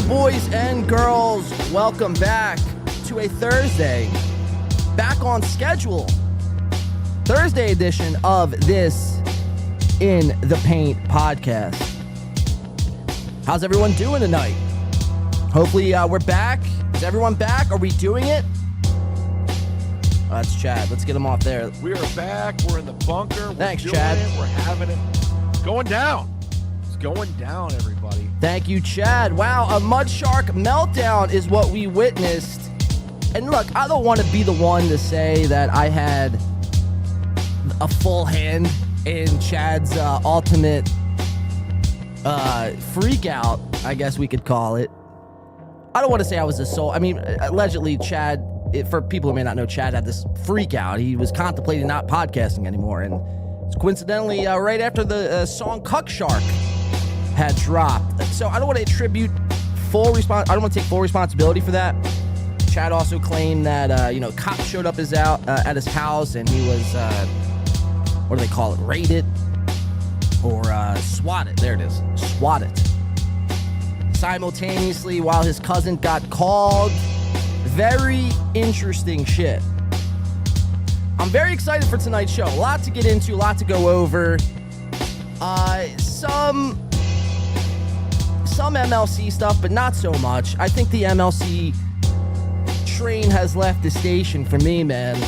boys and girls, welcome back to a Thursday, back on schedule, Thursday edition of this In the Paint podcast. How's everyone doing tonight? Hopefully we're back. Is everyone back? Are we doing it? That's Chad. Let's get him off there. We are back. We're in the bunker. Thanks, doing Chad. It. We're having it. It's going down. It's going down, everybody. Thank you, Chad. Wow, a Mudshark meltdown is what we witnessed. And look, I don't want to be the one to say that I had a full hand in Chad's ultimate freak out, I guess we could call it. I don't want to say I was a soul. I mean, allegedly, Chad, for people who may not know, Chad had this freak out. He was contemplating not podcasting anymore. And it's coincidentally right after the song Cuck Shark had dropped. So I don't want to attribute I don't want to take full responsibility for that. Chad also claimed that, cops showed up at his house and he was, what do they call it? Raided or swatted. There it is. Swatted. Simultaneously while his cousin got called. Very interesting shit. I'm very excited for tonight's show. A lot to get into, a lot to go over. Some MLC stuff, but not so much. I think the MLC train has left the station for me, man.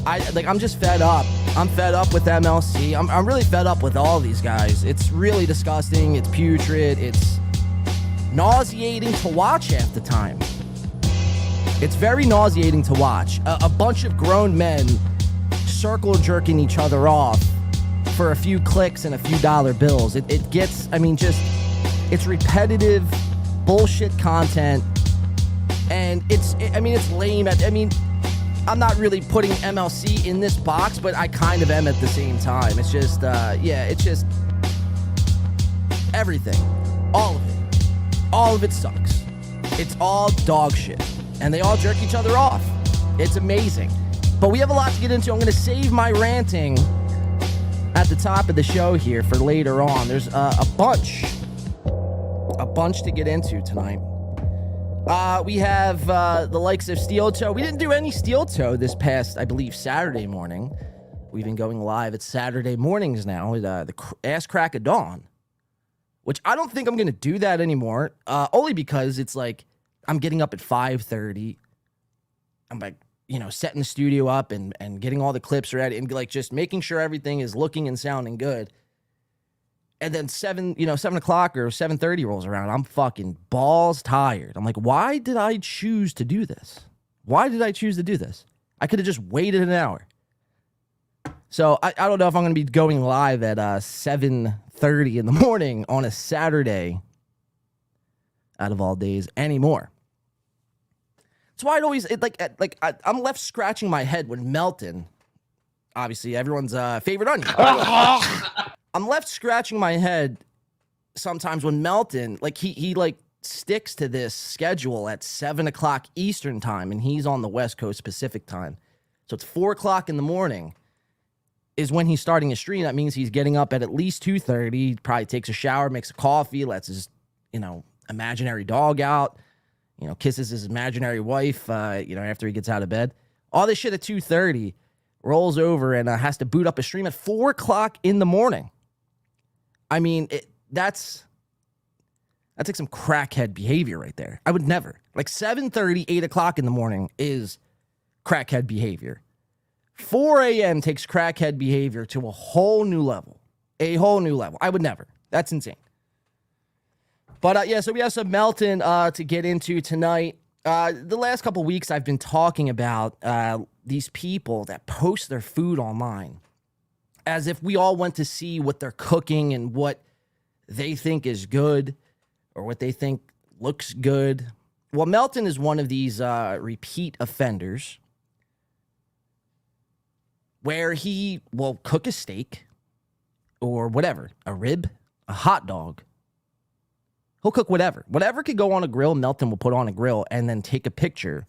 I'm just fed up. I'm fed up with MLC. I'm really fed up with all these guys. It's really disgusting. It's putrid. It's nauseating to watch half the time. It's very nauseating to watch. A bunch of grown men circle jerking each other off for a few clicks and a few dollar bills. It gets, it's repetitive bullshit content. And it's lame. I'm not really putting MLC in this box, but I kind of am at the same time. It's just, it's just everything. All of it. All of it sucks. It's all dog shit. And they all jerk each other off. It's amazing. But we have a lot to get into. I'm going to save my ranting at the top of the show here for later on. There's a bunch to get into tonight. We have the likes of Steel Toe. We didn't do any Steel Toe this past, I believe, Saturday morning. We've been going live at Saturday mornings now with the ass crack of dawn, which I don't think I'm going to do that anymore, only because it's like I'm getting up at 5:30. I'm like, setting the studio up and getting all the clips ready and just making sure everything is looking and sounding good. And then 7 o'clock or 7:30 rolls around. I'm fucking balls tired. I'm like, why did I choose to do this? Why did I choose to do this? I could have just waited an hour. So I don't know if I'm going to be going live at 7:30 in the morning on a Saturday out of all days anymore. That's why I'm left scratching my head when Melton, obviously everyone's favorite onion. I'm left scratching my head sometimes when Melton, he sticks to this schedule at 7 o'clock Eastern time, and he's on the West Coast Pacific time. So it's 4 o'clock in the morning is when he's starting his stream. That means he's getting up at least 2:30, probably takes a shower, makes a coffee, lets his, imaginary dog out, kisses his imaginary wife, after he gets out of bed. All this shit at 2:30, rolls over and has to boot up a stream at 4 o'clock in the morning. That's like some crackhead behavior right there. I would never. 7:30, 8 o'clock in the morning is crackhead behavior. 4 a.m. takes crackhead behavior to a whole new level. A whole new level. I would never. That's insane. But, so we have some Melton to get into tonight. The last couple weeks I've been talking about these people that post their food online as if we all went to see what they're cooking and what they think is good or what they think looks good. Well, Melton is one of these repeat offenders where he will cook a steak or whatever, a rib, a hot dog. He'll cook whatever. Whatever could go on a grill, Melton will put on a grill and then take a picture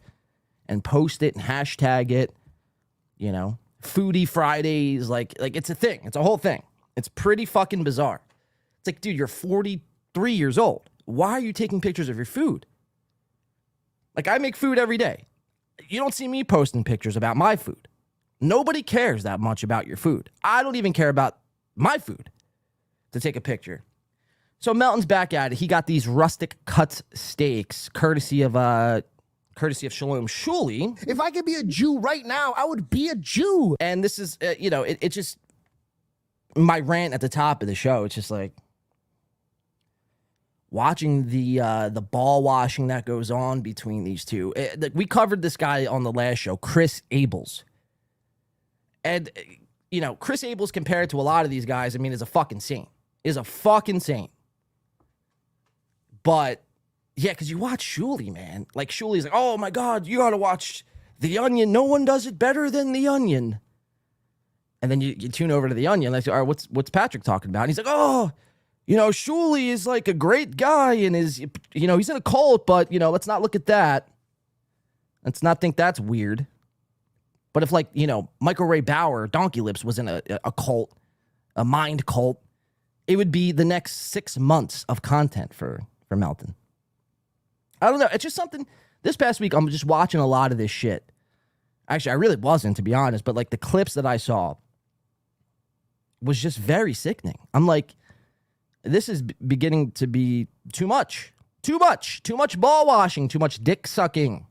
and post it and hashtag it, Foodie Fridays, it's a thing. It's a whole thing. It's pretty fucking bizarre. It's like, dude, you're 43 years old. why are you taking pictures of your food? Like, I make food every day. You don't see me posting pictures about my food. Nobody cares that much about your food. I don't even care about my food to take a picture. So Melton's back at it. He got these rustic cut steaks, courtesy of Shalom Shulie. If I could be a Jew right now, I would be a Jew. And this is, it just, my rant at the top of the show. It's just like watching the ball washing that goes on between these two. We covered this guy on the last show, Chris Abels. And, Chris Abels compared to a lot of these guys, I mean, is a fucking saint. Is a fucking saint. But, yeah, because you watch Shulie, man. Like, Shulie's like, oh, my God, you got to watch The Onion. No one does it better than The Onion. And then you tune over to The Onion. Like, all right, what's Patrick talking about? And he's like, oh, Shulie is like a great guy and is, he's in a cult, but, let's not look at that. Let's not think that's weird. But if, like, Michael Ray Bauer, Donkey Lips, was in a cult, a mind cult, it would be the next 6 months of content for Melton. I don't know. It's just something. This past week, I'm just watching a lot of this shit. Actually, I really wasn't, to be honest, but like the clips that I saw was just very sickening. I'm like, this is beginning to be too much. Too much ball washing, too much dick sucking.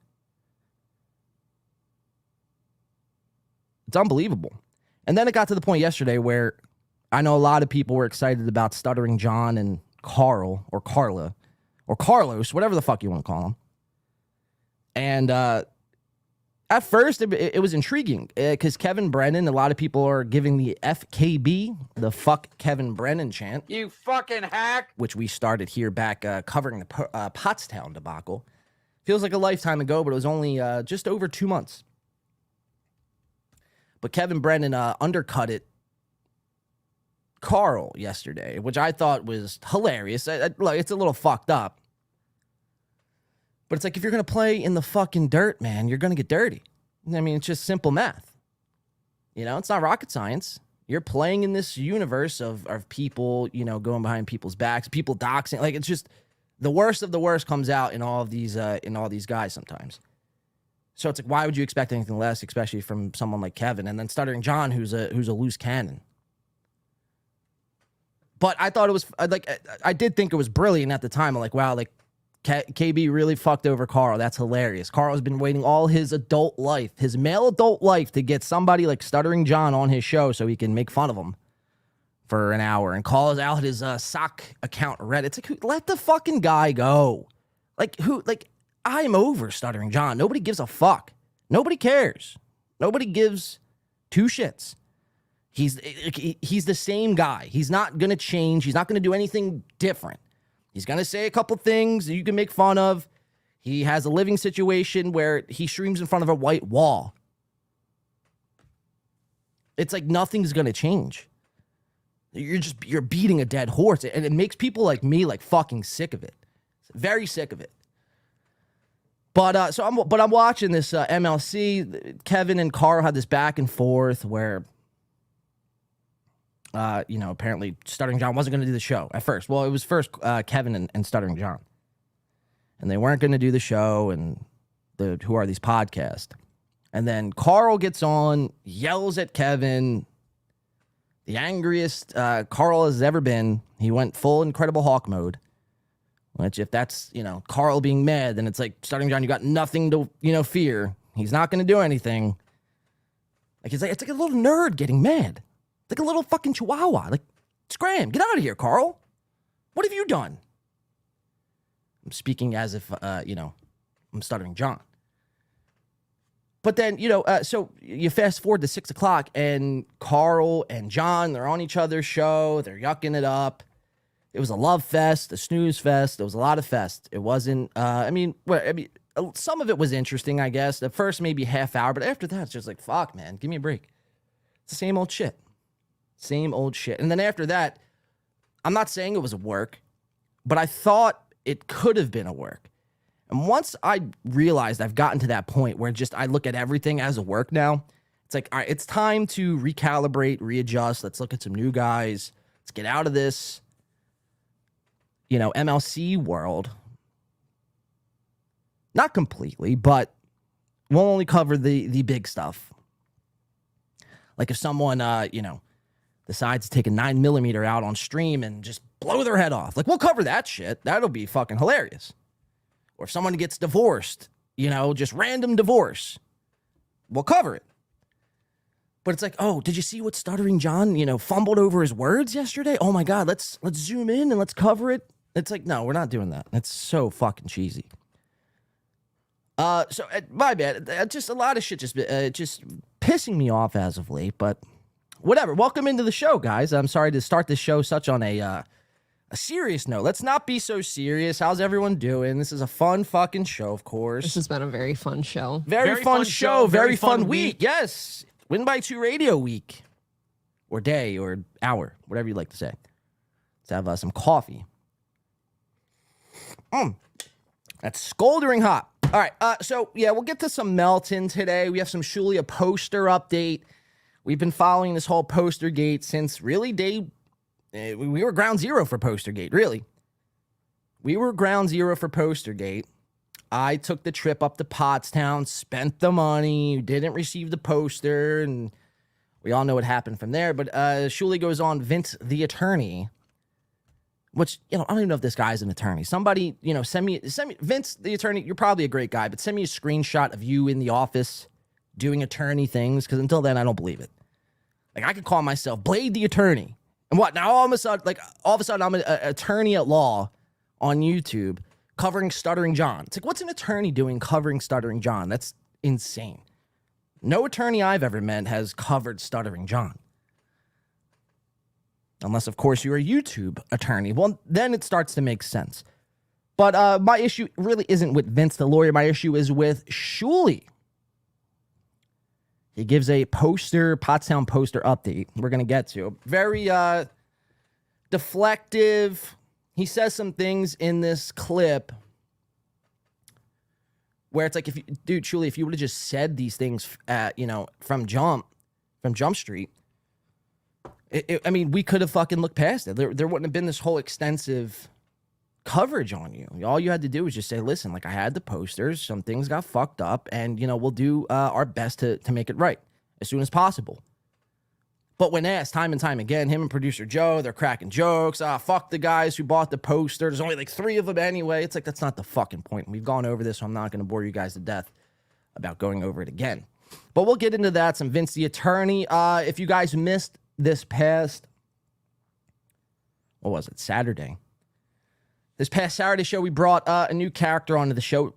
It's unbelievable. And then it got to the point yesterday where I know a lot of people were excited about Stuttering John and Carl or Carla or Carlos, whatever the fuck you want to call him. And at first, it was intriguing because Kevin Brennan, a lot of people are giving the FKB, the fuck Kevin Brennan chant. You fucking hack. Which we started here back covering the Pottstown debacle. Feels like a lifetime ago, but it was only just over 2 months. But Kevin Brennan undercut it Carl yesterday, which I thought was hilarious. It's a little fucked up. But it's like, if you're going to play in the fucking dirt, man, you're going to get dirty. I mean, it's just simple math. It's not rocket science. You're playing in this universe of people, going behind people's backs, people doxing. Like, it's just the worst of the worst comes out in all of these guys sometimes. So it's like, why would you expect anything less, especially from someone like Kevin? And then Stuttering John, who's a loose cannon. But I thought it was, I did think it was brilliant at the time. I'm like, wow, like, KB really fucked over Carl. That's hilarious. Carl's been waiting all his adult life, his male adult life, to get somebody like Stuttering John on his show so he can make fun of him for an hour and calls out his sock account Reddit. It's like, let the fucking guy go. I'm over Stuttering John. Nobody gives a fuck. Nobody cares. Nobody gives two shits. He's the same guy. He's not going to change. He's not going to do anything different. He's going to say a couple things that you can make fun of. He has a living situation where he streams in front of a white wall. It's like nothing's going to change. You're beating a dead horse. And it makes people like me like fucking sick of it. Very sick of it. But I'm watching this MLC. Kevin and Carl had this back and forth where apparently Stuttering John wasn't going to do the show at first. Well, it was first Kevin and Stuttering John. And they weren't going to do the show and who are these podcasts. And then Carl gets on, yells at Kevin, the angriest Carl has ever been. He went full Incredible Hulk mode. Which, if that's, Carl being mad, then it's like, Stuttering John, you got nothing to, fear. He's not going to do anything. It's like a little nerd getting mad. Like a little fucking chihuahua. Like, scram, get out of here, Carl. What have you done? I'm speaking as if, I'm Stuttering John. But then, so you fast forward to 6 o'clock, and Carl and John, they're on each other's show. They're yucking it up. It was a love fest, a snooze fest. There was a lot of fest. It wasn't, some of it was interesting, I guess. The first maybe half hour, but after that, it's just like, fuck, man, give me a break. It's the same old shit. Same old shit. And then after that, I'm not saying it was a work, but I thought it could have been a work. And once I realized I've gotten to that point where I look at everything as a work now, it's like, all right, it's time to recalibrate, readjust. Let's look at some new guys. Let's get out of this. MLC world. Not completely, but we'll only cover the big stuff. Like if someone, decides to take a 9mm out on stream and just blow their head off. Like, we'll cover that shit. That'll be fucking hilarious. Or if someone gets divorced, just random divorce. We'll cover it. But it's like, oh, did you see what Stuttering John, fumbled over his words yesterday? Oh my God, let's zoom in and let's cover it. It's like, no, we're not doing that. That's so fucking cheesy. My bad. Just a lot of shit just pissing me off as of late, but whatever. Welcome into the show, guys. I'm sorry to start this show such on a serious note. Let's not be so serious. How's everyone doing? This is a fun fucking show, of course. This has been a very fun show. Very fun show. Very fun week. Yes. Win by 2 radio week. Or day or hour. Whatever you like to say. Let's have some coffee. That's scoldering hot. All right. We'll get to some Melton today. We have some Shulie, a poster update. We've been following this whole poster gate since really we were ground zero for Postergate, really. We were ground zero for Postergate. I took the trip up to Pottstown, spent the money, didn't receive the poster, and we all know what happened from there. But Shulie goes on Vince the attorney, which, I don't even know if this guy's an attorney. Somebody, send me, Vince the attorney, you're probably a great guy, but send me a screenshot of you in the office doing attorney things, because until then, I don't believe it. Like, I could call myself Blade the attorney. And what, now all of a sudden, I'm an attorney at law on YouTube covering Stuttering John. It's like, what's an attorney doing covering Stuttering John? That's insane. No attorney I've ever met has covered Stuttering John. Unless, of course, you're a YouTube attorney. Well, then it starts to make sense. But my issue really isn't with Vince the lawyer. My issue is with Shulie. He gives a Pottstown poster update we're going to get to. Very deflective. He says some things in this clip where it's like, Shulie, if you would have just said these things, from Jump Street, we could have fucking looked past it. There wouldn't have been this whole extensive coverage on you. All you had to do was just say, listen, like, I had the posters, some things got fucked up, and, we'll do our best to make it right as soon as possible. But when asked time and time again, him and producer Joe, they're cracking jokes. Fuck the guys who bought the poster. There's only like 3 of them anyway. It's like, that's not the fucking point. We've gone over this, so I'm not going to bore you guys to death about going over it again. But we'll get into that. Some Vince the attorney. If you guys missed this past, what was it, Saturday? This past Saturday show, we brought a new character onto the show.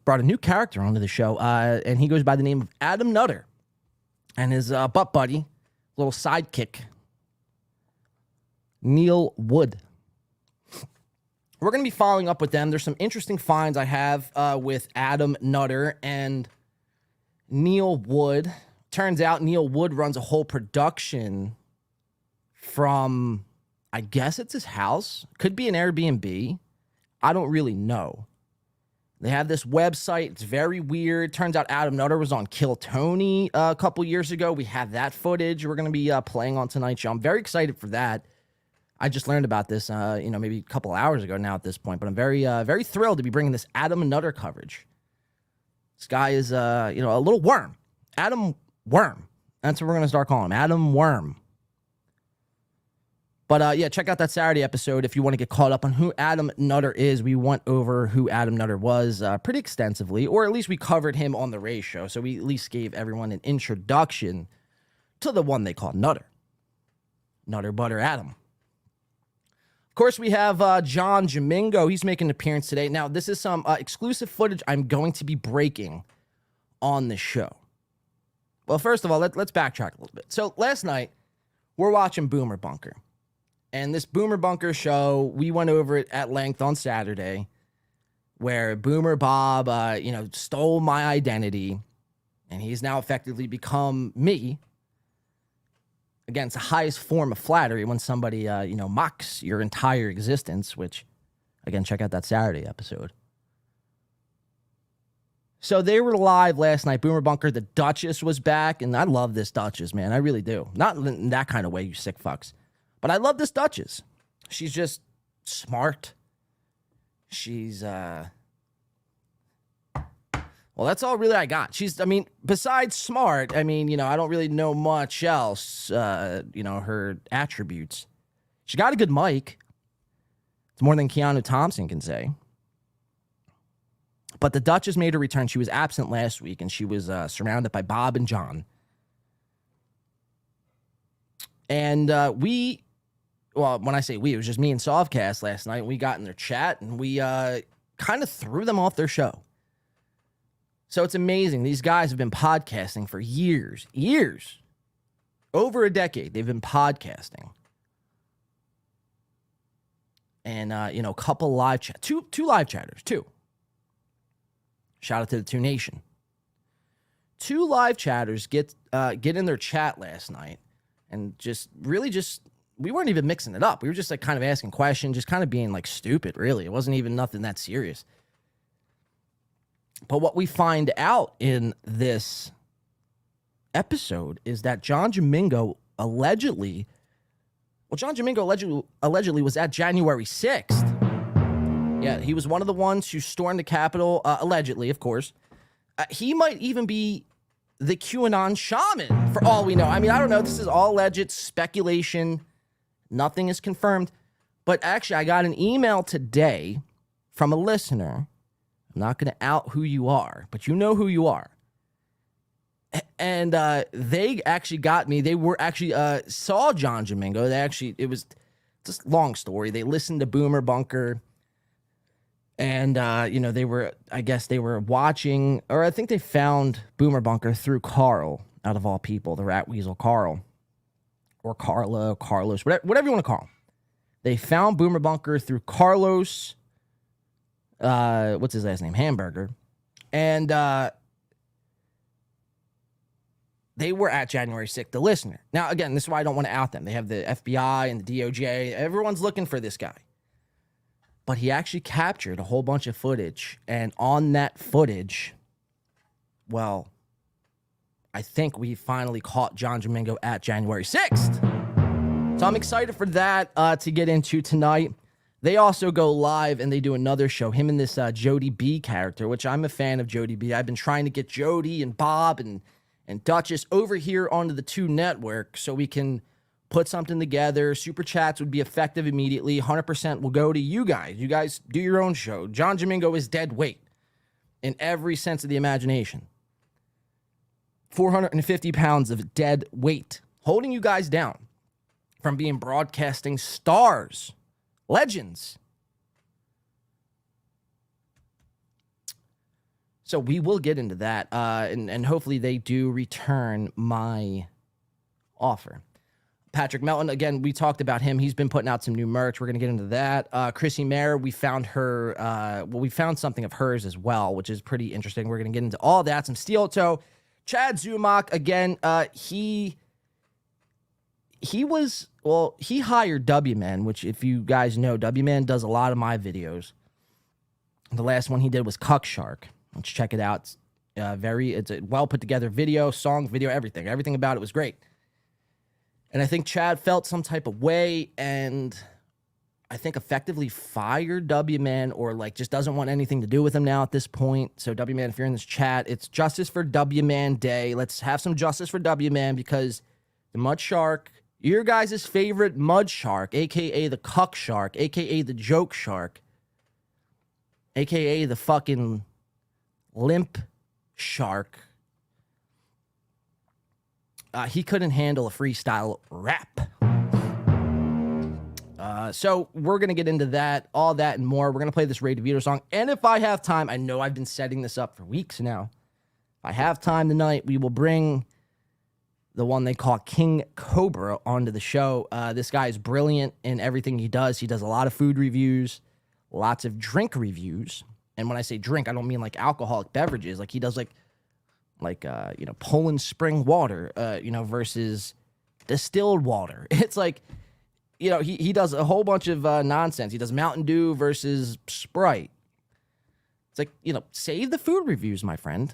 And he goes by the name of Adam Nutter. And his butt buddy, little sidekick, Neil Wood. We're going to be following up with them. There's some interesting finds I have with Adam Nutter and Neil Wood. Turns out Neil Wood runs a whole production from, I guess it's his house. Could be an Airbnb. I don't really know. They have this website. It's very weird. Turns out Adam Nutter was on Kill Tony a couple years ago. We have that footage we're going to be playing on tonight's show. I'm very excited for that. I just learned about this, maybe a couple hours ago now at this point. But I'm very, very thrilled to be bringing this Adam Nutter coverage. This guy is, a little worm. Adam Worm. That's what we're going to start calling him. Adam Worm. But check out that Saturday episode if you want to get caught up on who Adam Nutter is. We went over who Adam Nutter was pretty extensively, or at least we covered him on the Ray show. So we at least gave everyone an introduction to the one they call Nutter. Nutter Butter Adam. Of course, we have John Jamingo. He's making an appearance today. Now, this is some exclusive footage I'm going to be breaking on the show. Well, first of all, let's backtrack a little bit. So last night, we're watching Boomer Bunker. And this Boomer Bunker show, we went over it at length on Saturday, where Boomer Bob, stole my identity, and he's now effectively become me. Again, it's the highest form of flattery when somebody, mocks your entire existence, which, again, check out that Saturday episode. So they were live last night, Boomer Bunker. The Duchess was back, and I love this Duchess, man. I really do. Not in that kind of way, you sick fucks. But I love this Duchess. She's just smart. She's, well, that's all really I got. Besides smart, I don't really know much else, her attributes. She got a good mic. It's more than Keanu Thompson can say. But the Duchess made a return. She was absent last week, and she was surrounded by Bob and John. And when I say we, it was just me and Sovcast last night. We got in their chat, and we kind of threw them off their show. So it's amazing. These guys have been podcasting for years. Over a decade, they've been podcasting. And, a couple live chat, two live chatters, two. Shout out to the Two Nation. Two live chatters get in their chat last night and we weren't even mixing it up. We were just kind of asking questions, just kind of being stupid, really. It wasn't even nothing that serious. But what we find out in this episode is that Jamingo allegedly was at January 6th. Yeah, he was one of the ones who stormed the Capitol, allegedly, of course. He might even be the QAnon shaman, for all we know. I don't know. This is all alleged speculation. Nothing is confirmed. But actually, I got an email today from a listener. I'm not going to out who you are, but you know who you are. And they actually got me. They were actually saw John Jamingo. It was just a long story. They listened to Boomer Bunker. And, they were watching, or I think they found Boomer Bunker through Carl, out of all people, the rat weasel Carl. Or Carla, Carlos, whatever you want to call him. They found Boomer Bunker through Carlos, what's his last name? Hamburger. And they were at January 6th, the listener. Now, again, this is why I don't want to out them. They have the FBI and the DOJ. Everyone's looking for this guy. But he actually captured a whole bunch of footage. And on that footage, well, I think we finally caught John Jamingo at January 6th. So I'm excited for that to get into tonight. They also go live and they do another show, him and this Jody B character, which I'm a fan of Jody B. I've been trying to get Jody and Bob and Duchess over here onto the Two Network so we can put something together. Super chats would be effective immediately. 100% will go to you guys. You guys do your own show. John Jamingo is dead weight in every sense of the imagination. 450 pounds of dead weight, holding you guys down from being broadcasting stars, legends. So we will get into that, and hopefully they do return my offer. Patrick Melton, again, we talked about him. He's been putting out some new merch. We're going to get into that. Chrissy Mayor, we found her, we found something of hers as well, which is pretty interesting. We're going to get into all that. Some steel toe. Chad Zumach, again, he hired W-Man, which if you guys know, W-Man does a lot of my videos. The last one he did was Cuck Shark. Let's check it out. It's a well put together video, song, video, everything. Everything about it was great. And I think Chad felt some type of way and I think effectively fired W-Man or just doesn't want anything to do with him now at this point. So W-Man, if you're in this chat, it's Justice for W-Man Day. Let's have some justice for W-Man because the Mudshark, your guys' favorite Mudshark, a.k.a. the Cuck Shark, a.k.a. the Joke Shark, a.k.a. the fucking Limp Shark, he couldn't handle a freestyle rap. So we're going to get into that, all that and more. We're going to play this Ray DeVito song. And if I have time, I know I've been setting this up for weeks now. If I have time tonight, we will bring the one they call King Cobra onto the show. This guy is brilliant in everything he does. He does a lot of food reviews, lots of drink reviews. And when I say drink, I don't mean alcoholic beverages. He does Poland spring water, versus distilled water. It's he does a whole bunch of nonsense. He does Mountain Dew versus Sprite. It's save the food reviews, my friend.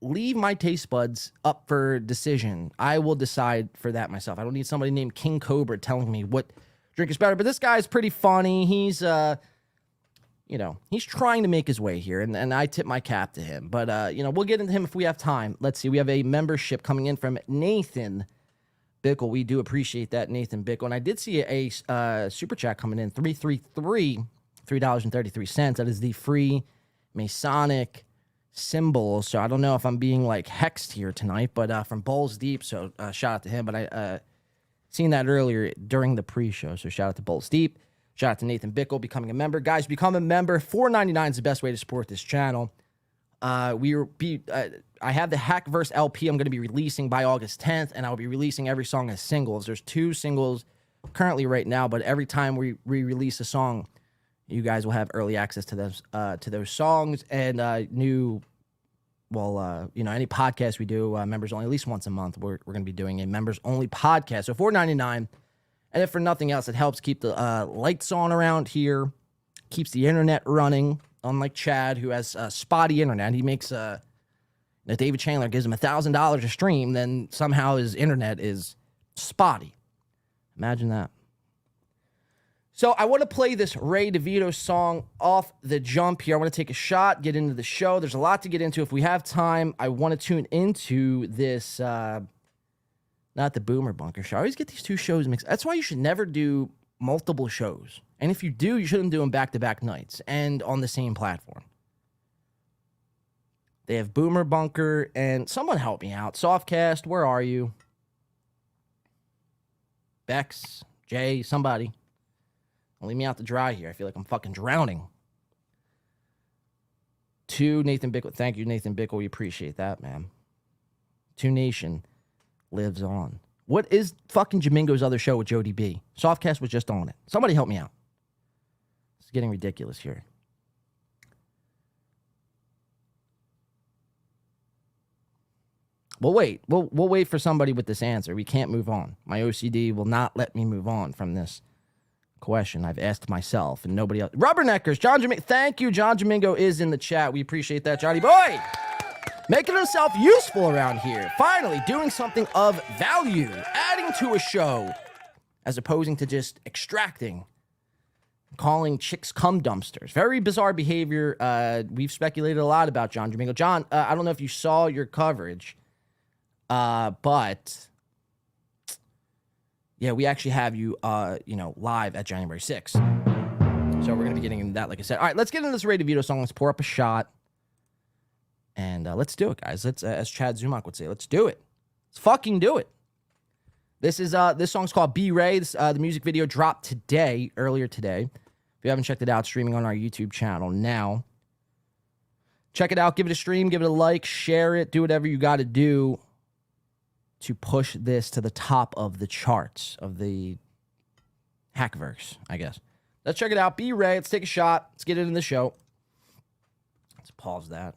leave my taste buds up for decision. I will decide for that myself. I don't need somebody named King Cobra telling me what drink is better. But this guy's pretty funny. He's he's trying to make his way here, and I tip my cap to him. But we'll get into him if we have time. Let's see. We have a membership coming in from Nathan Bickle. We do appreciate that, Nathan Bickle. And I did see a super chat coming in, 333, $3.33. That is the free Masonic symbol. So I don't know if I'm being like hexed here tonight, but from Bowls Deep. So shout out to him. But I seen that earlier during the pre-show. So shout out to Bowls Deep. Shout out to Nathan Bickle becoming a member. Guys, become a member. $4.99 is the best way to support this channel. I have the Hackverse LP I'm going to be releasing by August 10th, and I'll be releasing every song as singles. There's 2 singles currently right now, but every time we release a song, you guys will have early access to those songs and any podcast we do, members only, at least once a month, we're going to be doing a members only podcast. So $4.99. And if for nothing else, it helps keep the lights on around here, keeps the internet running, unlike Chad, who has spotty internet. He makes, if David Chandler gives him $1,000 a stream, then somehow his internet is spotty. Imagine that. So I want to play this Ray DeVito song off the jump here. I want to take a shot, get into the show. There's a lot to get into. If we have time, I want to tune into this, not the Boomer Bunker show. I always get these 2 shows mixed. That's why you should never do multiple shows. And if you do, you shouldn't do them back-to-back nights and on the same platform. They have Boomer Bunker, and someone help me out. Softcast, where are you? Bex, Jay, somebody. Don't leave me out to dry here. I feel like I'm fucking drowning. 2, Nathan Bickle. Thank you, Nathan Bickle. We appreciate that, man. 2 Nation lives on. What is fucking Jamingo's other show with Jody B? Softcast was just on it. Somebody help me out. It's getting ridiculous here. We'll wait. We'll wait for somebody with this answer. We can't move on. My OCD will not let me move on from this question I've asked myself and nobody else. Rubberneckers, John Jamingo. Thank you. John Jamingo is in the chat. We appreciate that, Johnny boy. Making himself useful around here. Finally doing something of value. Adding to a show as opposing to just extracting. Calling chicks cum dumpsters. Very bizarre behavior. We've speculated a lot about John Jamingo. John, I don't know if you saw your coverage, but yeah, we actually have you, live at January 6th. So we're going to be getting into that, like I said. All right, let's get into this Ray DeVito song. Let's pour up a shot. And let's do it, guys. Let's, as Chad Zumach would say, let's do it. Let's fucking do it. This song's called B Ray. The music video dropped earlier today. If you haven't checked it out, streaming on our YouTube channel now. Check it out. Give it a stream. Give it a like. Share it. Do whatever you got to do to push this to the top of the charts of the Hackverse, I guess. Let's check it out. B Ray. Let's take a shot. Let's get into the show. Let's pause that.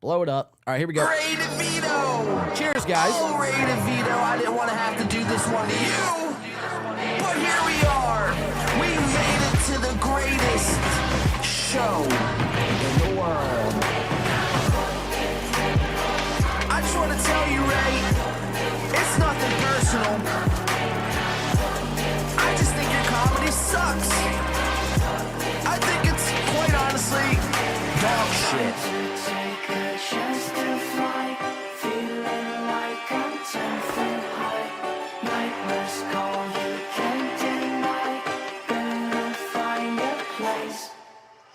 Blow it up. All right, here we go. Ray DeVito. Cheers, guys. Oh, Ray DeVito, I didn't want to have to do this one to you. But here we are. We made it to the greatest show in the world. I just want to tell you, Ray, it's nothing personal. I just think your comedy sucks. I think it's, quite honestly, dog shit.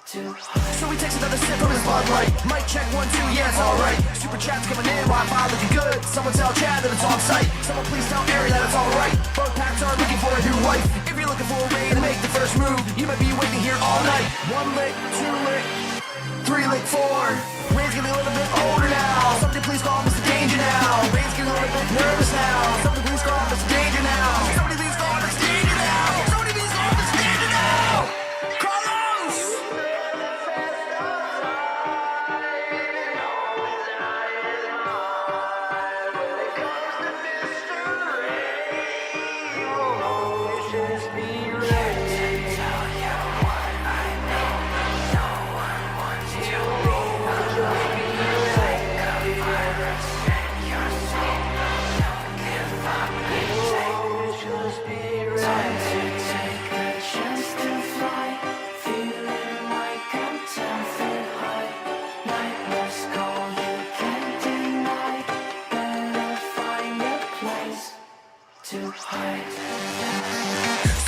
So he takes another sip of his Bud Light. Mic check 1, 2, yeah, it's alright. Super chat's coming in, Wi-Fi looking good. Someone tell Chad that it's on site. Someone please tell Gary that it's alright. Both packs are looking for a new wife. If you're looking for a way to make the first move, you might be waiting here all night. 1 lick, 2 lick, 3 lick, 4. Ray's getting a little bit older now. Somebody please call Mr. Danger now. Ray's getting a little bit nervous now. Somebody please call Mr. Danger now. Somebody please call Mr. Danger now. Somebody please call Mr. Danger now. Carlos!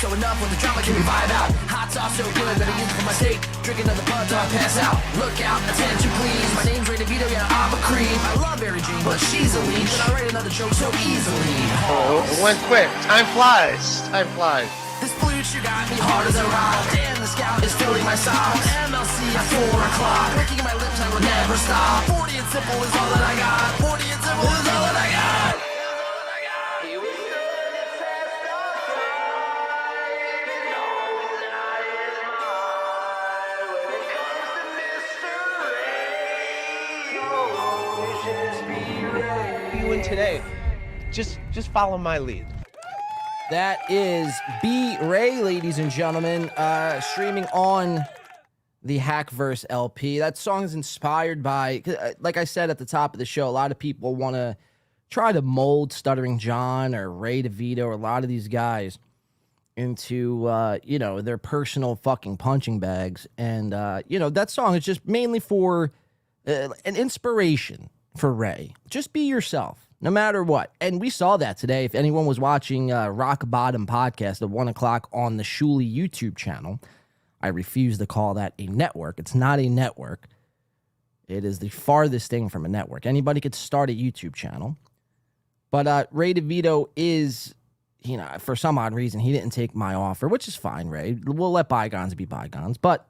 So enough with the drama, can we vibe out? Hot sauce so good, better use it for my steak. Drink another bud till I pass out. Look out, attention please. My name's Ray DeVito, yeah, I'm a creep. I love Mary Jane, but she's a leech. And I write another joke so easily. Oh, it went quick. Time flies. Time flies. This blue chew got me hard as a rock. Dan the scout is filling my socks. MLC at 4 o'clock. Licking my lips, I will never stop. 40 and simple is all that I got. 40 and simple is all that I got. Today, just follow my lead. That is B. Ray, ladies and gentlemen, streaming on the Hackverse LP. That song is inspired by, like I said at the top of the show, a lot of people want to try to mold Stuttering John or Ray DeVito or a lot of these guys into, their personal fucking punching bags. And, that song is just mainly for an inspiration for Ray. Just be yourself. No matter what. And we saw that today. If anyone was watching Rock Bottom Podcast at 1 o'clock on the Shulie YouTube channel, I refuse to call that a network. It's not a network. It is the farthest thing from a network. Anybody could start a YouTube channel. But Ray DeVito is, for some odd reason, he didn't take my offer, which is fine, Ray. We'll let bygones be bygones. But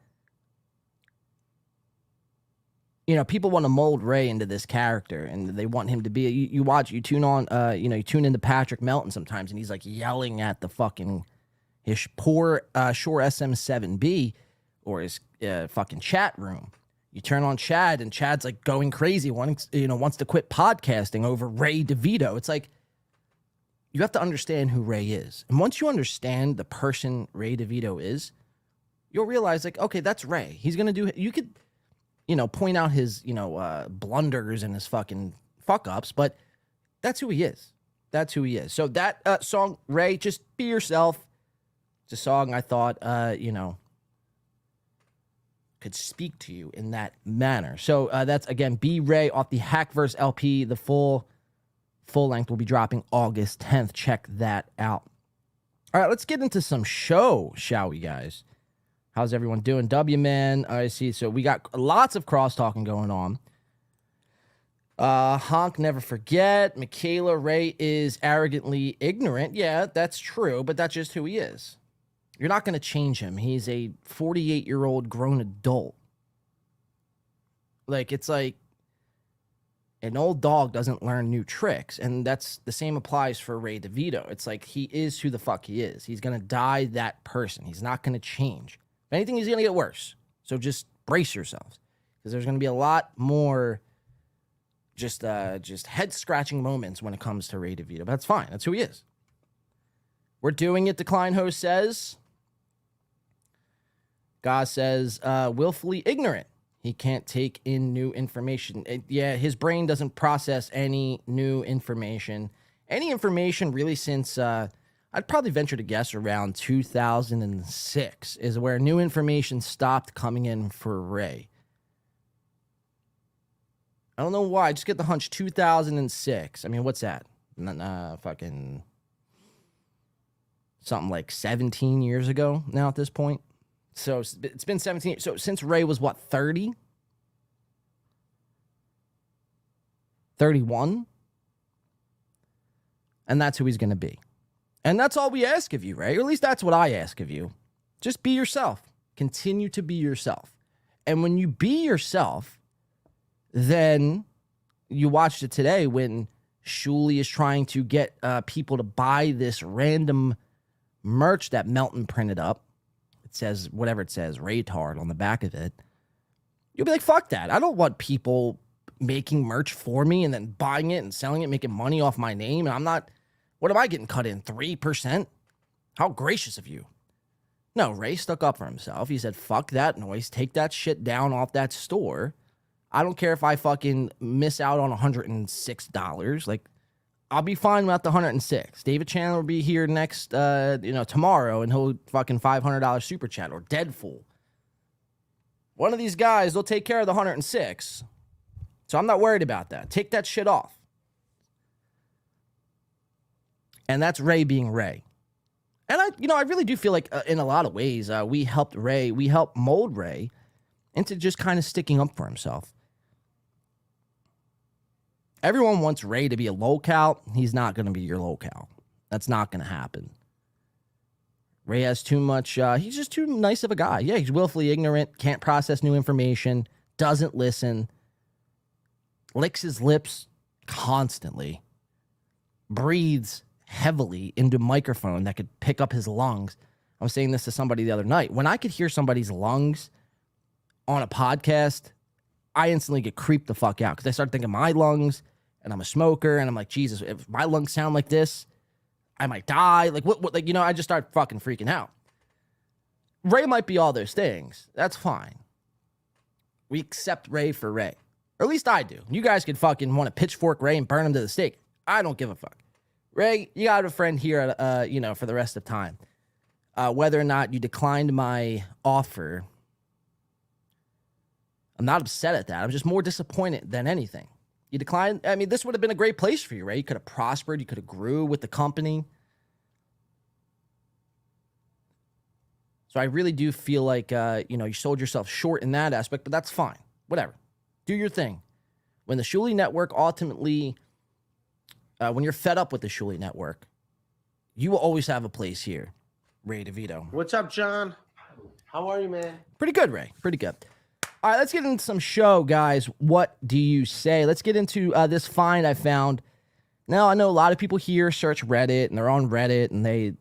people want to mold Ray into this character, and they want him to be. You tune into Patrick Melton sometimes, and he's like yelling at his poor Shure SM7B or his fucking chat room. You turn on Chad, and Chad's like going crazy, wants to quit podcasting over Ray DeVito. It's like you have to understand who Ray is, and once you understand the person Ray DeVito is, you'll realize like, okay, that's Ray. He's gonna do. You could. Point out his, blunders and his fucking fuck-ups, but that's who he is. That's who he is. So that song, Ray, just be yourself. It's a song I thought, could speak to you in that manner. So that's, again, B. Ray off the Hackverse LP. The full length will be dropping August 10th. Check that out. All right, let's get into some show, shall we, guys? How's everyone doing? W-Man, I see. So we got lots of cross-talking going on. Honk, never forget. Michaela, Ray is arrogantly ignorant. Yeah, that's true, but that's just who he is. You're not going to change him. He's a 48-year-old grown adult. It's like an old dog doesn't learn new tricks, and that's the same applies for Ray DeVito. It's like he is who the fuck he is. He's going to die that person. He's not going to change. If anything, he's going to get worse. So just brace yourselves, because there's going to be a lot more just head-scratching moments when it comes to Ray DeVito. But that's fine. That's who he is. We're doing it, Decline Host says. God says, willfully ignorant. He can't take in new information. His brain doesn't process any new information. Any information really since... I'd probably venture to guess around 2006 is where new information stopped coming in for Ray. I don't know why. I just get the hunch 2006. I mean, what's that? Fucking something like 17 years ago now at this point. So it's been 17 years. So since Ray was what, 30? 31? And that's who he's going to be. And that's all we ask of you, Ray. Or at least that's what I ask of you. Just be yourself. Continue to be yourself. And when you be yourself, then you watched it today when Shulie is trying to get people to buy this random merch that Melton printed up. It says, whatever it says, retard on the back of it. You'll be like, fuck that. I don't want people making merch for me and then buying it and selling it, making money off my name. And I'm not... What am I getting cut in? 3%? How gracious of you. No, Ray stuck up for himself. He said, fuck that noise. Take that shit down off that store. I don't care if I fucking miss out on $106. Like, I'll be fine without the 106. David Chandler will be here next, tomorrow, and he'll fucking $500 super chat, or Deadfool. One of these guys will take care of the 106. So I'm not worried about that. Take that shit off. And that's Ray being Ray. And I really do feel like in a lot of ways, we helped mold Ray into just kind of sticking up for himself. Everyone wants Ray to be a lolcow. He's not going to be your lolcow. That's not going to happen. Ray has too much, he's just too nice of a guy. Yeah, he's willfully ignorant, can't process new information, doesn't listen, licks his lips constantly, breathes heavily into a microphone that could pick up his lungs. I was saying this to somebody the other night. When I could hear somebody's lungs on a podcast, I instantly get creeped the fuck out because I start thinking my lungs, and I'm a smoker, and I'm like, Jesus, if my lungs sound like this, I might die. Like, what, like, I just start fucking freaking out. Ray might be all those things. That's fine. We accept Ray for Ray. Or at least I do. You guys could fucking want to pitchfork Ray and burn him to the stake. I don't give a fuck. Ray, you got a friend here, for the rest of time. Whether or not you declined my offer, I'm not upset at that. I'm just more disappointed than anything. You declined. I mean, this would have been a great place for you, right? You could have prospered. You could have grew with the company. So I really do feel like, you sold yourself short in that aspect, but that's fine. Whatever. Do your thing. When the Shulie Network ultimately, when you're fed up with the Shulie Network, you will always have a place here, Ray DeVito. What's up, John? How are you, man? Pretty good, Ray. Pretty good. All right, let's get into some show, guys. What do you say? Let's get into this find I found. Now, I know a lot of people here search Reddit, and they're on Reddit, and they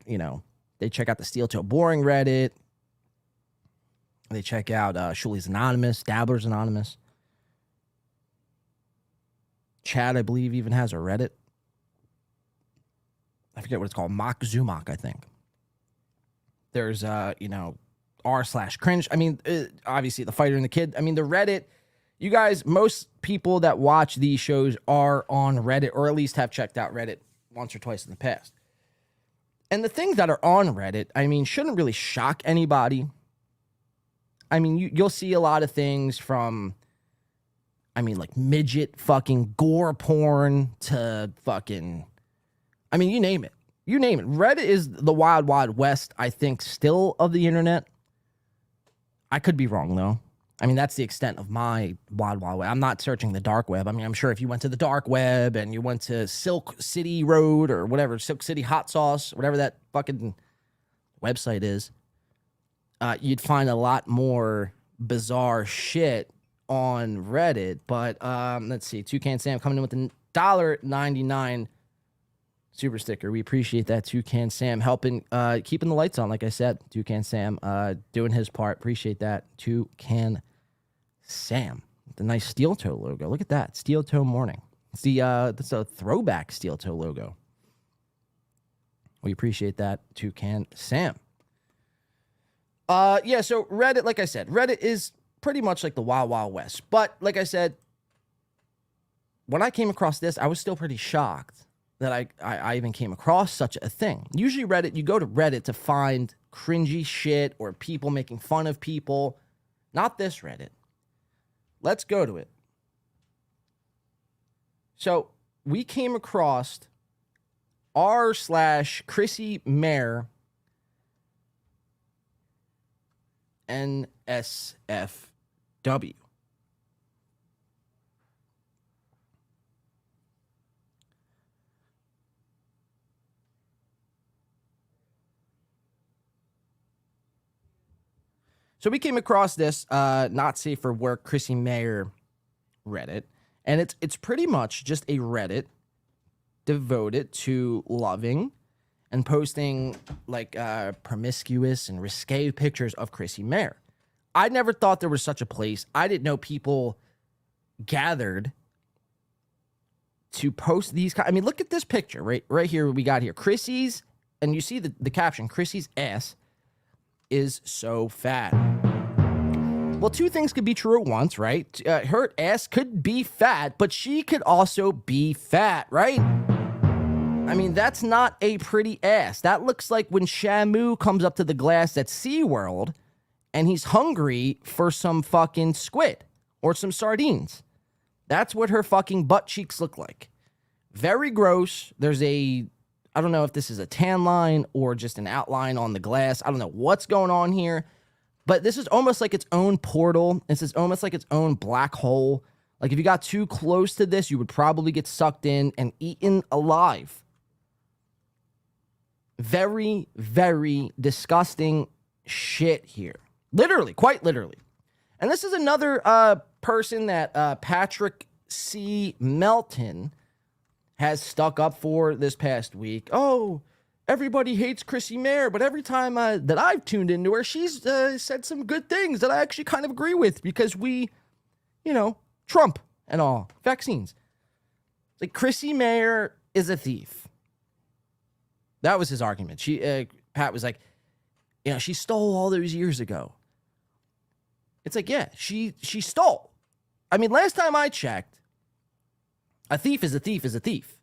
check out the Steel Toe Boring Reddit. They check out Shulie's Anonymous, Dabbler's Anonymous. Chad, I believe, even has a Reddit. I forget what it's called. Mock Zumach, I think. There's, r/cringe. I mean, obviously the fighter and the kid. I mean, the Reddit, you guys, most people that watch these shows are on Reddit, or at least have checked out Reddit once or twice in the past. And the things that are on Reddit, I mean, shouldn't really shock anybody. I mean, you'll see a lot of things from, like midget fucking gore porn to fucking, you name it. You name it. Reddit is the wild, wild west, I think, still of the internet. I could be wrong, though. I mean, that's the extent of my wild, wild web. I'm not searching the dark web. I mean, I'm sure if you went to the dark web and you went to Silk City Road or whatever, Silk City Hot Sauce, whatever that fucking website is, you'd find a lot more bizarre shit on Reddit. But let's see. Toucan Sam coming in with a $1.99 super sticker. We appreciate that. Toucan Sam helping, keeping the lights on, like I said. Toucan Sam doing his part. Appreciate that. Toucan Sam. The nice steel toe logo. Look at that. Steel toe morning. It's that's a throwback steel toe logo. We appreciate that. Toucan Sam. So Reddit, like I said, Reddit is pretty much like the Wild Wild West. But like I said, when I came across this, I was still pretty shocked that I even came across such a thing. Usually Reddit, you go to Reddit to find cringy shit or people making fun of people. Not this Reddit. Let's go to it. So we came across r/Chrissy Mayor NSFW. So we came across this not safe for work Chrissy Mayor Reddit, and it's pretty much just a Reddit devoted to loving and posting like promiscuous and risque pictures of Chrissy Mayor. I never thought there was such a place. I didn't know people gathered to post these. I mean, look at this picture right here. We got here Chrissy's, and you see the caption: Chrissy's ass is so fat. Well, two things could be true at once, right? Her ass could be fat, but she could also be fat, right? I mean, that's not a pretty ass. That looks like when Shamu comes up to the glass at SeaWorld and he's hungry for some fucking squid or some sardines. That's what her fucking butt cheeks look like. Very gross. There's a I don't know if this is a tan line or just an outline on the glass. I don't know what's going on here, but this is almost like its own portal. This is almost like its own black hole. Like if you got too close to this, you would probably get sucked in and eaten alive. Very, very disgusting shit here. Literally, quite literally. And this is another person that Patrick C. Melton has stuck up for this past week. Oh, everybody hates Chrissy Mayor, but every time that I've tuned into her, she's said some good things that I actually kind of agree with because we, Trump and all, vaccines. Like, Chrissy Mayor is a thief. That was his argument. Pat was like, she stole all those years ago. It's like, yeah, she stole. I mean, last time I checked, a thief is a thief is a thief.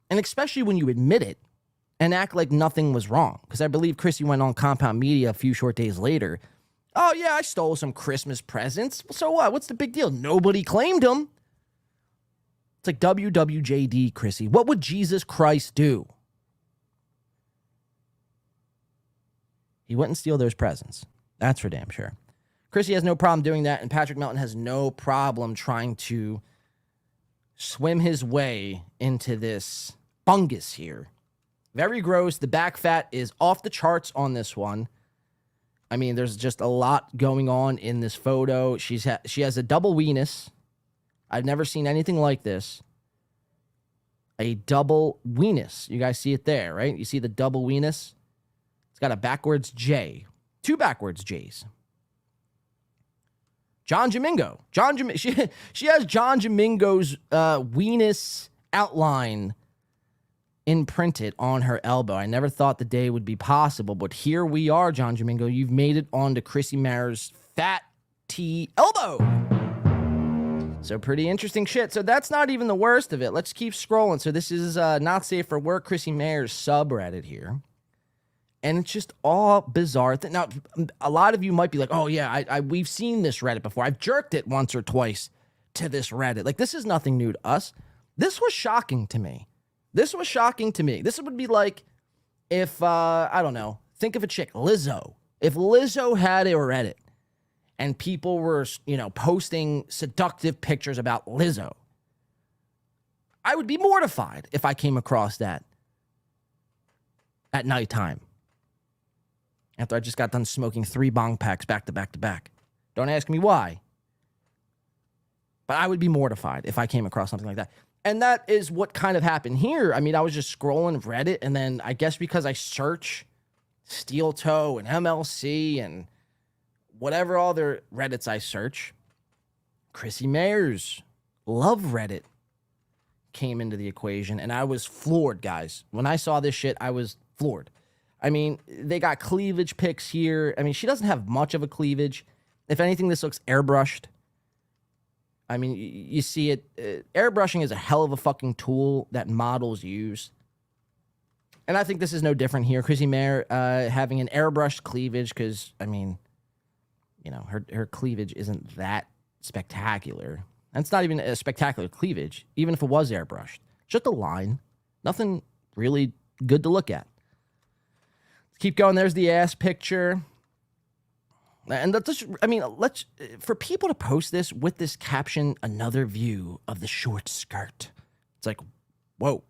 And especially when you admit it and act like nothing was wrong. Because I believe Chrissy went on Compound Media a few short days later. Oh, yeah, I stole some Christmas presents. So what? What's the big deal? Nobody claimed them. It's like WWJD, Chrissy. What would Jesus Christ do? He wouldn't steal those presents. That's for damn sure. Chrissy has no problem doing that, and Patrick Melton has no problem trying to swim his way into this fungus here. Very gross. The back fat is off the charts on this one. I mean, there's just a lot going on in this photo. She has a double weenus. I've never seen anything like this. A double weenus. You guys see it there, right? You see the double weenus? It's got a backwards J. Two backwards J's. John Jamingo. She has John Jamingo's weenus outline imprinted on her elbow. I never thought the day would be possible, but here we are, John Jamingo. You've made it onto Chrissy Mayor's fat T elbow. So pretty interesting shit. So that's not even the worst of it. Let's keep scrolling. So this is Not Safe for Work, Chrissy Mayor's subreddit here. And it's just all bizarre. Now, a lot of you might be like, oh, yeah, we've seen this Reddit before. I've jerked it once or twice to this Reddit. Like, this is nothing new to us. This was shocking to me. This would be like if, I don't know, think of a chick, Lizzo. If Lizzo had a Reddit and people were, posting seductive pictures about Lizzo, I would be mortified if I came across that at nighttime. After I just got done smoking 3 bong packs back to back to back. Don't ask me why. But I would be mortified if I came across something like that. And that is what kind of happened here. I mean, I was just scrolling Reddit, and then I guess because I search Steel Toe and MLC and whatever other Reddits I search, Chrissy Mayor's Love Reddit came into the equation, and I was floored, guys. When I saw this shit, I was floored. I mean, they got cleavage pics here. I mean, she doesn't have much of a cleavage. If anything, this looks airbrushed. I mean, you see it. Airbrushing is a hell of a fucking tool that models use. And I think this is no different here. Chrissy Mayor having an airbrushed cleavage because, I mean, her cleavage isn't that spectacular. And it's not even a spectacular cleavage, even if it was airbrushed. Just a line. Nothing really good to look at. Keep going. There's the ass picture. And let's for people to post this with this caption, another view of the short skirt. It's like, whoa,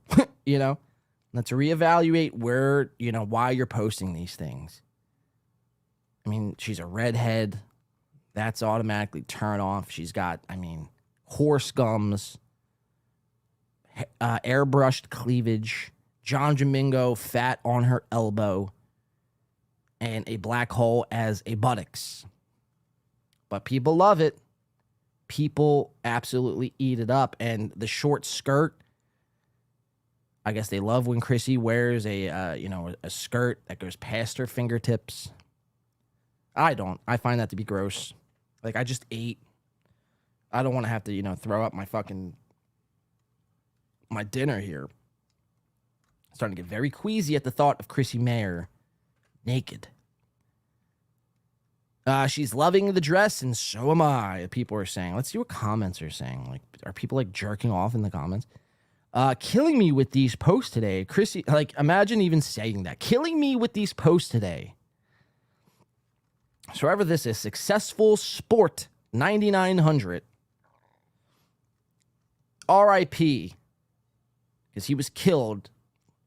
let's reevaluate where, why you're posting these things. I mean, she's a redhead. That's automatically turn off. She's got, horse gums, airbrushed cleavage, John Jamingo fat on her elbow, and a black hole as a buttocks. But people love it. People absolutely eat it up. And the short skirt, I guess they love when Chrissy wears a skirt that goes past her fingertips. I don't. I find that to be gross. Like, I just ate. I don't want to have to, throw up my dinner here. I'm starting to get very queasy at the thought of Chrissy Mayor naked. She's loving the dress, and so am I, people are saying. Let's see what comments are saying. Like, are people, jerking off in the comments? Killing me with these posts today. Chrissy, like, imagine even saying that. Killing me with these posts today. So whoever this is, Successful Sport 9900. R.I.P. Because he was killed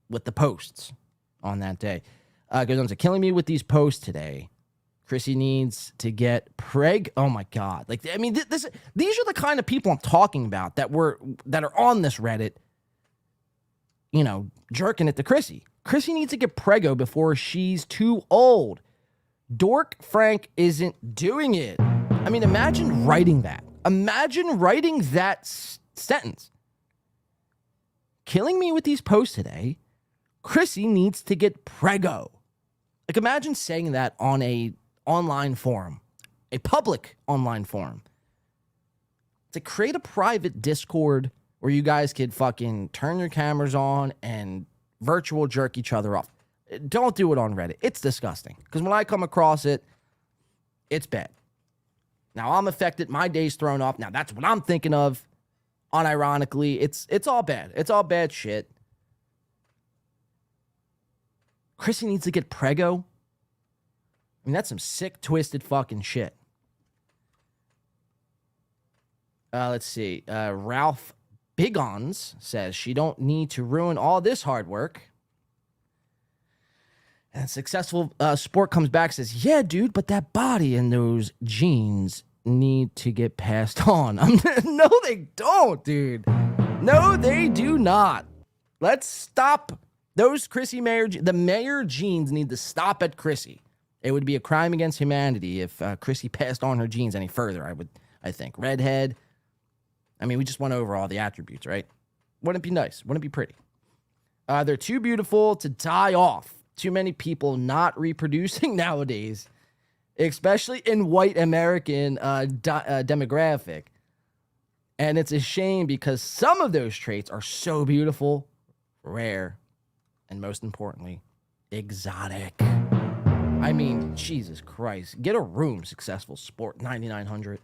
with the posts on that day. Goes on to killing me with these posts today. Chrissy needs to get oh my God. Like, I mean, these are the kind of people I'm talking about that are on this Reddit, you know, jerking it to Chrissy. Chrissy needs to get preggo before she's too old. Dork Frank isn't doing it. I mean, imagine writing that. Imagine writing that sentence. Killing me with these posts today. Chrissy needs to get preggo. Like, imagine saying that on a online forum, a public online forum. To create a private Discord where you guys could fucking turn your cameras on and virtual jerk each other off. Don't do it on Reddit. It's disgusting. Because when I come across it, it's bad. Now, I'm affected. My day's thrown off. Now, that's what I'm thinking of. Unironically, it's all bad. It's all bad shit. Chrissy needs to get preggo. I mean, that's some sick, twisted fucking shit. Let's see. Ralph Bigons says she don't need to ruin all this hard work. And Successful Sport comes back and says, yeah, dude, but that body and those jeans need to get passed on. No, they don't, dude. No, they do not. Let's stop. Those Chrissy Mayor, the Mayor jeans need to stop at Chrissy. It would be a crime against humanity if Chrissy passed on her jeans any further, I think. Redhead. I mean, we just went over all the attributes, right? Wouldn't it be nice? Wouldn't it be pretty? They're too beautiful to die off. Too many people not reproducing nowadays, especially in white American demographic. And it's a shame because some of those traits are so beautiful, rare, and most importantly, exotic. I mean, Jesus Christ. Get a room, Successful Sport 9900.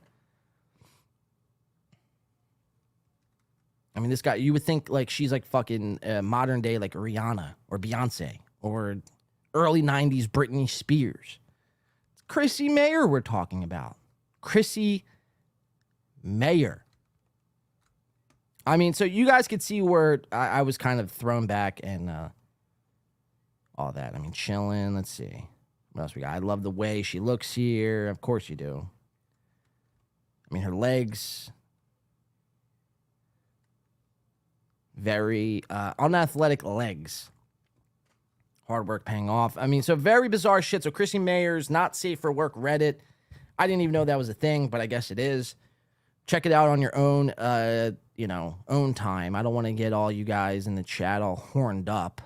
I mean, this guy, you would think like she's like fucking modern day like Rihanna or Beyonce or early 90s Britney Spears. It's Chrissy Mayor we're talking about. Chrissy Mayor. I mean, so you guys could see where I was kind of thrown back and all that. I mean, chilling. Let's see. What else we got? I love the way she looks here. Of course you do. I mean, her legs. Very unathletic legs. Hard work paying off. I mean, so very bizarre shit. So Chrissy Mayer's not safe for work Reddit. I didn't even know that was a thing, but I guess it is. Check it out on your own, own time. I don't want to get all you guys in the chat all horned up.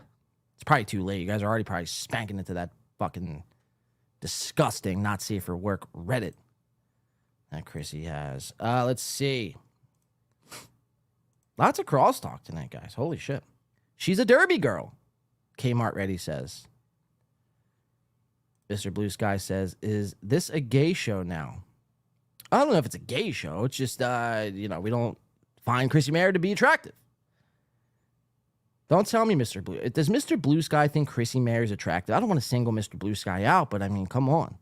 It's probably too late. You guys are already probably spanking into that fucking disgusting, not safe for work Reddit that Chrissy has. Let's see. Lots of crosstalk tonight, guys. Holy shit. She's a derby girl. Kmart Ready says. Mr. Blue Sky says, is this a gay show now? I don't know if it's a gay show. It's just, we don't find Chrissy Mayor to be attractive. Don't tell me, Mr. Blue. Does Mr. Blue Sky think Chrissy Mayor is attractive? I don't want to single Mr. Blue Sky out, but I mean, come on.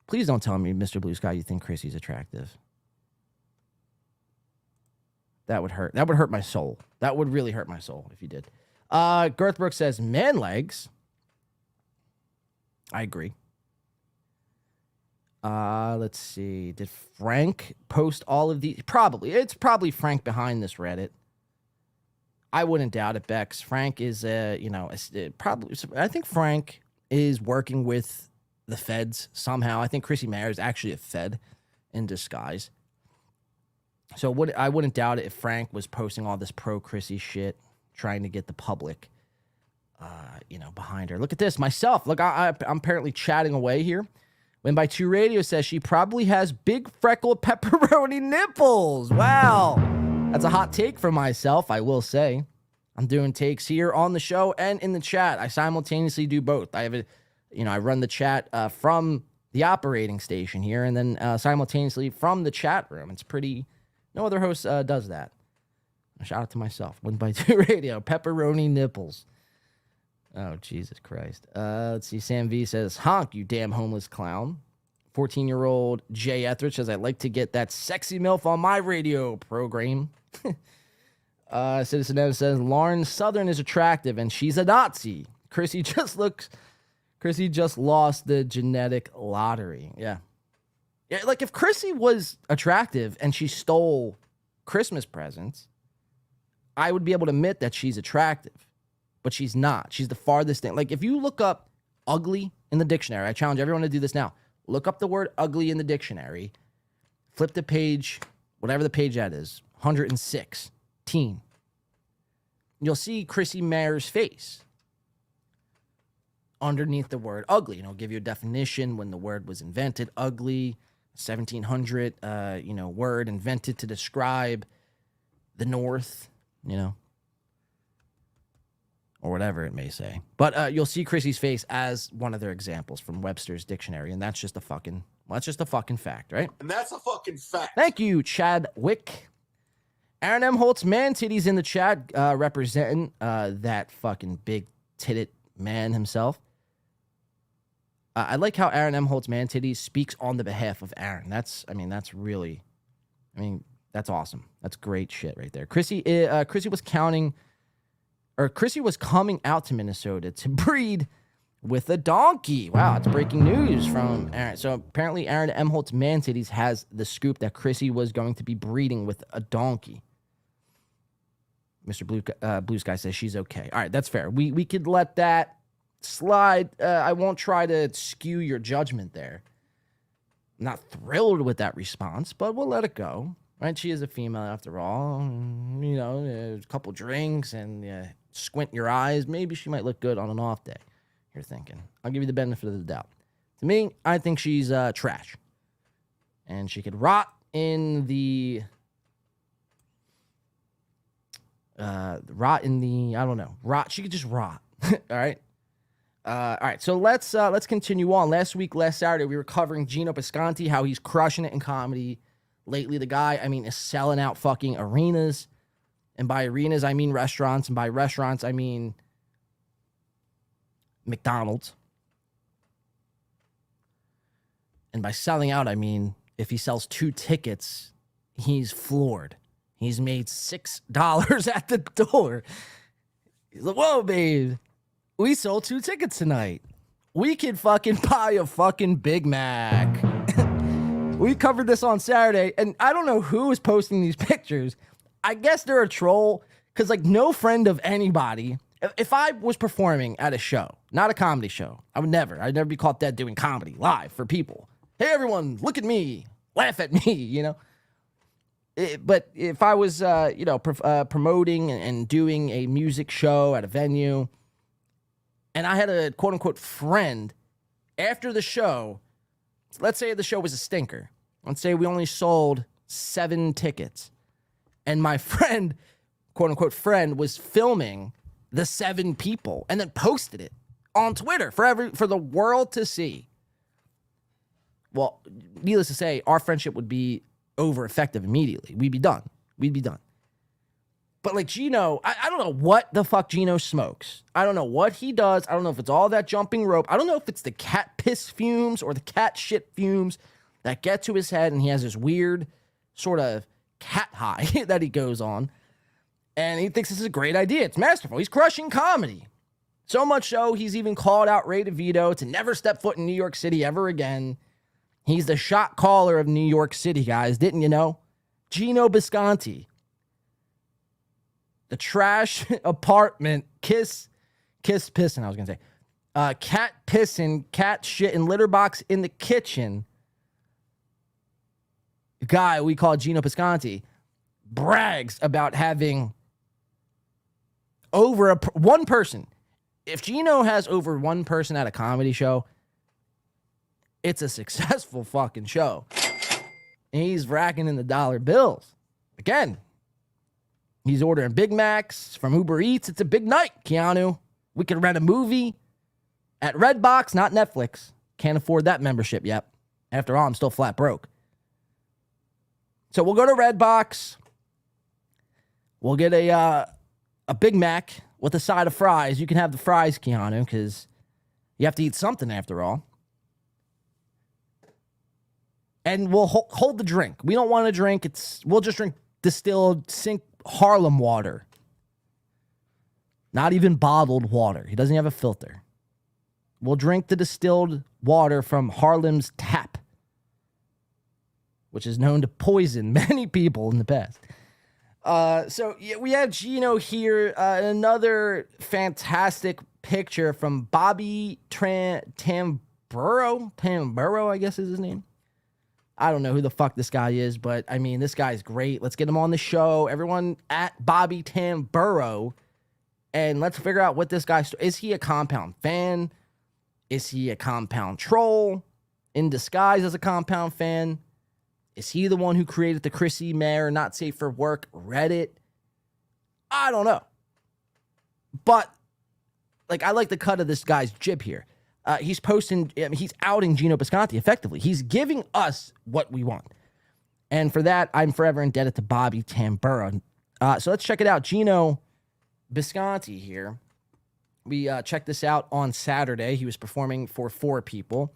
Please don't tell me, Mr. Blue Sky, you think Chrissy's attractive. That would hurt. That would hurt my soul. That would really hurt my soul if you did. Girthbrook says, man legs. I agree. Let's see. Did Frank post all of these? Probably. It's probably Frank behind this Reddit. I wouldn't doubt it, Bex. Frank is, probably. I think Frank is working with the feds somehow. I think Chrissy Mayor is actually a fed in disguise. So I wouldn't doubt it if Frank was posting all this pro-Chrissy shit, trying to get the public, behind her. Look at this. Myself. Look, I'm apparently chatting away here. When by 2 Radio says she probably has big freckled pepperoni nipples. Wow. That's a hot take for myself, I will say. I'm doing takes here on the show and in the chat. I simultaneously do both. I have I run the chat from the operating station here, and then simultaneously from the chat room. It's pretty. No other host does that. Shout out to myself. 1x2 Radio. Pepperoni nipples. Oh, Jesus Christ. Let's see. Sam V says, honk, you damn homeless clown. 14-year-old Jay Etheridge says, I'd like to get that sexy MILF on my radio program. Citizen M says, Lauren Southern is attractive and she's a Nazi. Chrissy just lost the genetic lottery. Yeah. Yeah, like if Chrissy was attractive and she stole Christmas presents, I would be able to admit that she's attractive. But she's not. She's the farthest thing. Like if you look up ugly in the dictionary, I challenge everyone to do this now. Look up the word ugly in the dictionary. Flip the page, whatever the page that is, 106, teen. You'll see Chrissy Mayor's face underneath the word ugly. It'll give you a definition when the word was invented. Ugly, 1700, word invented to describe the North, or whatever it may say. But you'll see Chrissy's face as one of their examples from Webster's dictionary, and that's just a fucking fact, right? And that's a fucking fact. Thank you, Chad Wick. Aaron M. Holtz man titties in the chat, representing that fucking big titted man himself. I like how Aaron M. Holtz man titties speaks on the behalf of Aaron. That's awesome. That's great shit right there. Chrissy was coming out to Minnesota to breed with a donkey. Wow, it's breaking news from Aaron. So apparently Aaron M. Holtz man titties has the scoop that Chrissy was going to be breeding with a donkey. Mr. Blue Sky says she's okay. All right, that's fair. We could let that slide. I won't try to skew your judgment there. I'm not thrilled with that response, but we'll let it go. Right? She is a female after all. A couple drinks and squint your eyes. Maybe she might look good on an off day. You're thinking. I'll give you the benefit of the doubt. To me, I think she's trash. And she could rot in the... She could just rot. All right? All right, so let's continue on. Last Saturday, we were covering Gino Pascanti, how he's crushing it in comedy. Lately, the guy, is selling out fucking arenas. And by arenas, I mean restaurants. And by restaurants, I mean McDonald's. And by selling out, I mean if he sells 2 tickets, he's floored. He's made $6 at the door. He's like, whoa, babe. We sold 2 tickets tonight. We could fucking buy a fucking Big Mac. We covered this on Saturday, and I don't know who is posting these pictures. I guess they're a troll, because, no friend of anybody. If I was performing at a show, not a comedy show, I'd never be caught dead doing comedy live for people. Hey, everyone, look at me. Laugh at me, But if I was, promoting and doing a music show at a venue, and I had a quote-unquote friend after the show, let's say the show was a stinker. Let's say we only sold 7 tickets. And my friend, quote-unquote friend, was filming the 7 people and then posted it on Twitter for the world to see. Well, needless to say, our friendship would be over effective immediately. We'd be done. But Gino, I don't know what the fuck Gino smokes. I don't know what he does. I don't know if it's all that jumping rope. I don't know if it's the cat piss fumes or the cat shit fumes that get to his head, and he has this weird sort of cat high that he goes on. And he thinks this is a great idea. It's masterful. He's crushing comedy. So much so, he's even called out Ray DeVito to never step foot in New York City ever again. He's the shot caller of New York City, guys. Didn't you know? Gino Pascanti. The trash apartment, kiss pissing, I was going to say. Cat pissing, cat shit, and litter box in the kitchen. The guy we call Gino Pascanti brags about having over one person. If Gino has over one person at a comedy show, it's a successful fucking show. And he's racking in the dollar bills. Again, he's ordering Big Macs from Uber Eats. It's a big night, Keanu. We could rent a movie at Redbox, not Netflix. Can't afford that membership yet. After all, I'm still flat broke. So we'll go to Redbox. We'll get a Big Mac with a side of fries. You can have the fries, Keanu, because you have to eat something after all. And we'll hold the drink. We don't want to drink. We'll just drink distilled sink Harlem water. Not even bottled water. He doesn't have a filter. We'll drink the distilled water from Harlem's tap, which is known to poison many people in the past. So yeah, we have Gino here. Another fantastic picture from Bobby Tamburo, I guess is his name. I don't know who the fuck this guy is, but I mean, this guy's great. Let's get him on the show. Everyone at Bobby Tamburo, and let's figure out what this guy is. He a Compound fan? Is he a Compound troll in disguise as a Compound fan? Is he the one who created the Chrissy Mayor not safe for work Reddit? I don't know. But like, I like the cut of this guy's jib here. He's posting, he's outing Gino Pascanti effectively. He's giving us what we want. And for that, I'm forever indebted to Bobby Tamburo. So let's check it out. Gino Pascanti here. We checked this out on Saturday. He was performing for 4 people.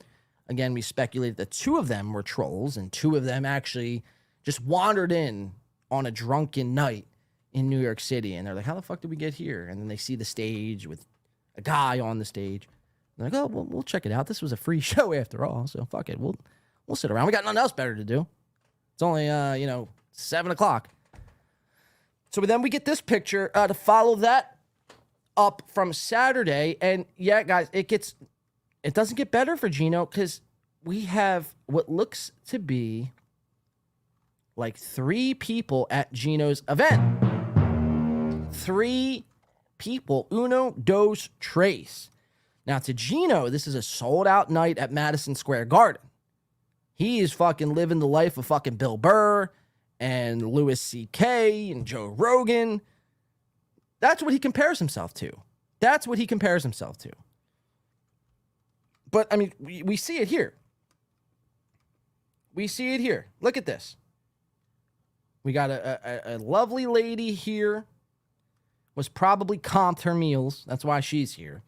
Again, we speculated that 2 of them were trolls and 2 of them actually just wandered in on a drunken night in New York City. And they're like, how the fuck did we get here? And then they see the stage with a guy on the stage. They're like, oh, well, we'll check it out. This was a free show after all, so fuck it. We'll sit around. We got nothing else better to do. It's only 7 o'clock. So then we get this picture to follow that up from Saturday, and yeah, guys, it doesn't get better for Gino because we have what looks to be like 3 people at Gino's event. 3 people. Uno, dos, tres. Now, to Gino, this is a sold-out night at Madison Square Garden. He is fucking living the life of fucking Bill Burr and Louis C.K. and Joe Rogan. That's what he compares himself to. That's what he compares himself to. But, I mean, we see it here. We see it here. Look at this. We got a lovely lady here. Was probably comped her meals. That's why she's here.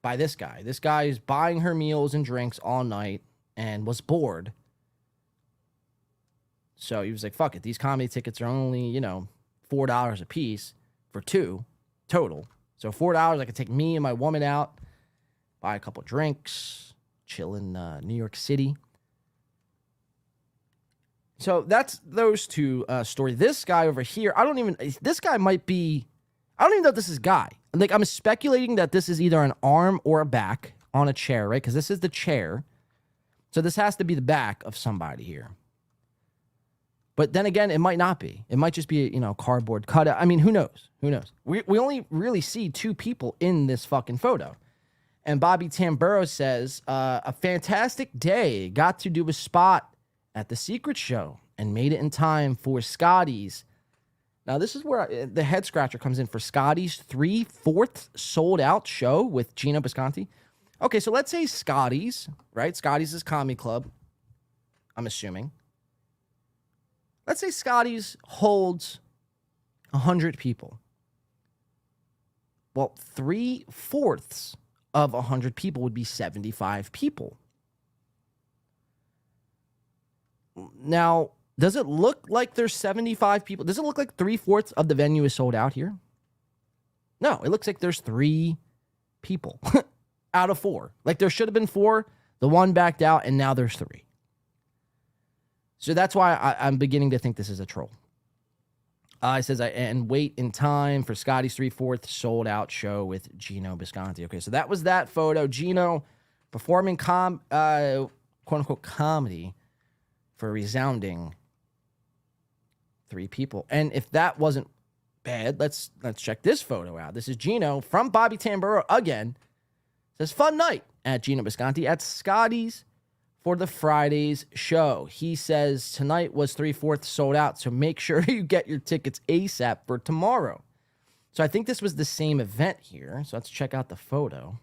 By this guy. This guy is buying her meals and drinks all night and was bored. So he was like, fuck it. These comedy tickets are only, $4 a piece for 2 total. So $4, I could take me and my woman out, buy a couple drinks, chill in New York City. So that's those 2 stories. This guy over here, this guy might be, I don't even know if this is Guy. Like, I'm speculating that this is either an arm or a back on a chair, right? Because this is the chair. So this has to be the back of somebody here. But then again, it might not be. It might just be, cardboard cutout. I mean, who knows? Who knows? We only really see 2 people in this fucking photo. And Bobby Tamburo says, a fantastic day. Got to do a spot at the Secret Show and made it in time for Scotty's. Now, this is where the head scratcher comes in for Scotty's 3/4 sold out show with Gino Pascanti. Okay, so let's say Scotty's, right? Scotty's is comedy club, I'm assuming. Let's say Scotty's holds 100 people. Well, 3/4 of 100 people would be 75 people. Now, does it look like there's 75 people? Does it look like 3/4 of the venue is sold out here? No, it looks like there's 3 people out of 4. Like there should have been 4. The one backed out, and now there's 3. So that's why I'm beginning to think this is a troll. It says, and wait in time for Scotty's 3/4 sold out show with Gino Pascanti. Okay, so that was that photo. Gino performing quote unquote comedy for a resounding 3 people. And if that wasn't bad, let's check this photo out. This is Gino from Bobby Tamburo again. It says fun night at Gino Pascanti at Scotty's for the Friday's show. He says tonight was 3/4 sold out, so make sure you get your tickets ASAP for tomorrow. So I think this was the same event here. So let's check out the photo.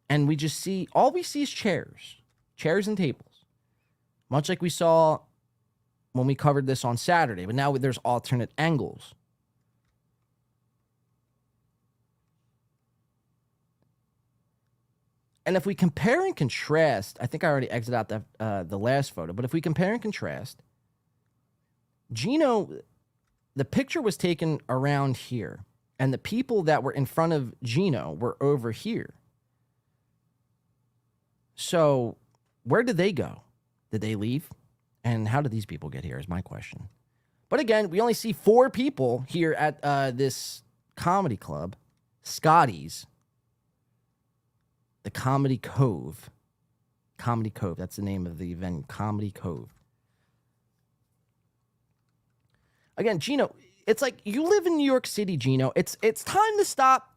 And we just see, all we see is chairs and tables. Much like we saw when we covered this on Saturday, but now there's alternate angles. And if we compare and contrast, I think I already exited out the last photo, but if we compare and contrast, Gino, the picture was taken around here, and the people that were in front of Gino were over here. So where did they go? Did they leave? And how did these people get here is my question. But again, we only see 4 people here at this comedy club, Scotty's. The Comedy Cove. Comedy Cove. That's the name of the event. Comedy Cove. Again, Gino, it's like you live in New York City, Gino. It's time to stop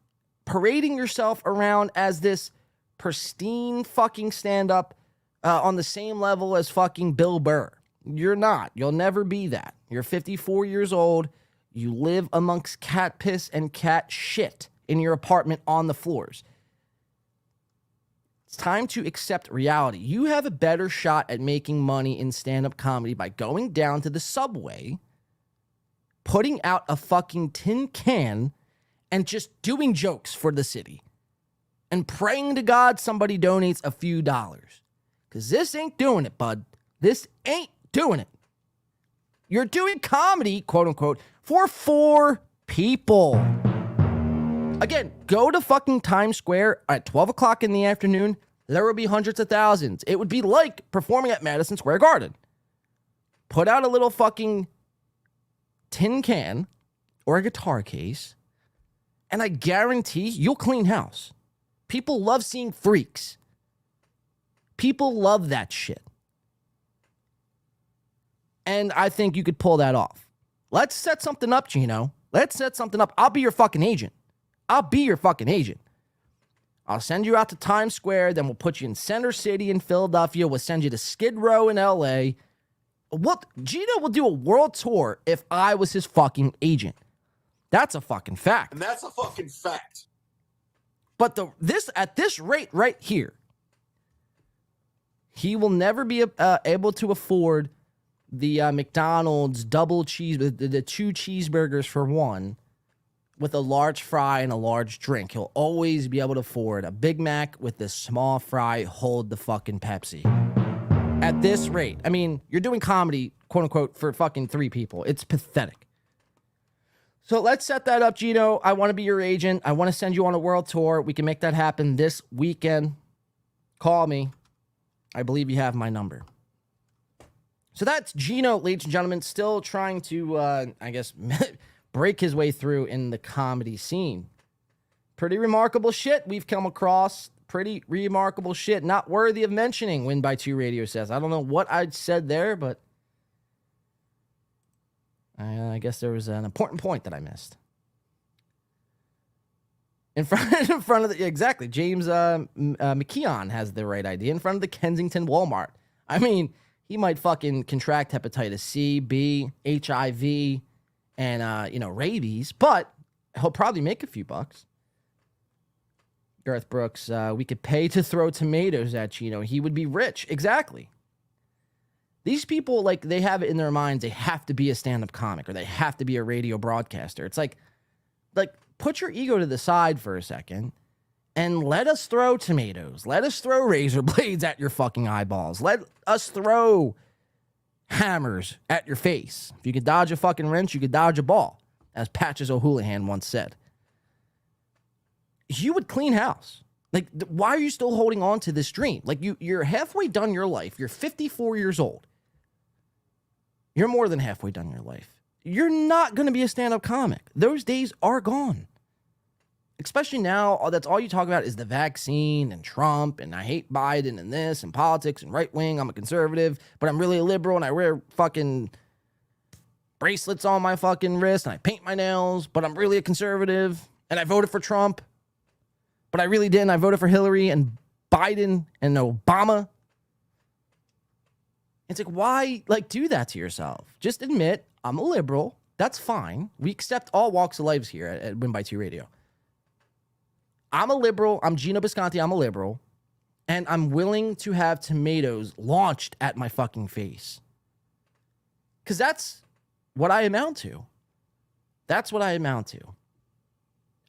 parading yourself around as this pristine fucking stand-up on the same level as fucking Bill Burr. You're not. You'll never be that. You're 54 years old. You live amongst cat piss and cat shit in your apartment on the floors. It's time to accept reality. You have a better shot at making money in stand-up comedy by going down to the subway, putting out a fucking tin can, and just doing jokes for the city. And praying to God somebody donates a few dollars. Because this ain't doing it, bud. This ain't doing it. You're doing comedy, quote-unquote, for 4 people. Again, go to fucking Times Square at 12 o'clock in the afternoon. There will be hundreds of thousands. It would be like performing at Madison Square Garden. Put out a little fucking tin can or a guitar case, and I guarantee you'll clean house. People love seeing freaks. People love that shit. And I think you could pull that off. Let's set something up, Gino. Let's set something up. I'll be your fucking agent. I'll be your fucking agent. I'll send you out to Times Square, then we'll put you in Center City in Philadelphia. We'll send you to Skid Row in LA. Gino will do a world tour if I was his fucking agent. That's a fucking fact. And that's a fucking fact. But at this rate right here, he will never be able to afford the McDonald's double cheese, the 2 cheeseburgers for one, with a large fry and a large drink. He'll always be able to afford a Big Mac with this small fry, hold the fucking Pepsi. At this rate. I mean, you're doing comedy, quote unquote, for fucking 3 people. It's pathetic. So let's set that up, Gino. I want to be your agent. I want to send you on a world tour. We can make that happen this weekend. Call me. I believe you have my number. So that's Gino, ladies and gentlemen, still trying to, I guess, break his way through in the comedy scene. Pretty remarkable shit we've come across. Pretty remarkable shit. Not worthy of mentioning, Win by 2 Radio says. I don't know what I said there, but I guess there was an important point that I missed. In front of the, exactly, James McKeon has the right idea. In front of the Kensington Walmart. I mean, he might fucking contract hepatitis C, B, HIV, and, rabies, but he'll probably make a few bucks. Garth Brooks, we could pay to throw tomatoes at Gino. He would be rich. Exactly. These people, like, they have it in their minds they have to be a stand-up comic or they have to be a radio broadcaster. It's like, put your ego to the side for a second and let us throw tomatoes. Let us throw razor blades at your fucking eyeballs. Let us throw hammers at your face. If you could dodge a fucking wrench, you could dodge a ball, as Patches O'Houlihan once said. You would clean house. Like, why are you still holding on to this dream? Like, you're halfway done your life. You're 54 years old. You're more than halfway done your life. You're not going to be a stand-up comic. Those days are gone. Especially now, that's all you talk about is the vaccine and Trump and I hate Biden and this and politics and right-wing. I'm a conservative, but I'm really a liberal and I wear fucking bracelets on my fucking wrist and I paint my nails, but I'm really a conservative and I voted for Trump, but I really didn't. I voted for Hillary and Biden and Obama. It's like, why, do that to yourself? Just admit, I'm a liberal. That's fine. We accept all walks of life here at Win by 2 Radio. I'm a liberal. I'm Gino Pascanti. I'm a liberal. And I'm willing to have tomatoes launched at my fucking face. Because that's what I amount to. That's what I amount to.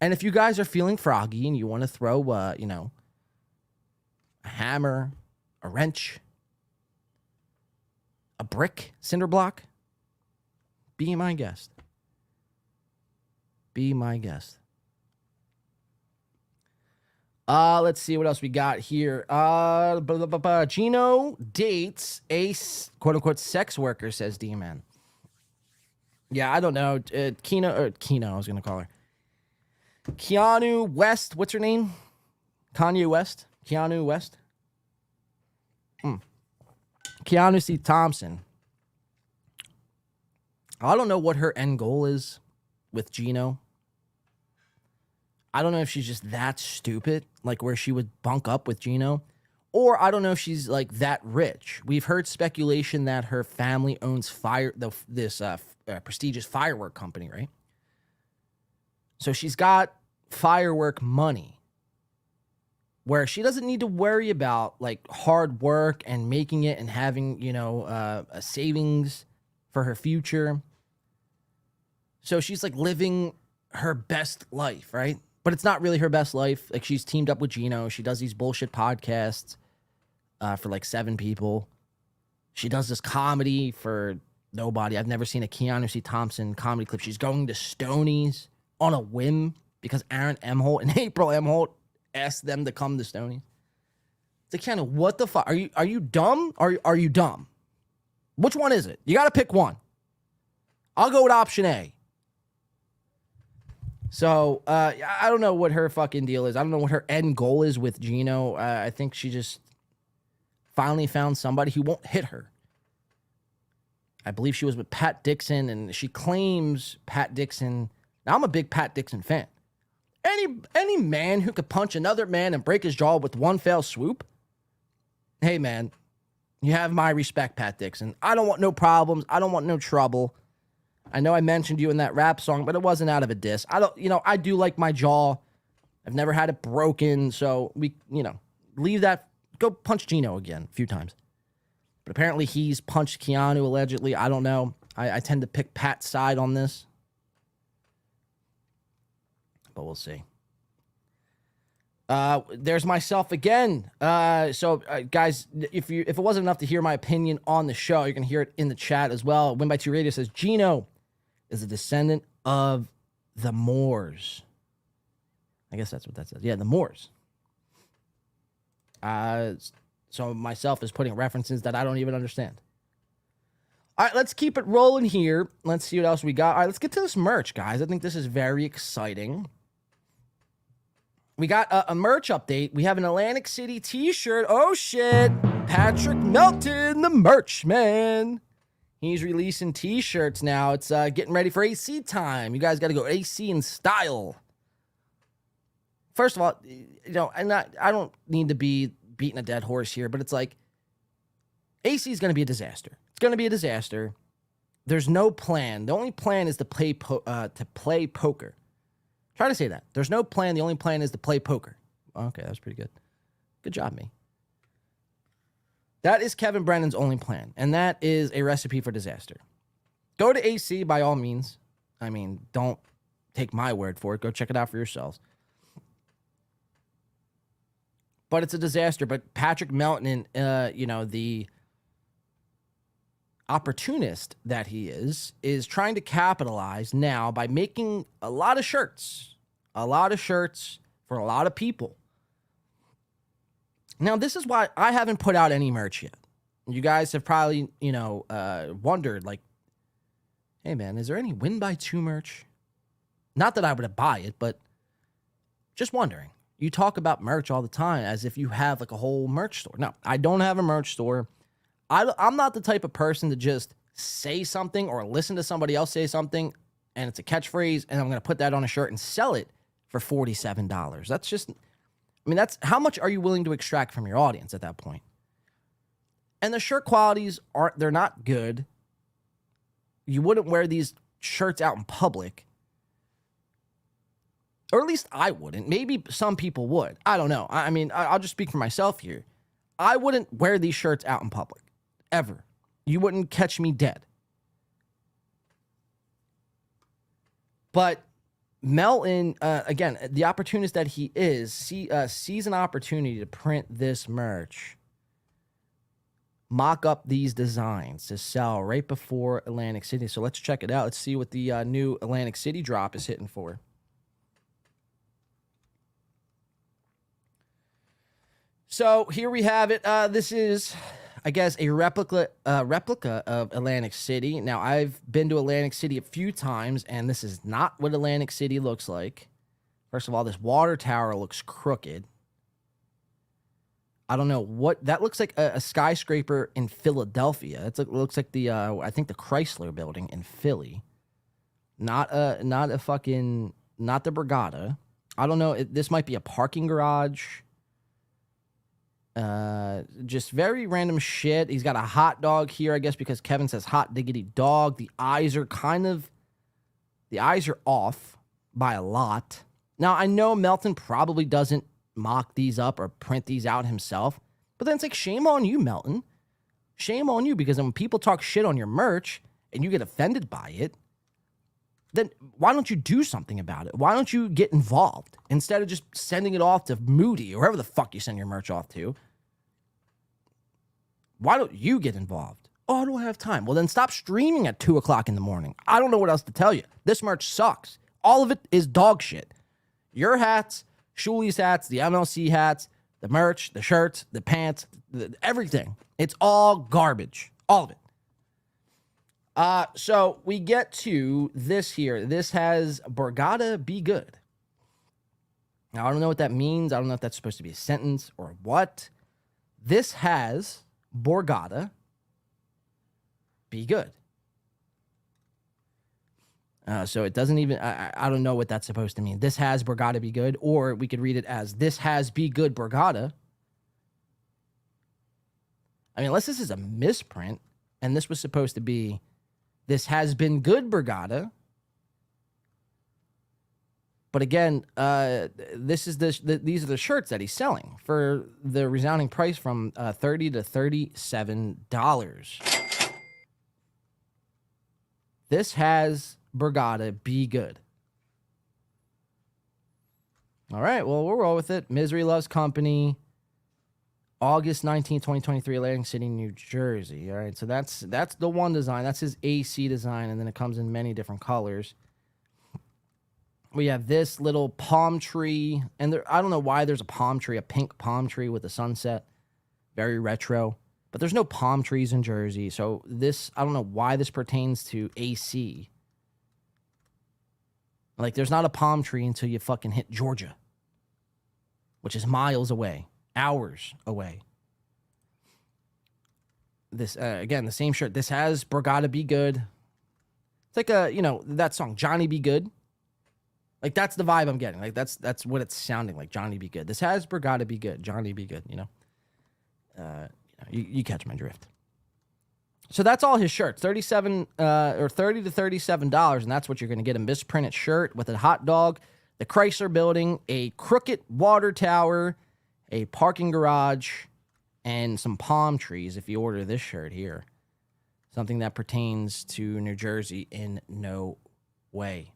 And if you guys are feeling froggy and you want to throw, a hammer, a wrench, a brick, cinder block, be my guest. Be my guest. Let's see what else we got here. Gino dates a quote-unquote sex worker, says D-Man. Yeah, I don't know. Kino, I was going to call her. Keanu West, what's her name? Kanye West? Keanu West? Keanu C. Thompson. I don't know what her end goal is with Gino. I don't know if she's just that stupid, like where she would bunk up with Gino, or I don't know if she's like that rich. We've heard speculation that her family owns this prestigious firework company, right? So she's got firework money where she doesn't need to worry about like hard work and making it and having, a savings for her future. So she's like living her best life, right? But it's not really her best life. Like, she's teamed up with Gino. She does these bullshit podcasts for like 7 people. She does this comedy for nobody. I've never seen a Keanu C. Thompson comedy clip. She's going to Stoney's on a whim because Aaron Emholt and April Emholt asked them to come to Stoney's. It's like, Keanu, what the fuck? Are you dumb? Are you dumb? Which one is it? You got to pick one. I'll go with option A. So, I don't know what her fucking deal is. I don't know what her end goal is with Gino. I think she just finally found somebody who won't hit her. I believe she was with Pat Dixon, and she claims Pat Dixon. Now, I'm a big Pat Dixon fan. Any man who could punch another man and break his jaw with one fell swoop, hey, man, you have my respect, Pat Dixon. I don't want no problems. I don't want no trouble. I know I mentioned you in that rap song, but it wasn't out of a diss. I do like my jaw. I've never had it broken, so leave that. Go punch Gino again a few times. But apparently he's punched Keanu allegedly. I don't know. I tend to pick Pat's side on this. But we'll see. There's myself again. So guys, if it wasn't enough to hear my opinion on the show, you can hear it in the chat as well. Win by 2 Radio says Gino is a descendant of the Moors. I guess that's what that says. Yeah, the Moors. So myself is putting references that I don't even understand. All right, let's keep it rolling here. Let's see what else we got. All right, let's get to this merch, guys. I think this is very exciting. We got a merch update. We have an Atlantic City t-shirt. Oh, shit. Patrick Melton, the merch man. He's releasing t-shirts now. It's getting ready for AC time. You guys got to go AC in style. First of all, I don't need to be beating a dead horse here, but it's like AC is going to be a disaster. It's going to be a disaster. There's no plan. The only plan is to play poker. Try to say that. There's no plan. The only plan is to play poker. Okay, that was pretty good. Good job, me. That is Kevin Brennan's only plan, and that is a recipe for disaster. Go to AC by all means. I mean, don't take my word for it. Go check it out for yourselves. But it's a disaster. But Patrick Melton, the opportunist that he is trying to capitalize now by making a lot of shirts for a lot of people. Now, this is why I haven't put out any merch yet. You guys have probably, wondered, like, hey, man, is there any Win by 2 merch? Not that I would buy it, but just wondering. You talk about merch all the time as if you have, like, a whole merch store. No, I don't have a merch store. I'm not the type of person to just say something or listen to somebody else say something, and it's a catchphrase, and I'm going to put that on a shirt and sell it for $47. That's just... that's how much are you willing to extract from your audience at that point? And the shirt qualities they're not good. You wouldn't wear these shirts out in public. Or at least I wouldn't. Maybe some people would. I don't know. I mean, I'll just speak for myself here. I wouldn't wear these shirts out in public. Ever. You wouldn't catch me dead. But Melton, again, the opportunist that he is, sees an opportunity to print this merch, mock up these designs to sell right before Atlantic City. So let's check it out. Let's see what the new Atlantic City drop is hitting for. So here we have it. This is, I guess, a replica of Atlantic City. Now, I've been to Atlantic City a few times, and this is not what Atlantic City looks like. First of all, this water tower looks crooked. I don't know what that looks like. A skyscraper in Philadelphia. It looks like the I think the Chrysler Building in Philly. Not the Borgata. I don't know. This might be a parking garage. Just very random shit. He's got a hot dog here, I guess, because Kevin says hot diggity dog. The eyes are off by a lot. Now, I know Melton probably doesn't mock these up or print these out himself, but then it's like, shame on you, Melton. Shame on you, because when people talk shit on your merch and you get offended by it, then why don't you do something about it? Why don't you get involved instead of just sending it off to Moody or whoever the fuck you send your merch off to? Why don't you get involved? Oh, I don't have time. Well, then stop streaming at 2 o'clock in the morning. I don't know what else to tell you. This merch sucks. All of it is dog shit. Your hats, Shulie's hats, the MLC hats, the merch, the shirts, the pants, everything. It's all garbage. All of it. So we get to this here. This has Borgata Be Good. Now, I don't know what that means. I don't know if that's supposed to be a sentence or what. This has Borgata Be Good. So it doesn't even, I don't know what that's supposed to mean. This has Borgata Be Good, or we could read it as this has Be Good Borgata. I mean, unless this is a misprint, and this was supposed to be this has been good Borgata. But again, these are the shirts that he's selling for the resounding price from $30 to $37. This has Borgata Be Good. All right, well, we'll roll with it. Misery Loves Company, August 19, 2023, Atlantic City, New Jersey. All right, so that's the one design. That's his AC design, and then it comes in many different colors. We have this little palm tree, and I don't know why there's a palm tree, a pink palm tree with a sunset. Very retro. But there's no palm trees in Jersey, so this, I don't know why this pertains to AC. Like, there's not a palm tree until you fucking hit Georgia, which is miles away, hours away. This, again, the same shirt. This has Borgata Be Good. It's like that song, Johnny Be Good. Like, that's the vibe I'm getting. Like, that's what it's sounding like, Johnny Be Good. This has Borgata Be Good, Johnny Be Good, You catch my drift. So that's all his shirts, $30 to $37, and that's what you're going to get: a misprinted shirt with a hot dog, the Chrysler Building, a crooked water tower, a parking garage, and some palm trees if you order this shirt here. Something that pertains to New Jersey in no way.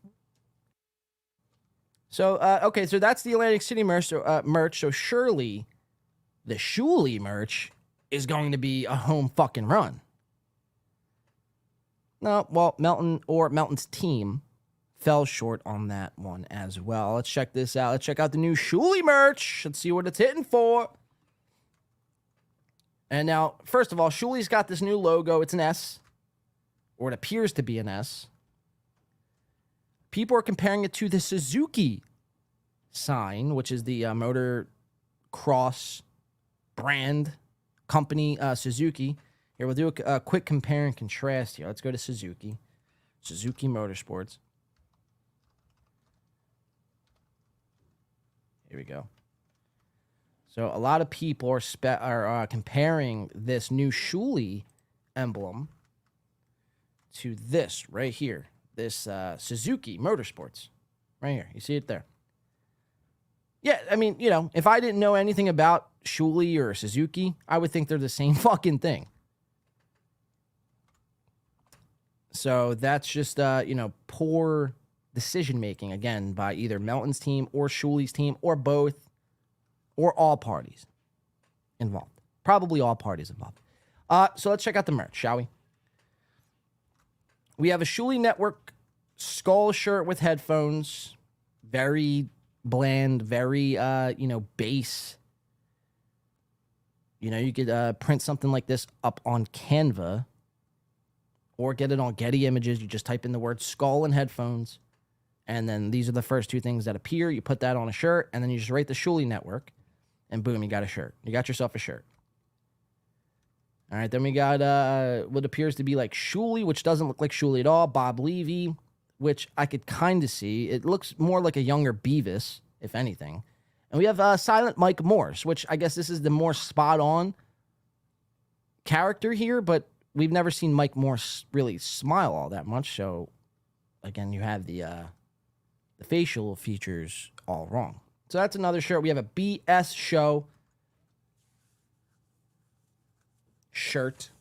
So, okay, so that's the Atlantic City merch. So surely the Shulie merch is going to be a home fucking run. No, well, Melton's team fell short on that one as well. Let's check this out. Let's check out the new Shulie merch. Let's see what it's hitting for. And now, first of all, Shulie's got this new logo. It's an S, or it appears to be an S. People are comparing it to the Suzuki sign, which is the motor cross brand company, Suzuki. Here, we'll do a quick compare and contrast here. Let's go to Suzuki Motorsports. Here we go. So a lot of people are comparing this new Shulie emblem to this right here. This Suzuki Motorsports. Right here. You see it there. Yeah, I mean, you know, if I didn't know anything about Shulie or Suzuki, I would think they're the same fucking thing. So that's just, you know, poor decision making, again, by either Melton's team or Shulie's team or both or all parties involved. Probably all parties involved. So let's check out the merch, shall we? We have a Shulie Network skull shirt with headphones. Very bland, very, you know, base. You know, you could print something like this up on Canva or get it on Getty Images. You just type in the word skull and headphones. And then these are the first two things that appear. You put that on a shirt, and then you just write the Shulie Network. And boom, you got a shirt. You got yourself a shirt. All right, then we got what appears to be like Shulie, which doesn't look like Shulie at all. Bob Levy, which I could kind of see. It looks more like a younger Beavis, if anything. And we have Silent Mike Morse, which I guess this is the more spot-on character here, but we've never seen Mike Morse really smile all that much. So, again, you have the facial features all wrong. So that's another shirt. We have a BS Show shirt.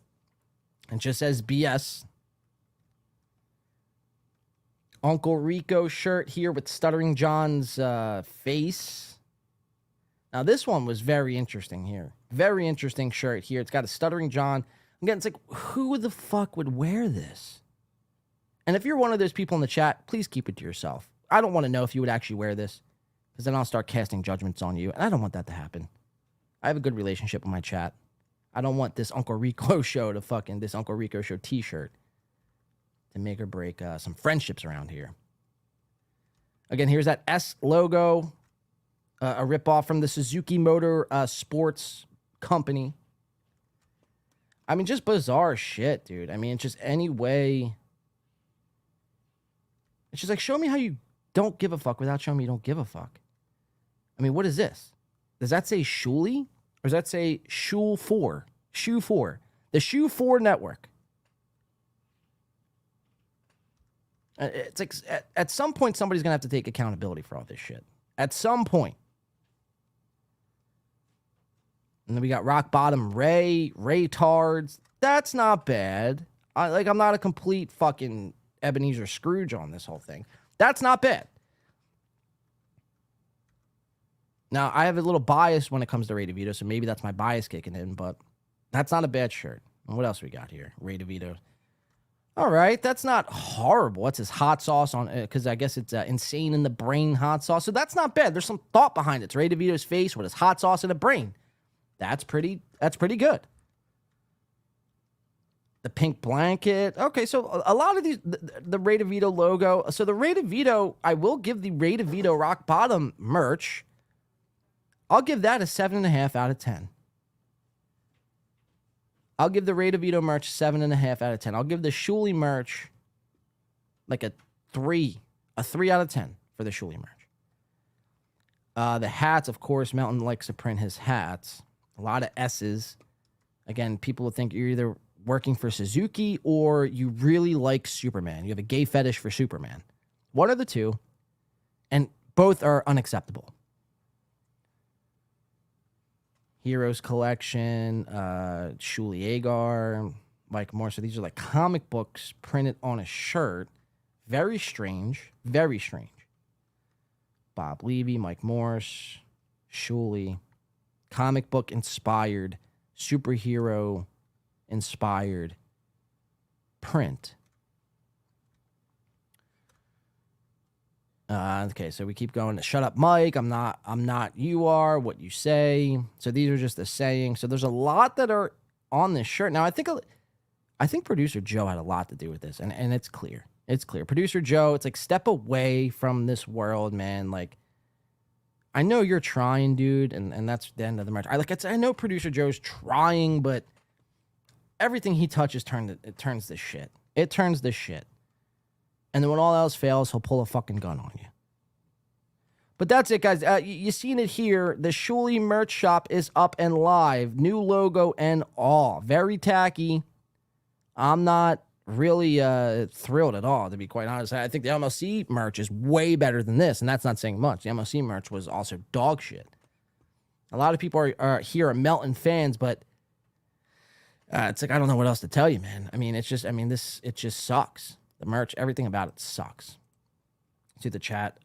It just says BS. Uncle Rico shirt here with Stuttering John's face. Now, this one was very interesting here. Very interesting shirt here. It's got a Stuttering John. Again, it's like, who the fuck would wear this? And if you're one of those people in the chat, please keep it to yourself. I don't want to know if you would actually wear this, because then I'll start casting judgments on you, and I don't want that to happen. I have a good relationship with my chat. I don't want this Uncle Rico show this Uncle Rico show t-shirt to make or break some friendships around here. Again, here's that S logo, a ripoff from the Suzuki Motor Sports Company. I mean, just bizarre shit, dude. I mean, it's just any way. It's just like, show me how you don't give a fuck without showing me you don't give a fuck. I mean, what is this? Does that say Shulie? Or does that say Shul 4? Shoe 4. The Shoe 4 Network. It's like, at some point, somebody's going to have to take accountability for all this shit. At some point. And then we got Rock Bottom Ray Tards. That's not bad. I'm not a complete fucking Ebenezer Scrooge on this whole thing. That's not bad. Now, I have a little bias when it comes to Ray DeVito, so maybe that's my bias kicking in, but that's not a bad shirt. And what else we got here? Ray DeVito. All right, that's not horrible. That's his hot sauce on, because I guess it's Insane in the Brain hot sauce. So that's not bad. There's some thought behind it. It's Ray DeVito's face with his hot sauce in the brain. That's pretty good. The pink blanket. Okay, so a lot of these, the Ray DeVito logo. So the Ray DeVito, I will give the Ray DeVito Rock Bottom merch. I'll give that a 7.5 out of 10. I'll give the Ray DeVito merch 7.5 out of 10. I'll give the Shulie merch like a 3 out of 10 for the Shulie merch. The hats, of course, Melton likes to print his hats. A lot of S's. Again, people would think you're either working for Suzuki or you really like Superman. You have a gay fetish for Superman. One of the two, and both are unacceptable. Heroes Collection, Shulie Agar, Mike Morse. So these are like comic books printed on a shirt. Very strange. Very strange. Bob Levy, Mike Morse, Shulie. Comic book inspired, superhero inspired print. Okay, so we keep going. Shut up, Mike. I'm not, you are what you say. So these are just the saying. So there's a lot that are on this shirt. Now, I think producer Joe had a lot to do with this, and it's clear. It's clear. Producer Joe, it's like, step away from this world, man. Like, I know you're trying, dude, and that's the end of the merch. I know producer Joe's trying, but everything he touches turns to shit. It turns to shit. And then when all else fails, he'll pull a fucking gun on you. But that's it, guys. You seen it here. The Shulie merch shop is up and live. New logo and all. Very tacky. I'm not really thrilled at all, to be quite honest. I think the MLC merch is way better than this, and that's not saying much. The MLC merch was also dog shit. A lot of people are here are Melton fans, but it's like, I don't know what else to tell you, man. I mean, it just sucks. The merch, everything about it sucks. To the chat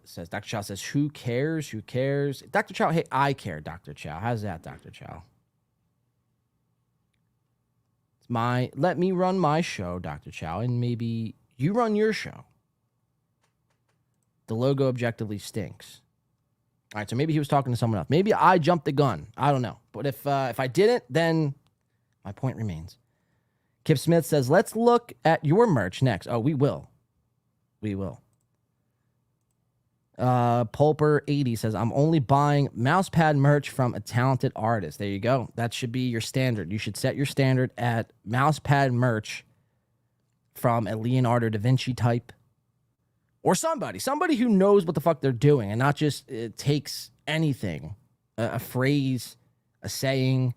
says, Dr. Chow says, who cares? Who cares? Dr. Chow, hey, I care, Dr. Chow. How's that, Dr. Chow? Let me run my show, Dr. Chow, and maybe you run your show. The logo objectively stinks. All right, so maybe he was talking to someone else. Maybe I jumped the gun. I don't know. But if I didn't, then my point remains. Kip Smith says, let's look at your merch next. Oh, we will. We will. Pulper80 says, I'm only buying mousepad merch from a talented artist. There you go. That should be your standard. You should set your standard at mousepad merch from a Leonardo da Vinci type. Or somebody who knows what the fuck they're doing and not just takes anything, a phrase, a saying,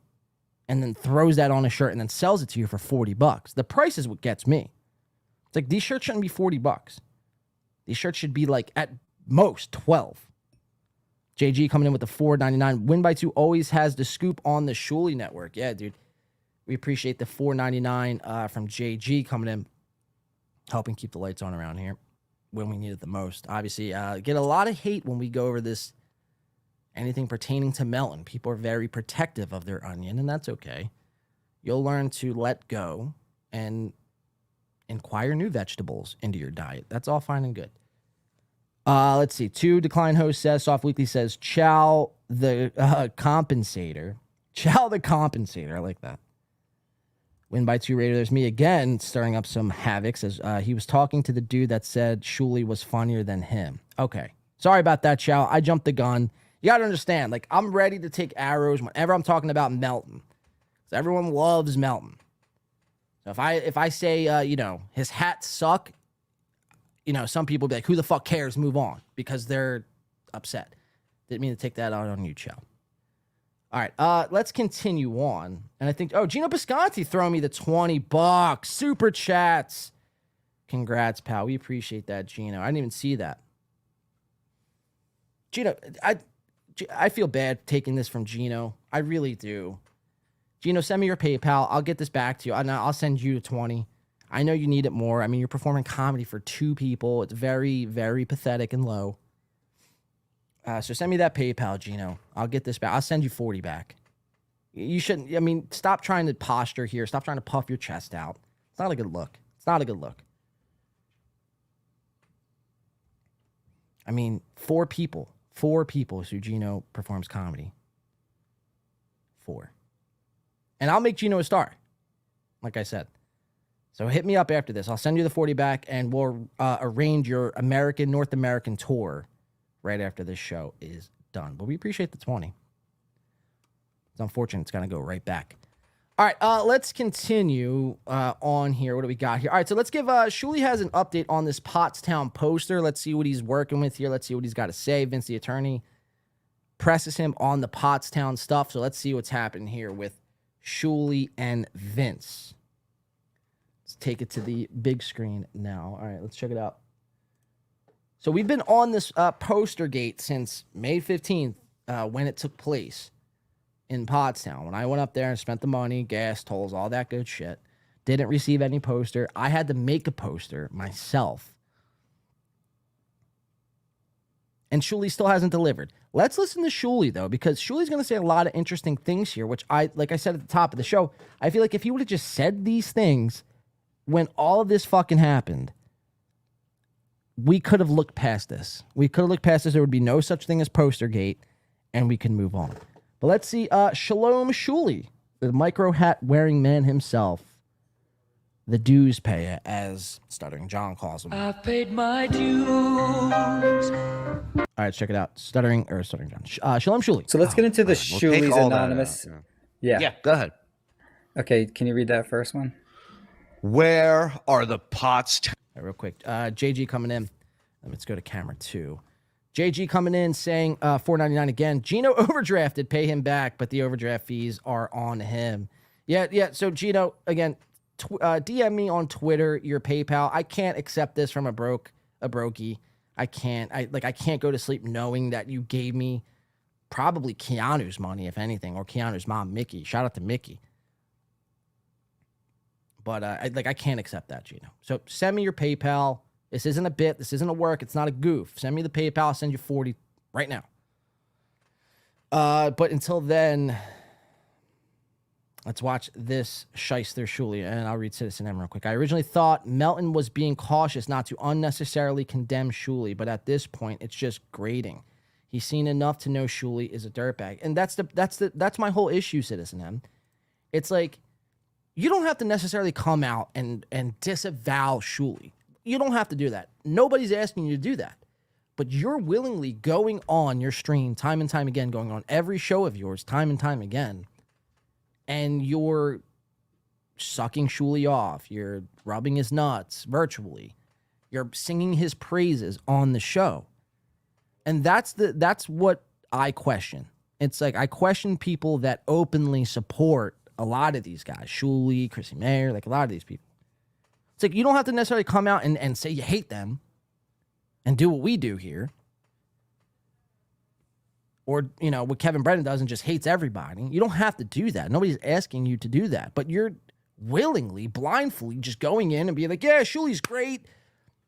and then throws that on a shirt and then sells it to you for $40. The price is what gets me. It's like, these shirts shouldn't be $40. These shirts should be like at most 12. JG coming in with the $4.99. Win by 2 always has the scoop on the Shulie network. Yeah, dude. We appreciate the $4.99 from JG coming in, helping keep the lights on around here when we need it the most. Obviously, get a lot of hate when we go over this, anything pertaining to Melton. People are very protective of their onion, and that's okay. You'll learn to let go and inquire new vegetables into your diet. That's all fine and good. Let's see. 2 Decline Host says, Soft Weekly says, Chow the compensator. Chow the compensator. I like that. Win by 2 Raider. There's me again, stirring up some havoc. Says he was talking to the dude that said Shulie was funnier than him. Okay. Sorry about that, Chow. I jumped the gun. You got to understand, like, I'm ready to take arrows whenever I'm talking about Melton. So everyone loves Melton. So if I say, his hats suck, some people be like, who the fuck cares? Move on, because they're upset. Didn't mean to take that out on you, Chow. All right, let's continue on. And I think, Gino Pascanti throwing me the $20. Super chats. Congrats, pal. We appreciate that, Gino. I didn't even see that. Gino, I feel bad taking this from Gino. I really do. Gino, send me your PayPal. I'll get this back to you. I'll send you the 20. I know you need it more. I mean, you're performing comedy for 2 people. It's very, very pathetic and low. So send me that PayPal, Gino. I'll get this back. I'll send you 40 back. You shouldn't, stop trying to posture here. Stop trying to puff your chest out. It's not a good look. It's not a good look. I mean, 4 people. 4 people who Gino performs comedy. 4. And I'll make Gino a star. Like I said. So hit me up after this. I'll send you the 40 back, and we'll arrange your North American tour right after this show is done. But we appreciate the 20. It's unfortunate it's going to go right back. All right, let's continue on here. What do we got here? All right, so let's give Shulie has an update on this Pottstown poster. Let's see what he's working with here. Let's see what he's got to say. Vince, the attorney, presses him on the Pottstown stuff. So let's see what's happening here with Shulie and Vince. Let's take it to the big screen now. All right, let's check it out. So we've been on this poster gate since May 15th when it took place in Pottstown. When I went up there and spent the money, gas, tolls, all that good shit. Didn't receive any poster. I had to make a poster myself. And Shulie still hasn't delivered. Let's listen to Shulie, though, because Shulie's going to say a lot of interesting things here, which like I said at the top of the show, I feel like if he would have just said these things when all of this fucking happened, we could have looked past this. We could have looked past this. There would be no such thing as Postergate, and we can move on. But let's see. Shalom Shulie, the micro hat wearing man himself, the dues payer, as Stuttering John calls him. I paid my dues. All right, check it out. Stuttering John. Shalom Shulie. So let's get into the Shulie's Anonymous. Yeah, go ahead. Okay, can you read that first one? Where are the pots? Right, real quick. JG coming in. Let's go to camera 2. JG coming in saying $4.99 again. Gino overdrafted. Pay him back, but the overdraft fees are on him. Yeah. So Gino, again, DM me on Twitter your PayPal. I can't accept this from a brokey. I can't go to sleep knowing that you gave me probably Keanu's money, if anything, or Keanu's mom, Mickey. Shout out to Mickey. But I can't accept that, Gino. So send me your PayPal. This isn't a bit. This isn't a work. It's not a goof. Send me the PayPal. I'll send you 40 right now. But until then, let's watch this shyster Shulie, and I'll read Citizen M real quick. I originally thought Melton was being cautious not to unnecessarily condemn Shulie, but at this point, it's just grating. He's seen enough to know Shulie is a dirtbag, and that's my whole issue, Citizen M. It's like, you don't have to necessarily come out and disavow Shulie. You don't have to do that. Nobody's asking you to do that. But you're willingly going on your stream time and time again, going on every show of yours time and time again, and you're sucking Shulie off. You're rubbing his nuts virtually. You're singing his praises on the show. And that's what I question. It's like, I question people that openly support a lot of these guys, Shulie, Chrissy Mayor, like a lot of these people. It's like, you don't have to necessarily come out and say you hate them and do what we do here. Or, you know, what Kevin Brennan does and just hates everybody. You don't have to do that. Nobody's asking you to do that. But you're willingly, blindly just going in and being like, yeah, Shulie's great.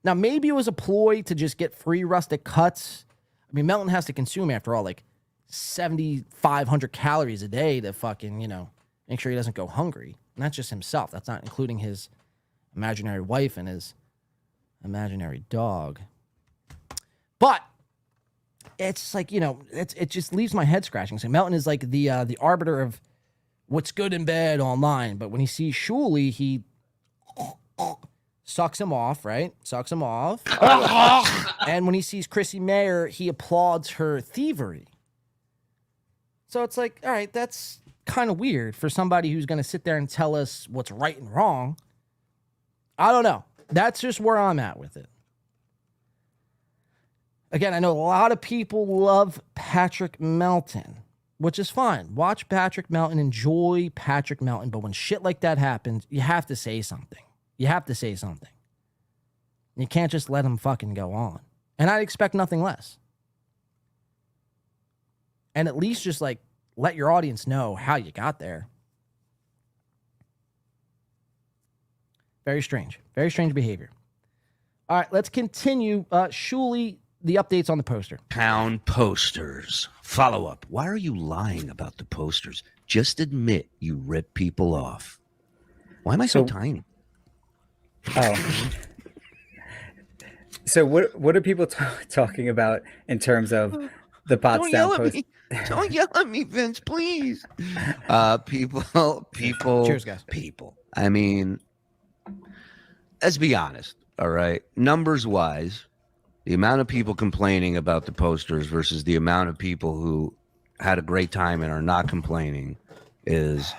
Now, maybe it was a ploy to just get free rustic cuts. I mean, Melton has to consume, after all, like 7,500 calories a day to fucking, you know, make sure he doesn't go hungry. And that's just himself. That's not including his imaginary wife and his imaginary dog. But it's just like, you know, it just leaves my head scratching. So Melton is like the arbiter of what's good and bad online. But when he sees Shulie, he sucks him off, right? Sucks him off. And when he sees Chrissy Mayor, he applauds her thievery. So it's like, all right, that's kind of weird for somebody who's going to sit there and tell us what's right and wrong. I don't know. That's just where I'm at with it. Again, I know a lot of people love Patrick Melton, which is fine. Watch Patrick Melton, enjoy Patrick Melton, but when shit like that happens, you have to say something. You have to say something. You can't just let him fucking go on. And I expect nothing less. And at least just like let your audience know how you got there. Very strange. Very strange behavior. All right, let's continue. Shulie, the updates on the poster. Pound posters. Follow up. Why are you lying about the posters? Just admit you rip people off. Why am I so tiny? Oh. So what are people talking about in terms of the Potsdam post? Don't yell at me, Vince, please. People. Cheers, guys. People. I mean, let's be honest, all right? Numbers-wise, the amount of people complaining about the posters versus the amount of people who had a great time and are not complaining is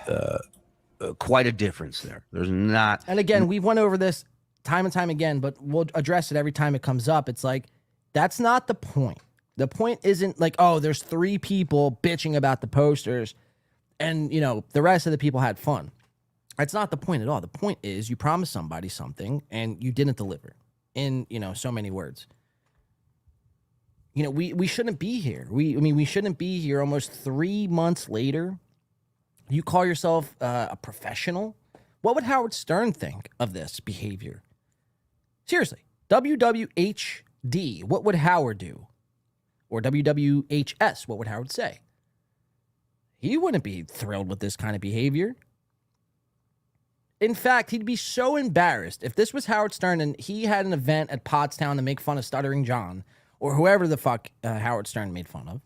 quite a difference there. There's not... And again, we've went over this time and time again, but we'll address it every time it comes up. It's like, that's not the point. The point isn't like, oh, there's 3 people bitching about the posters and, you know, the rest of the people had fun. That's not the point at all. The point is you promised somebody something and you didn't deliver in, you know, so many words. You know, we shouldn't be here. We shouldn't be here almost 3 months later. You call yourself a professional? What would Howard Stern think of this behavior? Seriously, WWHD, what would Howard do? Or WWHS, what would Howard say? He wouldn't be thrilled with this kind of behavior. In fact, he'd be so embarrassed if this was Howard Stern and he had an event at Pottstown to make fun of Stuttering John or whoever the fuck Howard Stern made fun of.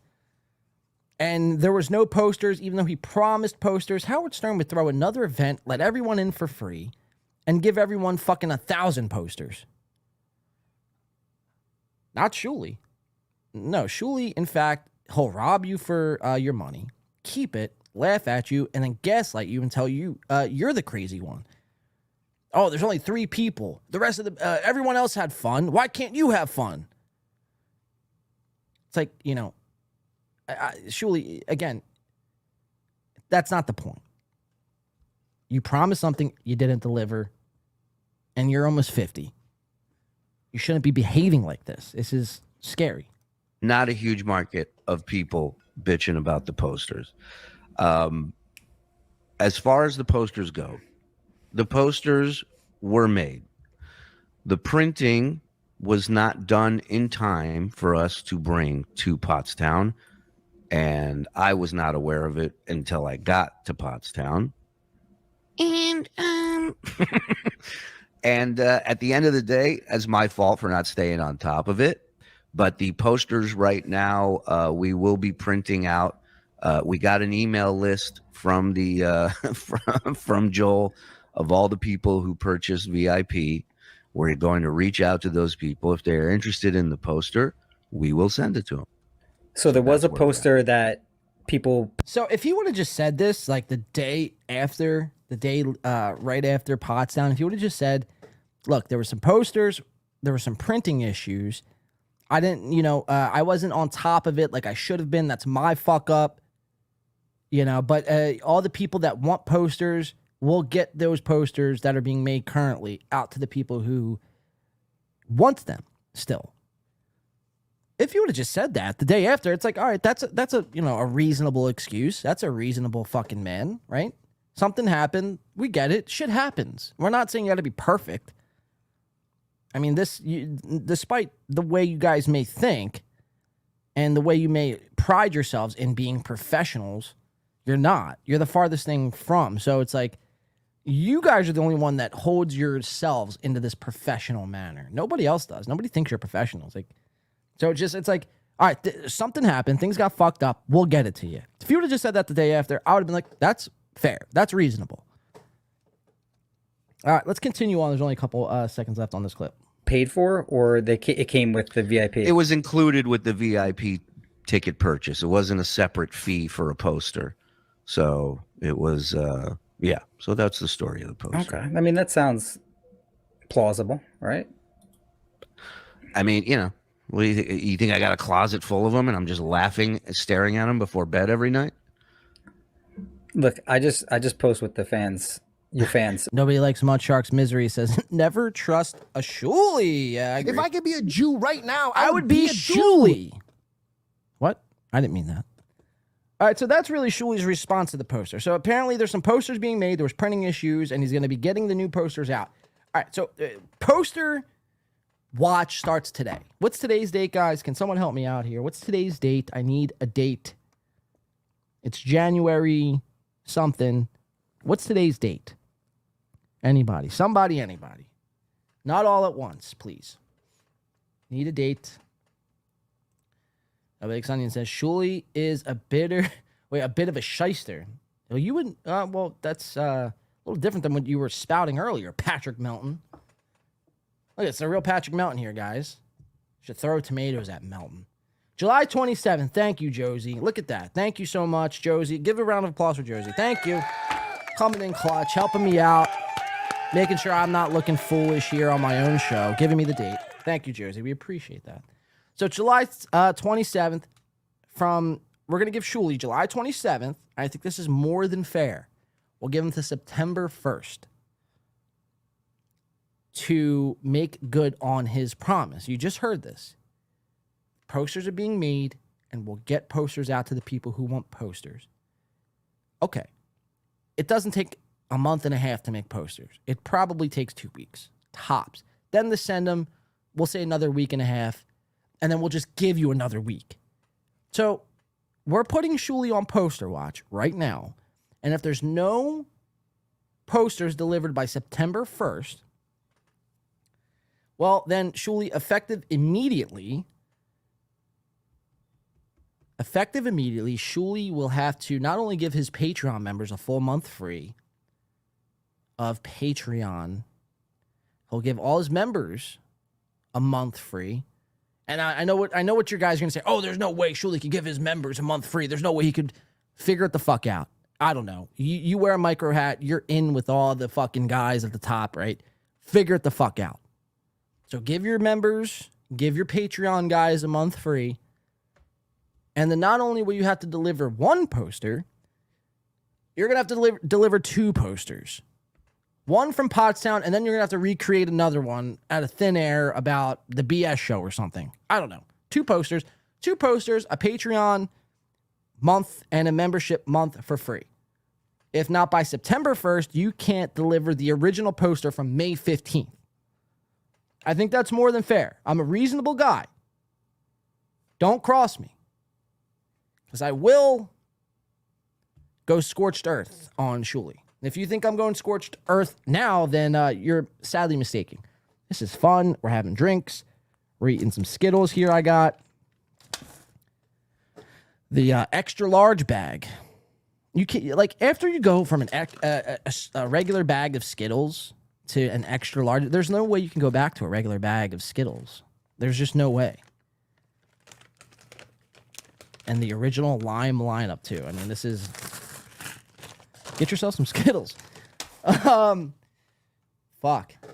And there was no posters, even though he promised posters. Howard Stern would throw another event, let everyone in for free, and give everyone fucking 1,000 posters. Not Shulie. No, Shulie, in fact, he'll rob you for your money, keep it, laugh at you, and then gaslight you and tell you you're the crazy one. Oh, there's only 3 people. The rest of the everyone else had fun. Why can't you have fun? It's like, you know, Shulie, again, that's not the point. You promised something you didn't deliver, and you're almost 50. You shouldn't be behaving like this. This is scary. Not a huge market of people bitching about the posters. As far as the posters go, the posters were made. The printing was not done in time for us to bring to Pottstown, and I was not aware of it until I got to Pottstown. And at the end of the day, it's my fault for not staying on top of it. But the posters right now, we will be printing out. We got an email list from the from Joel of all the people who purchased VIP. We're going to reach out to those people. If they're interested in the poster, we will send it to them. So there was a poster that people. So if he would have just said this like the day after, right after Pottstown, if he would have just said, look, there were some posters, there were some printing issues. I didn't, I wasn't on top of it like I should have been. That's my fuck up. But all the people that want posters will get those posters that are being made currently out to the people who want them still. If you would have just said that the day after, it's like, all right, that's a a reasonable excuse. That's a reasonable fucking man, right? Something happened. We get it. Shit happens. We're not saying you got to be perfect. I mean, despite the way you guys may think and the way you may pride yourselves in being professionals, you're not. You're the farthest thing from. So it's like you guys are the only one that holds yourselves into this professional manner. Nobody else does. Nobody thinks you're professionals. It's like, all right, something happened. Things got fucked up. We'll get it to you. If you would have just said that the day after, I would have been like, that's fair. That's reasonable. All right, let's continue on. There's only a couple seconds left on this clip. Paid for, or it came with the VIP? It was included with the VIP ticket purchase. It wasn't a separate fee for a poster. So it was, So that's the story of the poster. Okay. I mean, that sounds plausible, right? I mean, what do you think? You think I got a closet full of them and I'm just laughing, staring at them before bed every night? Look, I just post with the fans. Your fans. Nobody likes Mudshark's misery. Says never trust a Shulie. Yeah, I agree. If I could be a Jew right now, I would be Shulie. What? I didn't mean that. All right, so that's really Shulie's response to the poster. So apparently there's some posters being made. There was printing issues, and he's going to be getting the new posters out. All right, so poster watch starts today. What's today's date, guys? Can someone help me out here? What's today's date? I need a date. It's January something. What's today's date? Anybody. Somebody, anybody. Not all at once, please. Need a date. Alexandrian says, Shulie is a bit of a shyster. Well, you wouldn't, that's a little different than what you were spouting earlier, Patrick Melton. Look, it's a real Patrick Melton here, guys. Should throw tomatoes at Melton. July 27th. Thank you, Josie. Look at that. Thank you so much, Josie. Give a round of applause for Josie. Thank you. Coming in clutch, helping me out, making sure I'm not looking foolish here on my own show, giving me the date. Thank you, Josie. We appreciate that. So July 27th, we're going to give Shulie July 27th. I think this is more than fair. We'll give him to September 1st to make good on his promise. You just heard this. Posters are being made, and we'll get posters out to the people who want posters. Okay. It doesn't take a month and a half to make posters. It probably takes 2 weeks, tops. Then to send them, we'll say another week and a half, and then we'll just give you another week. So we're putting Shulie on poster watch right now, and if there's no posters delivered by September 1st, well, then Shulie, effective immediately, Shulie will have to not only give his Patreon members a full month free of Patreon, he'll give all his members a month free. And I know what your guys are going to say. Oh, there's no way Shulie could give his members a month free. There's no way he could figure it the fuck out. I don't know. You wear a micro hat. You're in with all the fucking guys at the top, right? Figure it the fuck out. So give your members, give your Patreon guys a month free. And then not only will you have to deliver one poster, you're going to have to deliver 2 posters. One from Pottstown, and then you're going to have to recreate another one out of thin air about the BS show or something. I don't know. 2 posters. 2 posters, a Patreon month, and a membership month for free. If not by September 1st, you can't deliver the original poster from May 15th. I think that's more than fair. I'm a reasonable guy. Don't cross me. Because I will go scorched earth on Shulie. If you think I'm going scorched earth now, then you're sadly mistaken. This is fun. We're having drinks. We're eating some Skittles here. I got the extra large bag. You can, like, after you go from a regular bag of Skittles to an extra large, there's no way you can go back to a regular bag of Skittles. There's just no way. And the original lime lineup too. I mean, this is, get yourself some Skittles. Fuck.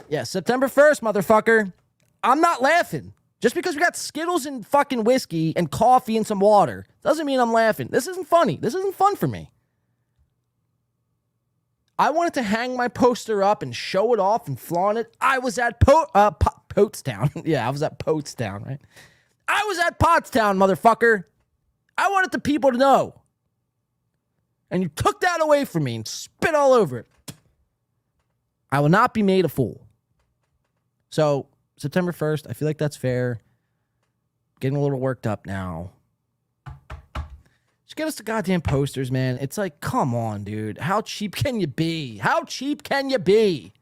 Yeah, September 1st, motherfucker. I'm not laughing. Just because we got Skittles and fucking whiskey and coffee and some water doesn't mean I'm laughing. This isn't funny. This isn't fun for me. I wanted to hang my poster up and show it off and flaunt it. I was at Pottstown. Yeah, I was at Pottstown, right? I was at Pottstown, motherfucker. I wanted the people to know. And you took that away from me and spit all over it. I will not be made a fool. So, September 1st, I feel like that's fair. Getting a little worked up now. Just get us the goddamn posters, man. It's like, come on, dude. How cheap can you be? How cheap can you be?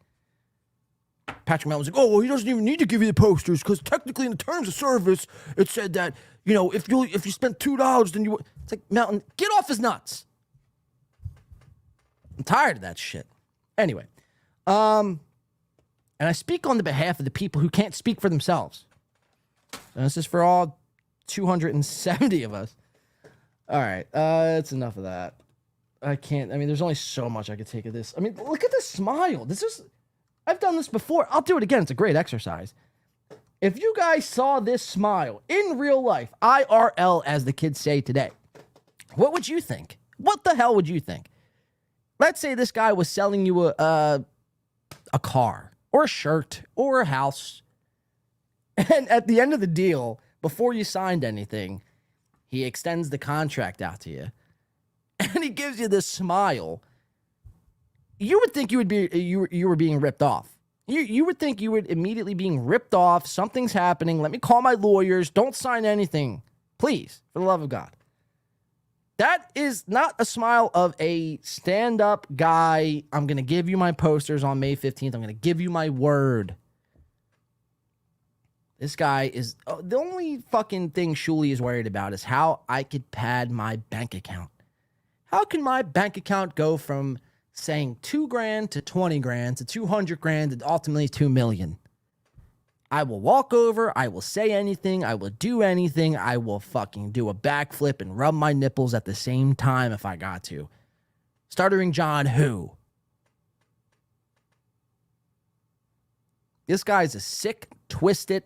Patrick Melton's like, oh, well, he doesn't even need to give you the posters because technically in the terms of service, it said that, you know, if you spent $2, then you... It's like, Melton, get off his nuts. I'm tired of that shit. Anyway. And I speak on the behalf of the people who can't speak for themselves. And this is for all 270 of us. All right, that's enough of that. I can't, I mean, there's only so much I could take of this. I mean, look at this smile. This is, I've done this before. I'll do it again. It's a great exercise. If you guys saw this smile in real life, IRL, as the kids say today, what would you think? What the hell would you think? Let's say this guy was selling you a car or a shirt or a house. And at the end of the deal, before you signed anything, he extends the contract out to you, and he gives you this smile. You would think you would be you were being ripped off. You would think you would immediately being ripped off. Something's happening. Let me call my lawyers. Don't sign anything, please, for the love of God. That is not a smile of a stand-up guy. I'm gonna give you my posters on May 15th. I'm gonna give you my word. This guy is... the only fucking thing Shulie is worried about is how I could pad my bank account. How can my bank account go from saying $2,000 to $20,000 to $200,000 and ultimately $2 million? I will walk over. I will say anything. I will do anything. I will fucking do a backflip and rub my nipples at the same time if I got to. Stuttering John who? This guy's a sick, twisted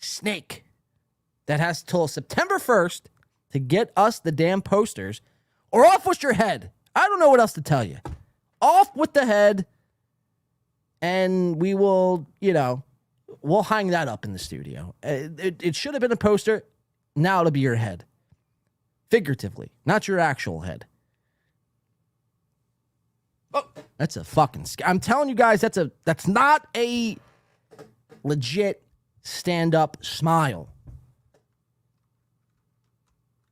snake that has till September 1st to get us the damn posters, or off with your head. I don't know what else to tell you. Off with the head, and we will, you know, we'll hang that up in the studio. It should have been a poster. Now it'll be your head. Figuratively, not your actual head. Oh, that's a fucking... I'm telling you guys, that's not a legit stand-up smile.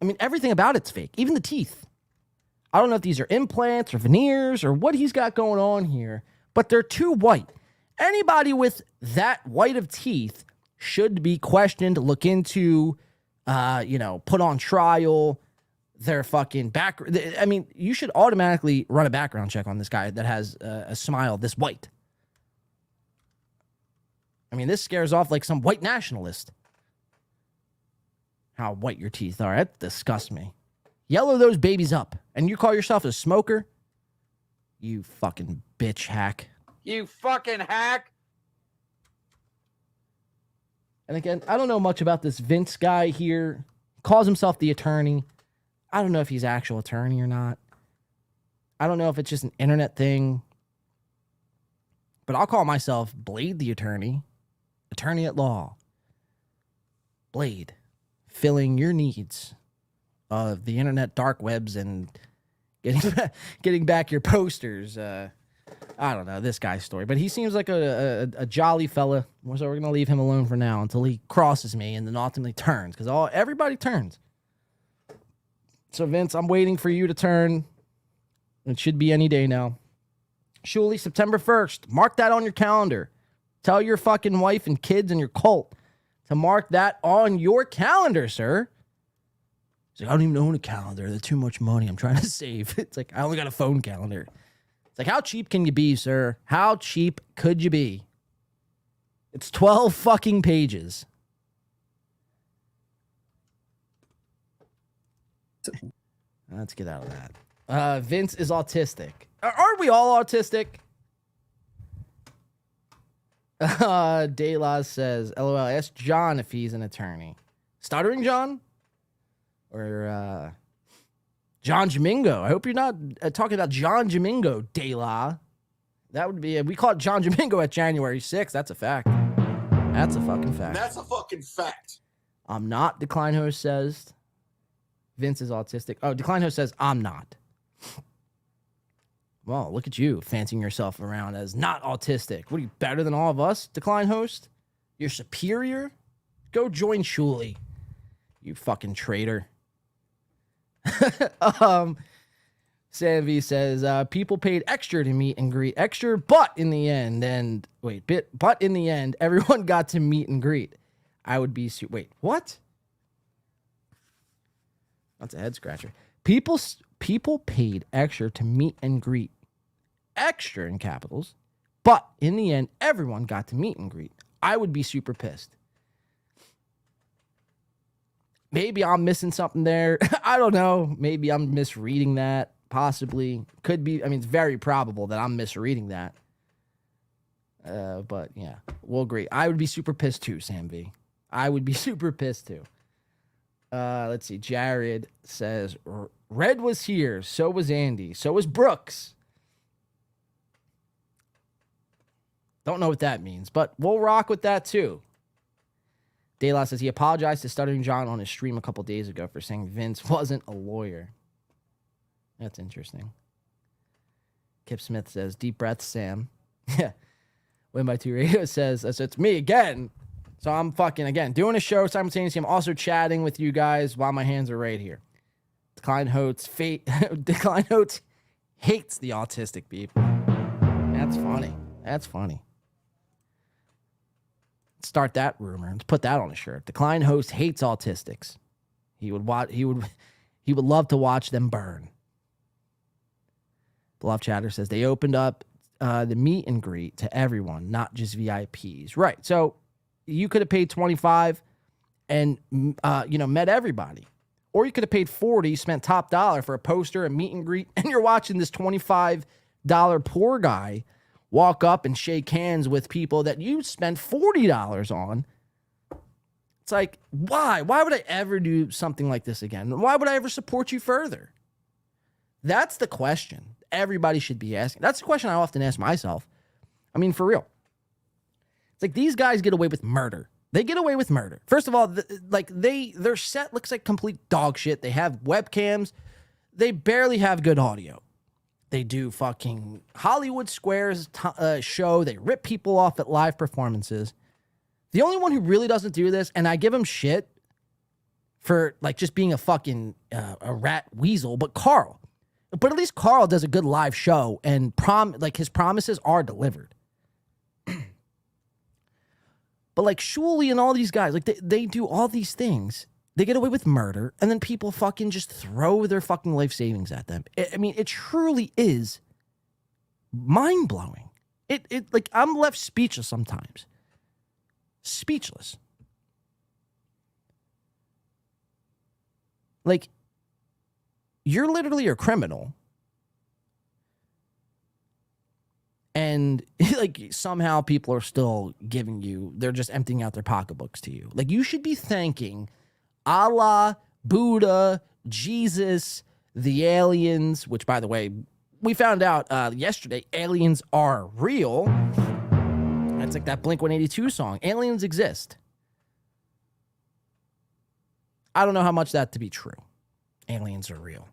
I mean, everything about it's fake. Even the teeth. I don't know if these are implants or veneers or what he's got going on here, but they're too white. Anybody with that white of teeth should be questioned, look into, put on trial, their fucking back. I mean, you should automatically run a background check on this guy that has a smile this white. I mean, this scares off like some white nationalist. How white your teeth are. That disgusts me. Yellow those babies up. And you call yourself a smoker? You fucking bitch hack. You fucking hack. And again, I don't know much about this Vince guy here. Calls himself the attorney. I don't know if he's actual attorney or not. I don't know if it's just an internet thing, but I'll call myself Blade the Attorney, attorney at law. Blade, filling your needs of the internet dark webs and getting back your posters. I don't know this guy's story, but he seems like a jolly fella. So we're going to leave him alone for now until he crosses me and then ultimately turns, because everybody turns. So, Vince, I'm waiting for you to turn. It should be any day now. Shulie, September 1st. Mark that on your calendar. Tell your fucking wife and kids and your cult to mark that on your calendar, sir. He's like, I don't even own a calendar. That's too much money. I'm trying to save. It's like, I only got a phone calendar. It's like, how cheap can you be, sir? How cheap could you be? It's 12 fucking pages. Let's get out of that. Vince is autistic. Aren't we all autistic? De La says, LOL, ask John if he's an attorney. Stuttering John? Or John Jamingo. I hope you're not talking about John Jamingo, De La. That would be, we call it John Jamingo at January 6th. That's a fact. That's a fucking fact. That's a fucking fact. I'm not, Decline Host says. Vince is autistic. Oh, Decline Host says, I'm not. Well, look at you, fancying yourself around as not autistic. What are you, better than all of us, Decline Host? You're superior? Go join Shulie, you fucking traitor. Sanvi says, people paid extra to meet and greet. Extra, but in the end, everyone got to meet and greet. I would be, wait, what? That's a head scratcher. People paid extra to meet and greet. Extra in capitals. But in the end, everyone got to meet and greet. I would be super pissed. Maybe I'm missing something there. I don't know. Maybe I'm misreading that. Possibly. Could be. I mean, it's very probable that I'm misreading that. But yeah, we'll agree. I would be super pissed too, Sam V. I would be super pissed too. Let's see. Jared says, Red was here. So was Andy. So was Brooks. Don't know what that means, but we'll rock with that too. De La says he apologized to Stuttering John on his stream a couple days ago for saying Vince wasn't a lawyer. That's interesting. Kip Smith says, deep breath, Sam. Yeah. Win by 2 Radio says, it's me again. So I'm fucking, again, doing a show simultaneously. I'm also chatting with you guys while my hands are right here. Decline Hotes hates the autistic people. That's funny. That's funny. Start that rumor. Let's put that on a shirt. Decline Host hates autistics. He would love to watch them burn. Bluff Chatter says they opened up the meet and greet to everyone, not just VIPs. Right. So you could have paid $25 and met everybody. Or you could have paid $40, spent top dollar for a poster, a meet and greet, and you're watching this $25 poor guy walk up and shake hands with people that you spent $40 on. It's like, why? Why would I ever do something like this again? Why would I ever support you further? That's the question everybody should be asking. That's the question I often ask myself. I mean, for real. It's like these guys get away with murder. They get away with murder. First of all, their set looks like complete dog shit. They have webcams. They barely have good audio. They do fucking Hollywood Squares show. They rip people off at live performances. The only one who really doesn't do this, and I give him shit for like just being a fucking a rat weasel, but Carl. But at least Carl does a good live show, and his promises are delivered. But like Shulie and all these guys, like they do all these things. They get away with murder, and then people fucking just throw their fucking life savings at them. I mean, it truly is mind-blowing. It like, I'm left speechless sometimes. Speechless. Like, you're literally a criminal. And like somehow people are still giving you, they're just emptying out their pocketbooks to you. Like, you should be thanking Allah, Buddha, Jesus, the aliens, which, by the way, we found out yesterday aliens are real. It's like that Blink-182 song. Aliens exist. I don't know how much that to be true. Aliens are real.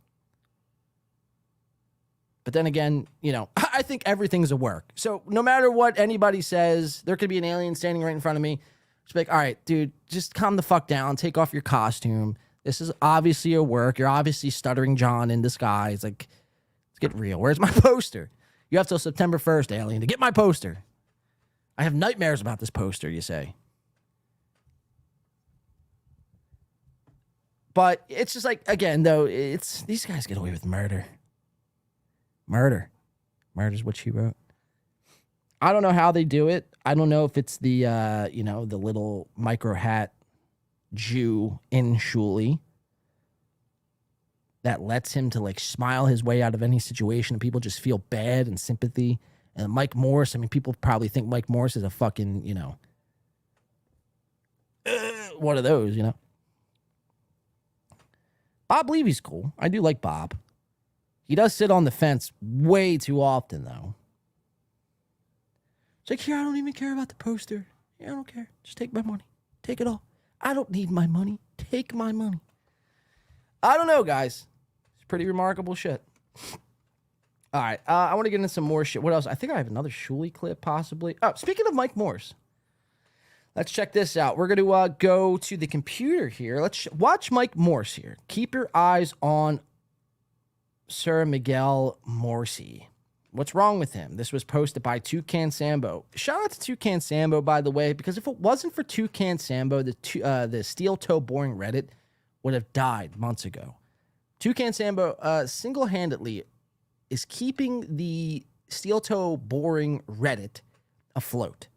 But then again, you know, I think everything's a work. So no matter what anybody says, there could be an alien standing right in front of me. Just be like, all right, dude, just calm the fuck down. Take off your costume. This is obviously a work. You're obviously stuttering John in disguise. Like, let's get real. Where's my poster? You have till September 1st, alien, to get my poster. I have nightmares about this poster, you say. But it's just like, again, though, it's these guys get away with murder. Murder's what she wrote. I don't know how they do it. I don't know if it's the, you know, the little micro hat Jew in Shulie that lets him to like smile his way out of any situation and people just feel bad and sympathy. And Mike Morse, I mean, people probably think Mike Morse is a fucking, you know, one of those, you know. Bob Levy's cool. I do like Bob. He does sit on the fence way too often, though. It's like, here, I don't even care about the poster. Yeah, I don't care. Just take my money. Take it all. I don't need my money. Take my money. I don't know, guys. It's pretty remarkable shit. All right, I want to get into some more shit. What else? I think I have another Shulie clip, possibly. Oh, speaking of Mike Morse, let's check this out. We're going to go to the computer here. Let's watch Mike Morse here. Keep your eyes on Sir Miguel Morsi. What's wrong with him? This was posted by Toucan Sambo. Shout out to Toucan Sambo, by the way, because if it wasn't for Toucan Sambo, the steel toe boring Reddit would have died months ago. Toucan Sambo single-handedly is keeping the steel toe boring Reddit afloat.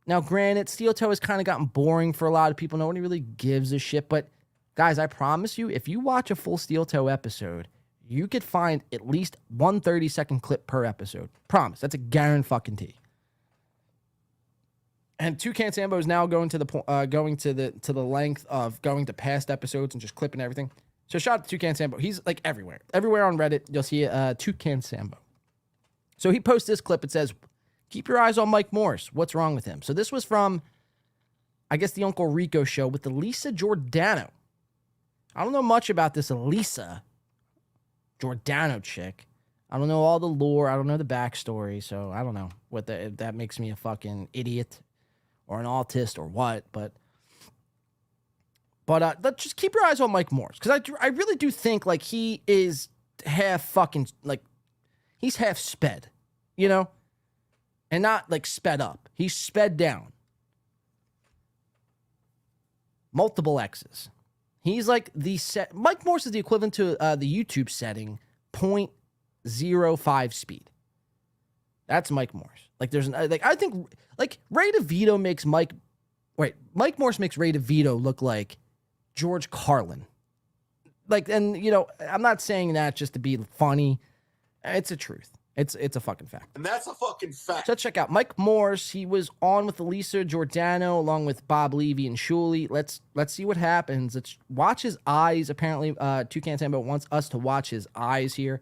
Now, granted, steel toe has kind of gotten boring for a lot of people. Nobody really gives a shit. But, guys, I promise you, if you watch a full steel toe episode, you could find at least one 30-second clip per episode. Promise. That's a guarantee. And Toucan Sambo is now going to the length of going to past episodes and just clipping everything. So shout out to Toucan Sambo. He's like everywhere. Everywhere on Reddit, you'll see Toucan Sambo. So he posts this clip. It says, keep your eyes on Mike Morse. What's wrong with him? So this was from, I guess, the Uncle Rico show with Elisa Giordano. I don't know much about this Elisa Giordano chick. I don't know all the lore. I don't know the backstory. So I don't know if that makes me a fucking idiot or an autist or what. But let's just keep your eyes on Mike Morse. Because I really do think, like, he is half fucking, like, he's half sped, you know? And not, like, sped up. He's sped down. Multiple X's. He's like Mike Morse is the equivalent to the YouTube setting 0.05 speed. That's Mike Morse. Like, I think, like, Ray DeVito makes Mike Morse makes Ray DeVito look like George Carlin. Like, and, you know, I'm not saying that just to be funny. It's the truth. It's a fucking fact. And that's a fucking fact. So check out Mike Morse. He was on with Elisa Giordano along with Bob Levy and Shulie. Let's see what happens. Let's watch his eyes. Apparently, Toucan Sambo wants us to watch his eyes here.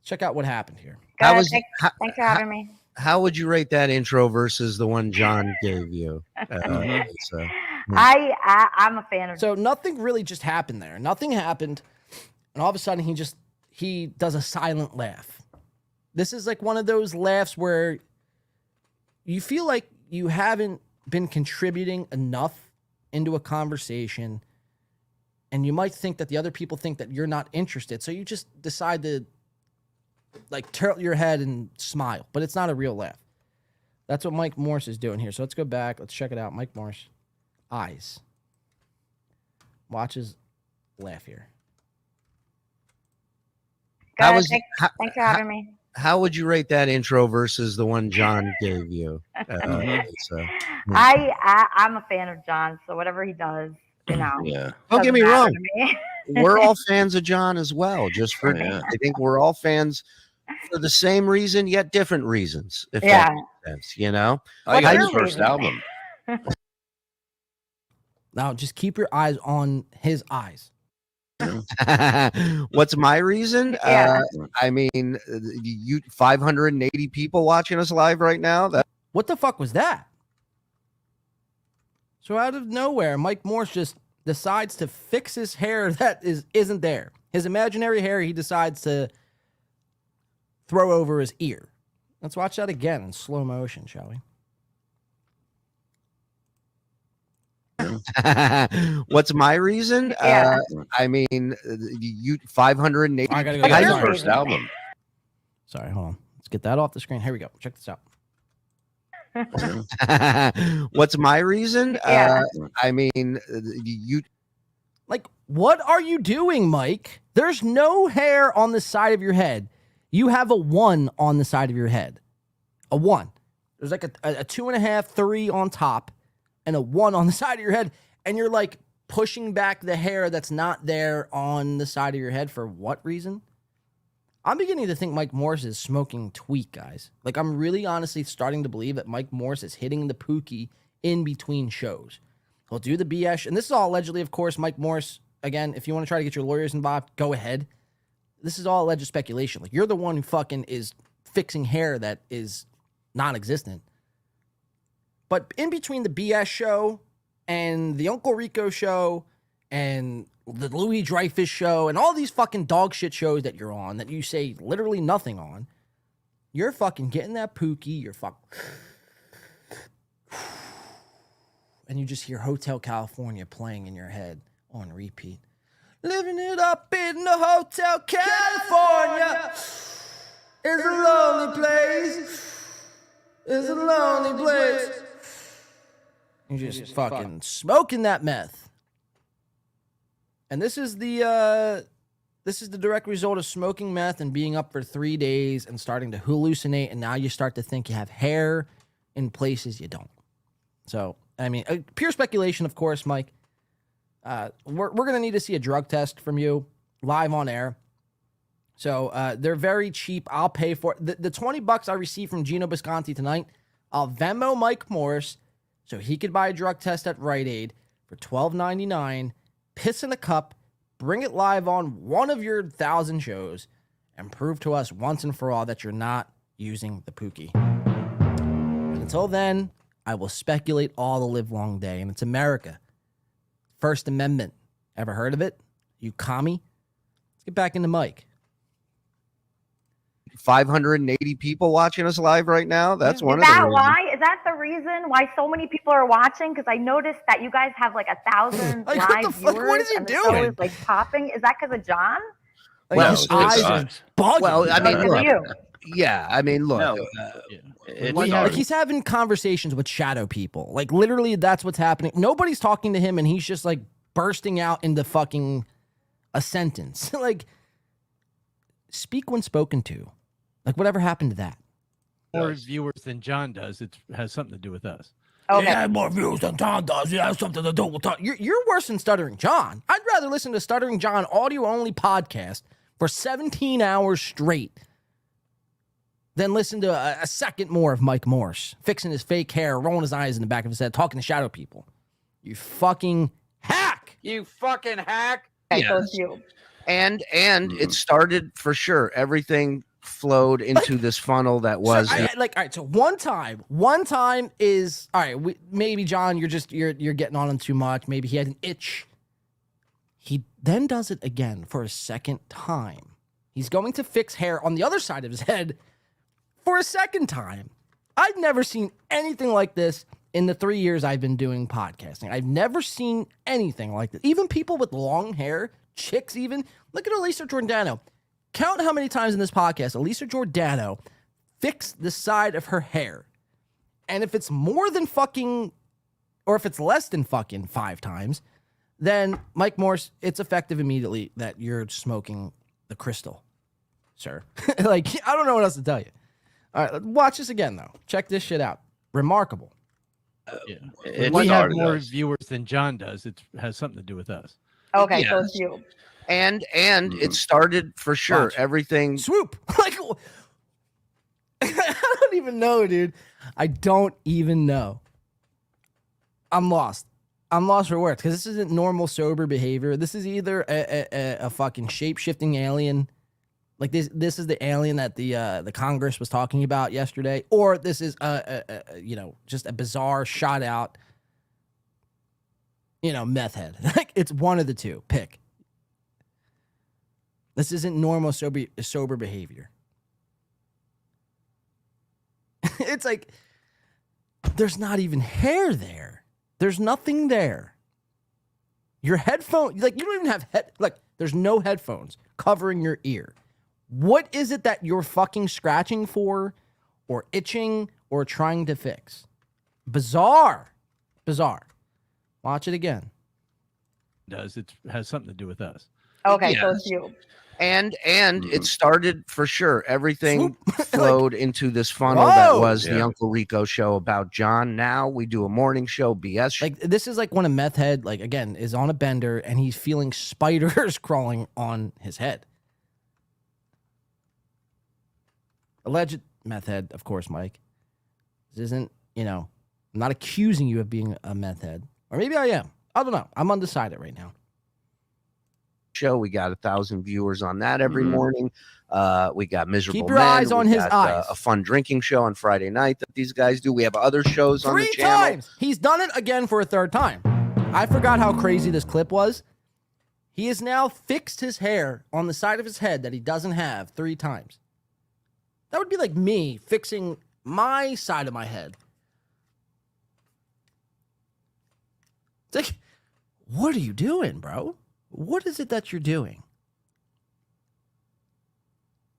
Check out what happened here. Thanks for having me. How would you rate that intro versus the one John gave you? Lisa? I'm a fan of. So nothing really just happened there. Nothing happened, and all of a sudden he does a silent laugh. This is like one of those laughs where you feel like you haven't been contributing enough into a conversation, and you might think that the other people think that you're not interested, so you just decide to, like, tilt your head and smile, but it's not a real laugh. That's what Mike Morse is doing here. So let's go back. Let's check it out. Mike Morse. Eyes. Watch his laugh here. Thanks for having me. How would you rate that intro versus the one John gave you? Lisa? I'm a fan of John, so whatever he does, you know. Yeah. Don't get me wrong. We're all fans of John as well. Just for I think we're all fans for the same reason, yet different reasons. If that makes sense, you know. I got his first album. Now, just keep your eyes on his eyes. What's my reason? Yeah. I mean, you 580 people watching us live right now. What the fuck was that? So out of nowhere, Mike Morse just decides to fix his hair that isn't there. His imaginary hair he decides to throw over his ear. Let's watch that again in slow motion, shall we? What's my reason? Yeah. I mean, you 580. I gotta go. I got Your his first reason. album. Sorry, hold on. Let's get that off the screen. Here we go. Check this out. What's my reason? Yeah. I mean, you. Like, what are you doing, Mike? There's no hair on the side of your head. You have a 1 on the side of your head. A 1. There's like a 2.5, 3 on top, and a 1 on the side of your head. And you're like pushing back the hair that's not there on the side of your head for what reason? I'm beginning to think Mike Morse is smoking tweak, guys. Like, I'm really honestly starting to believe that Mike Morse is hitting the pookie in between shows. He'll do the BS, and this is all allegedly, of course, Mike Morse. Again, if you want to try to get your lawyers involved, go ahead. This is all alleged speculation. Like, you're the one who fucking is fixing hair that is non-existent. But in between the BS show and the Uncle Rico show and the Louis Dreyfus show and all these fucking dog shit shows that you're on that you say literally nothing on, you're fucking getting that pookie, you're fucking... And you just hear Hotel California playing in your head on repeat. Living it up in the Hotel California is a lonely place. It's a lonely place. You're just fucking smoking that meth. And this is the direct result of smoking meth and being up for 3 days and starting to hallucinate, and now you start to think you have hair in places you don't. So, I mean, pure speculation, of course, Mike. We're going to need to see a drug test from you live on air. So they're very cheap. I'll pay for it. The $20 I received from Gino Pascanti tonight, I'll Venmo Mike Morse so he could buy a drug test at Rite Aid for $12.99, piss in a cup, bring it live on one of your 1,000 shows, and prove to us once and for all that you're not using the pookie. But until then, I will speculate all the live long day, and it's America. First Amendment. Ever heard of it? You commie? Let's get back into Mike. 580 people watching us live right now. That's one Is of the that reasons. why? Is that the reason why so many people are watching? Because I noticed that you guys have like 1,000 Like, what live the fuck? viewers. What is he and the show doing? is like popping. Is that because of John? Like, Well, his it's eyes us. are bugging. Well, I mean, Because of look, you. yeah, I mean, look, No. Like, he's having conversations with shadow people. Like, literally, that's what's happening. Nobody's talking to him, and he's just like bursting out into fucking a sentence. Like, speak when spoken to. Like, whatever happened to that? More viewers than John does. It has something to do with us. Okay. Yeah, more views than John does. Yeah, has something to do with John. You're worse than Stuttering John. I'd rather listen to Stuttering John audio-only podcast for 17 hours straight than listen to a second more of Mike Morse fixing his fake hair, rolling his eyes in the back of his head, talking to shadow people. You fucking hack! You fucking hack! Okay, so Yes. it's you. and it started for sure. Everything flowed into this funnel that was. So, all right. So one time is all right. Maybe John, you're getting on him too much. Maybe he had an itch. He then does it again for a second time. He's going to fix hair on the other side of his head for a second time. I've never seen anything like this in the 3 years I've been doing podcasting. I've never seen anything like this. Even people with long hair, chicks even. Look at Elisa Giordano. Count how many times in this podcast Elisa Giordano fixed the side of her hair. And if it's more than fucking, or if it's less than fucking 5 times, then Mike Morse, it's effective immediately that you're smoking the crystal, sir. Like, I don't know what else to tell you. All right, watch this again, though. Check this shit out. Remarkable. It We have started more us. viewers than John does. It has something to do with us. Okay, so Yes. it's you. and it started for sure. Watch. Everything. Swoop. Like, I don't even know, dude. I don't even know. I'm lost. I'm lost for words because this isn't normal sober behavior. This is either a fucking shape-shifting alien, like this is the alien that the Congress was talking about yesterday, or this is just a bizarre shot out, meth head. Like it's one of the two. Pick. This isn't normal sober behavior. It's like there's not even hair there. There's nothing there. Your headphone, like you don't even have there's no headphones covering your ear. What is it that you're fucking scratching for or itching or trying to fix? Bizarre. Watch it again. It has something to do with us. Okay, Yes. so it's you. And it started for sure. Everything flowed into this funnel Whoa! that was the Uncle Rico show about John. Now we do a morning show, BS. Like this is like when a meth head, like again, is on a bender and he's feeling spiders crawling on his head. Alleged meth head, of course, Mike. This isn't, I'm not accusing you of being a meth head. Or maybe I am. I don't know. I'm undecided right now. Show. We got 1,000 viewers on that every morning. We got Miserable Keep your Men. eyes on We his got, eyes. A fun drinking show on Friday night that these guys do. We have other shows on the 3 channel. times. He's done it again for a 3rd time. I forgot how crazy this clip was. He has now fixed his hair on the side of his head that he doesn't have 3 times. That would be like me fixing my side of my head. It's like, what are you doing, bro? What is it that you're doing?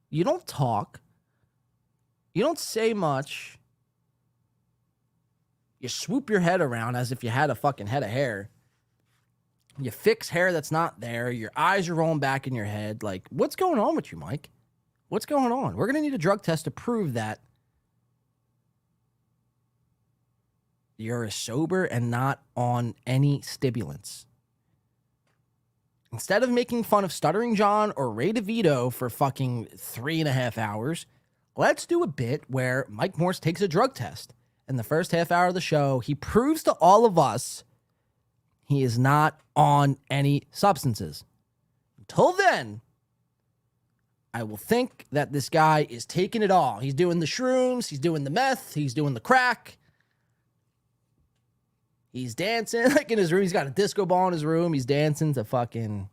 You don't talk. You don't say much. You swoop your head around as if you had a fucking head of hair. You fix hair that's not there. Your eyes are rolling back in your head. Like, what's going on with you, Mike? What's going on? We're going to need a drug test to prove that you're sober and not on any stimulants. Instead of making fun of Stuttering John or Ray DeVito for fucking 3.5 hours, let's do a bit where Mike Morse takes a drug test. In the first half hour of the show, he proves to all of us he is not on any substances. Until then, I will think that this guy is taking it all. He's doing the shrooms, he's doing the meth, he's doing the crack. He's dancing like in his room. He's got a disco ball in his room. He's dancing to fucking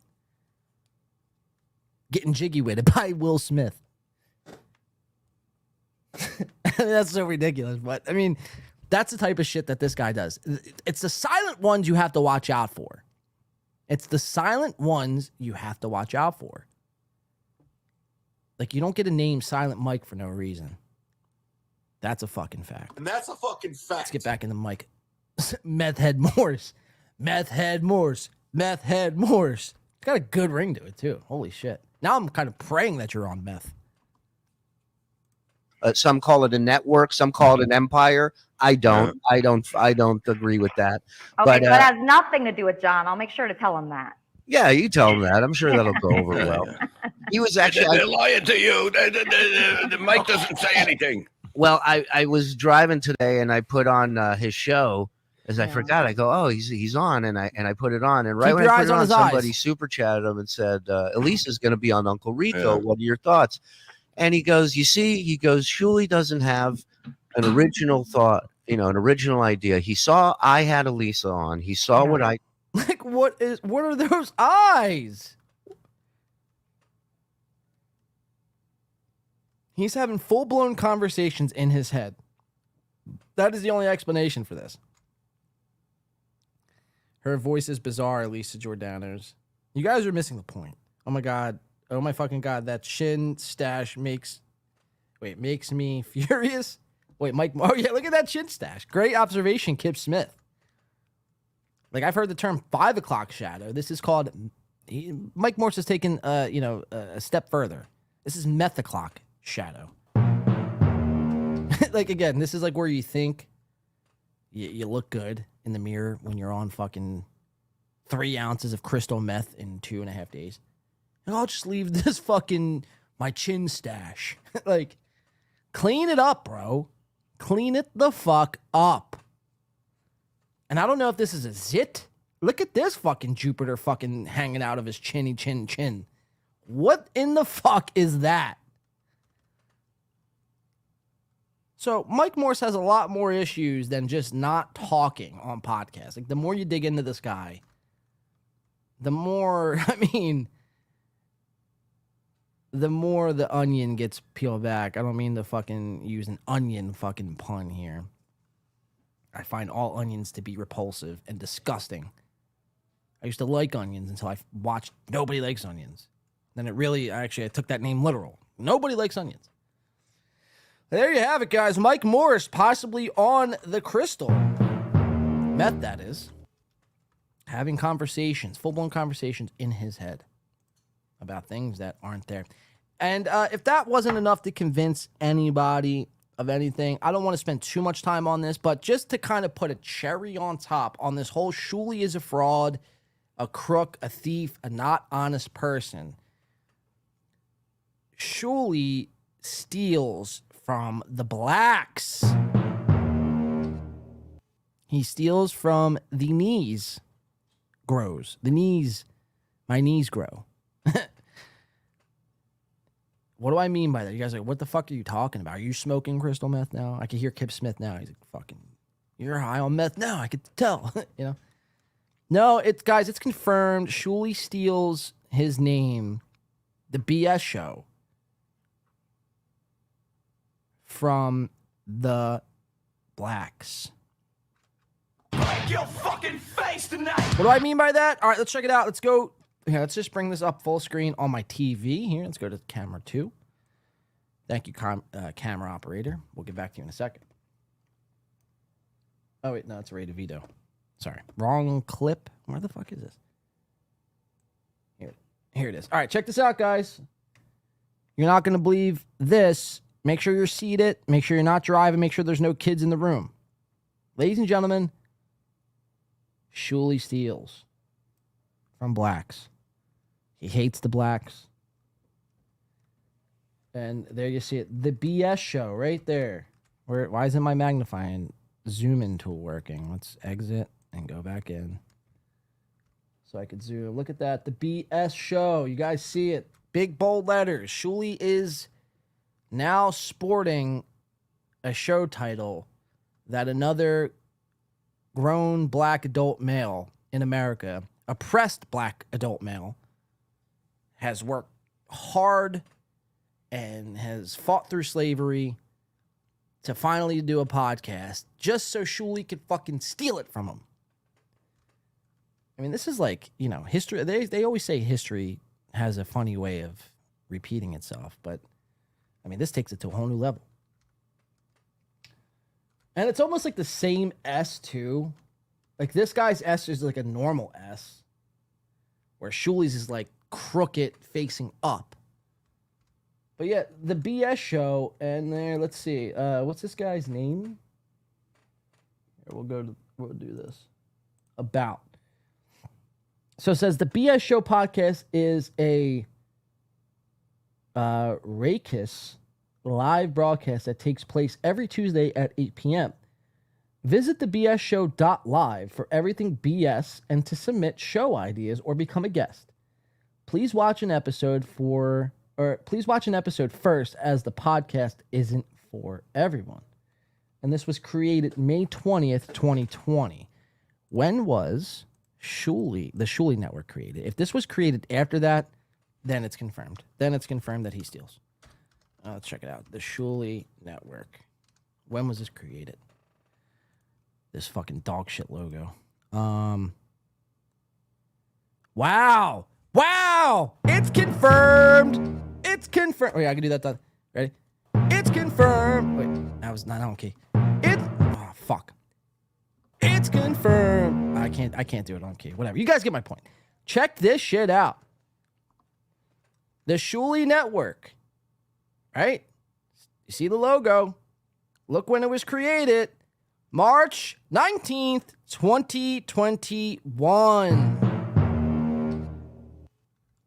Getting Jiggy With It by Will Smith. That's so ridiculous. But I mean, that's the type of shit that this guy does. It's the silent ones you have to watch out for. It's the silent ones you have to watch out for. Like, you don't get a name Silent Mike for no reason. That's a fucking fact. And that's a fucking fact. Let's get back into Mike. Meth Head Morse. Meth Head Morse. Meth Head Morse. It's got a good ring to it, too. Holy shit. Now I'm kind of praying that you're on meth. Some call it a network. Some call it an empire. I don't agree with that. Okay, But, so it has nothing to do with John. I'll make sure to tell him that. Yeah, you tell him that. I'm sure that'll go over well. He was actually They're lying to you. The Mike doesn't say anything. Well, I was driving today and I put on his show. As I forgot, I go, oh, he's on, and I put it on, and right Keep when your I put eyes it on on, his somebody eyes. super chatted him and said, Elise is going to be on Uncle Rico. Yeah. What are your thoughts? And he goes, you see, Shulie doesn't have an original thought, an original idea. He saw I had Elisa on. He saw what I. Like, what are those eyes? He's having full-blown conversations in his head. That is the only explanation for this. Her voice is bizarre, Lisa Giordano's. You guys are missing the point. Oh my God. Oh my fucking God. That chin stash makes me furious. Wait, Mike. Oh yeah, look at that chin stash. Great observation, Kip Smith. Like, I've heard the term 5 o'clock shadow. This is called, Mike Morse has taken, a step further. This is meth o'clock shadow. Like, again, this is like where you think you look good in the mirror when you're on fucking 3 ounces of crystal meth in 2.5 days. And I'll just leave this fucking, my chin stash. Like, clean it up, bro. Clean it the fuck up. And I don't know if this is a zit. Look at this fucking Jupiter fucking hanging out of his chinny chin. What in the fuck is that? So Mike Morse has a lot more issues than just not talking on podcasts. Like, the more you dig into this guy, the more, the more the onion gets peeled back. I don't mean to fucking use an onion fucking pun here. I find all onions to be repulsive and disgusting. I used to like onions until I watched Nobody Likes Onions. Then I took that name literal. Nobody likes onions. There you have it, guys. Mike Morse possibly on the crystal meth, that is, having conversations, full-blown conversations in his head about things that aren't there. And if that wasn't enough to convince anybody of anything, I don't want to spend too much time on this, but just to kind of put a cherry on top on this whole Shulie is a fraud, a crook, a thief, a not honest person. Shulie steals from the blacks. He steals from the knees. Grows. My knees grow. What do I mean by that? You guys are like, what the fuck are you talking about? Are you smoking crystal meth now? I can hear Kip Smith now. He's like, fucking, you're high on meth now. I could tell. You know? No, it's confirmed. Shulie steals his name, the BS show, from the blacks. Break your fucking face tonight. What do I mean by that? All right, let's check it out. Let's go. Here, let's just bring this up full screen on my TV. Here, let's go to camera 2. Thank you, camera operator. We'll get back to you in a second. Oh, wait, no, it's Ray DeVito. Sorry, wrong clip. Where the fuck is this? Here it is. All right, check this out, guys. You're not going to believe this. Make sure you're seated. Make sure you're not driving. Make sure there's no kids in the room. Ladies and gentlemen, Shulie steals from blacks. He hates the blacks. And there you see it. The BS show right there. Why isn't my magnifying zoom in tool working? Let's exit and go back in so I could zoom. Look at that. The BS show. You guys see it. Big bold letters. Shulie is now sporting a show title that another grown black adult male in America, oppressed black adult male, has worked hard and has fought through slavery to finally do a podcast just so Shulie could fucking steal it from him. I mean, this is like, you know, history. They always say history has a funny way of repeating itself, but I mean, this takes it to a whole new level. And it's almost like the same S too. Like, this guy's S is like a normal S, where Shulie's is like crooked facing up. But yeah, the BS show, and there, let's see, what's this guy's name? Here, we'll do this. About. So it says the BS show podcast is a Rakis live broadcast that takes place every Tuesday at 8 p.m. Visit thebsshow.live for everything BS and to submit show ideas or become a guest. Please watch an episode first, as the podcast isn't for everyone. And this was created May 20th, 2020. When was the Shulie Network created? If this was created after that, then it's confirmed. Then it's confirmed that he steals. Let's check it out. The Shulie Network. When was this created? This fucking dog shit logo. Wow. It's confirmed. Wait, I can do that. Ready? It's confirmed. Wait, that was not on key. Fuck. It's confirmed. I can't do it on key. Whatever. You guys get my point. Check this shit out. The Shulie Network. Right? You see the logo. Look when it was created. March 19th, 2021.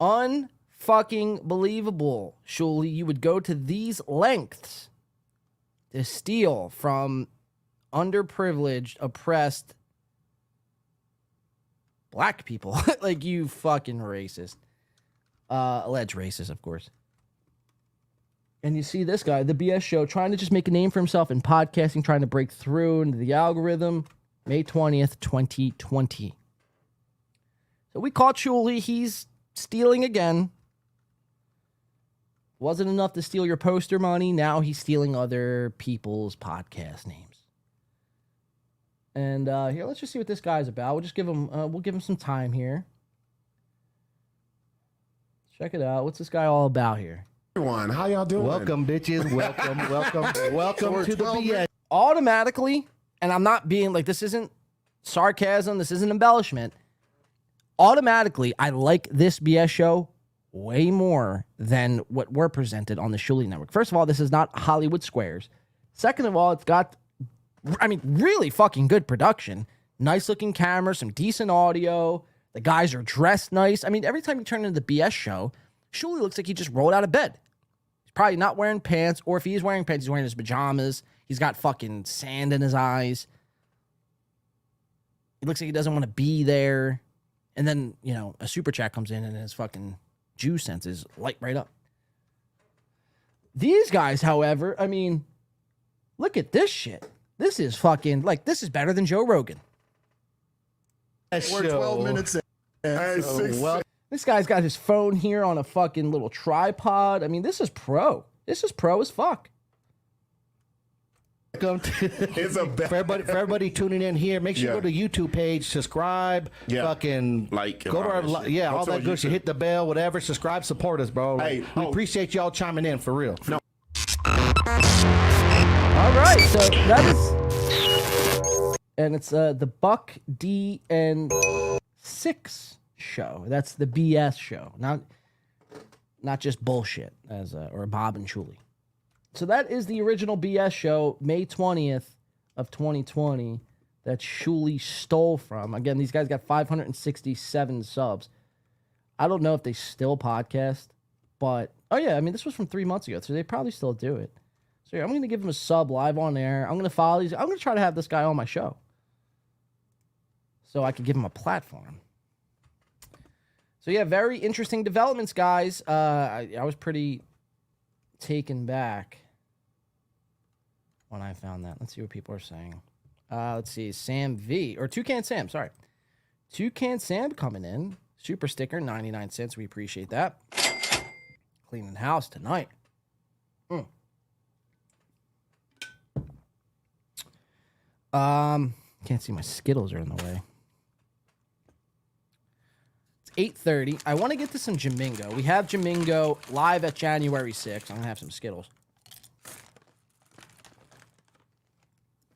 Unfucking believable. Shulie, you would go to these lengths to steal from underprivileged, oppressed black people. Like, you fucking racist. Alleged racist, of course. And you see this guy, the BS show, trying to just make a name for himself in podcasting, trying to break through into the algorithm. May 20th, 2020. So we caught Shulie. He's stealing again. Wasn't enough to steal your poster money. Now he's stealing other people's podcast names. And here, let's just see what this guy's about. We'll just give him, we'll give him some time here. Check it out. What's this guy all about here? Everyone, how y'all doing? Welcome, bitches. Welcome to the BS. Automatically, and I'm not being like, this isn't sarcasm, this isn't embellishment. Automatically, I like this BS show way more than what we're presented on the Shulie Network. First of all, this is not Hollywood Squares. Second of all, it's got, I mean, really fucking good production. Nice looking camera, some decent audio. The guys are dressed nice. I mean, every time you turn into the BS show, Shulie looks like he just rolled out of bed. He's probably not wearing pants, or if he is wearing pants, he's wearing his pajamas. He's got fucking sand in his eyes. He looks like he doesn't want to be there. And then, you know, a super chat comes in and his fucking Jew senses light right up. These guys, however, I mean, look at this shit. This is fucking, like, this is better than Joe Rogan. We're 12 minutes in. This guy's got his phone here on a fucking little tripod. I mean, this is pro. This is pro as fuck. Welcome to for everybody tuning in here. Make sure you go to the YouTube page, subscribe, fucking like, go to our all that good shit. Hit the bell, whatever. Subscribe, support us, bro. Like, we appreciate y'all chiming in for real. All right, so that is, and it's the Buck D and 6 show. That's the BS show, not just bullshit as or Bob and Shulie. So that is the original BS show, May 20th of 2020, that Shulie stole from. Again, these guys got 567 subs. I don't know if they still podcast, but, oh yeah, I mean, this was from 3 months ago, so they probably still do it. So yeah, I'm going to give him a sub live on air. I'm going to follow these. I'm going to try to have this guy on my show so I can give him a platform. So yeah, very interesting developments, guys. I was pretty taken back when I found that. Let's see what people are saying. Let's see, Sam V, or Toucan Sam, sorry. Toucan Sam coming in. Super sticker, 99 cents. We appreciate that. Cleaning house tonight. Can't see, my Skittles are in the way. It's 8:30. I want to get to some Jamingo. We have Jamingo live at January 6th. I'm going to have some Skittles.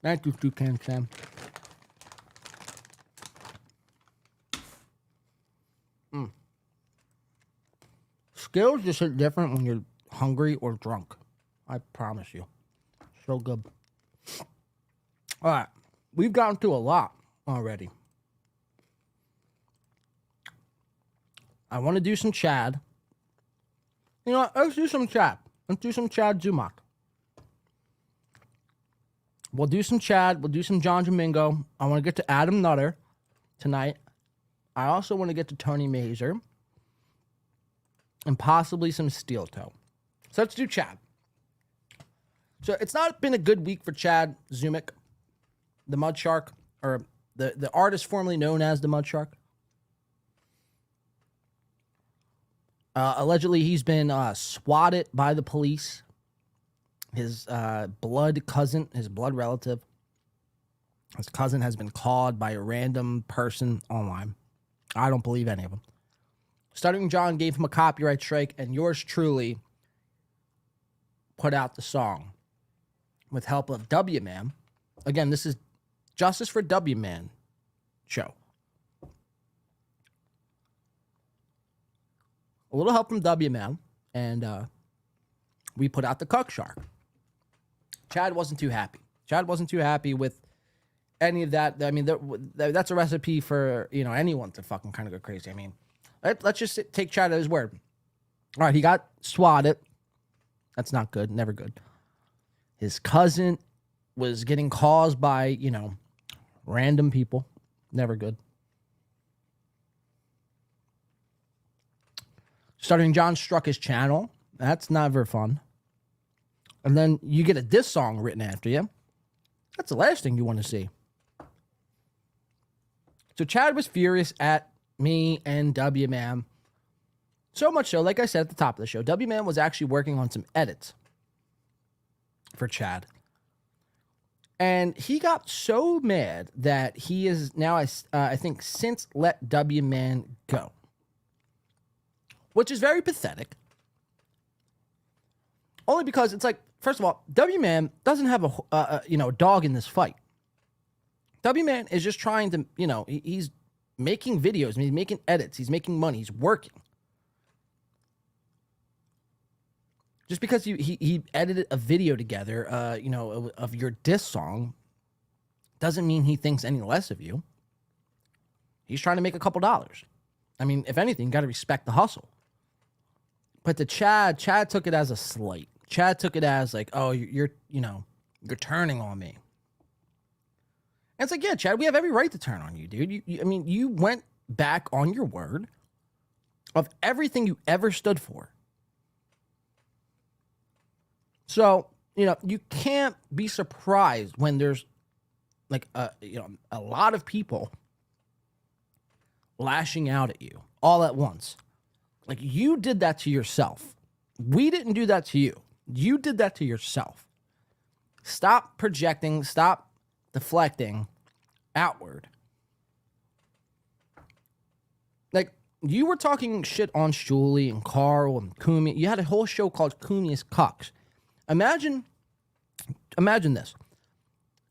Thank you, Toucan Sam. Skittles just hit different when you're hungry or drunk. I promise you. So good. All right. We've gotten through a lot already. I want to do some Chad. You know what? Let's do some Chad. Let's do some Chad Zumach. We'll do some Chad. We'll do some John Jamingo. I want to get to Adam Nutter tonight. I also want to get to Tony Mazer. And possibly some Steel Toe. So let's do Chad. So it's not been a good week for Chad Zumach, the Mudshark, or the artist formerly known as the Mudshark. Allegedly, he's been swatted by the police. His blood cousin, his blood relative, his cousin has been called by a random person online. I don't believe any of them. Stuttering John gave him a copyright strike, and yours truly put out the song with help of W-Man. Again, this is Justice for W-Man show. A little help from W-Man, and we put out the Cuck Shark. Chad wasn't too happy. Chad wasn't too happy with any of that. I mean, that's a recipe for, you know, anyone to fucking kind of go crazy. I mean, let's just take Chad at his word. All right, he got swatted. That's not good. Never good. His cousin was getting calls by, you know, random people. Never good. Stuttering John struck his channel. That's never fun. And then you get a diss song written after you. That's the last thing you want to see. So Chad was furious at me and W-Man. So much so, like I said at the top of the show, W-Man was actually working on some edits for Chad. And he got so mad that he is now, I think, since let W-Man go. Which is very pathetic. Only because it's like, first of all, W-Man doesn't have a dog in this fight. W-Man is just trying to, he's making videos, he's making edits, he's making money, he's working. Just because he edited a video together, of your diss song, doesn't mean he thinks any less of you. He's trying to make a couple dollars. I mean, if anything, you got to respect the hustle. But to Chad took it as a slight. Chad took it as like, oh, you're you're turning on me. And it's like, yeah, Chad, we have every right to turn on you, dude. You went back on your word of everything you ever stood for. So, you can't be surprised when there's like a lot of people lashing out at you all at once. Like, you did that to yourself. We didn't do that to you. You did that to yourself. Stop projecting, stop deflecting outward. Like, you were talking shit on Shulie and Carl and Kumi. You had a whole show called Kumi's Cucks. Imagine this.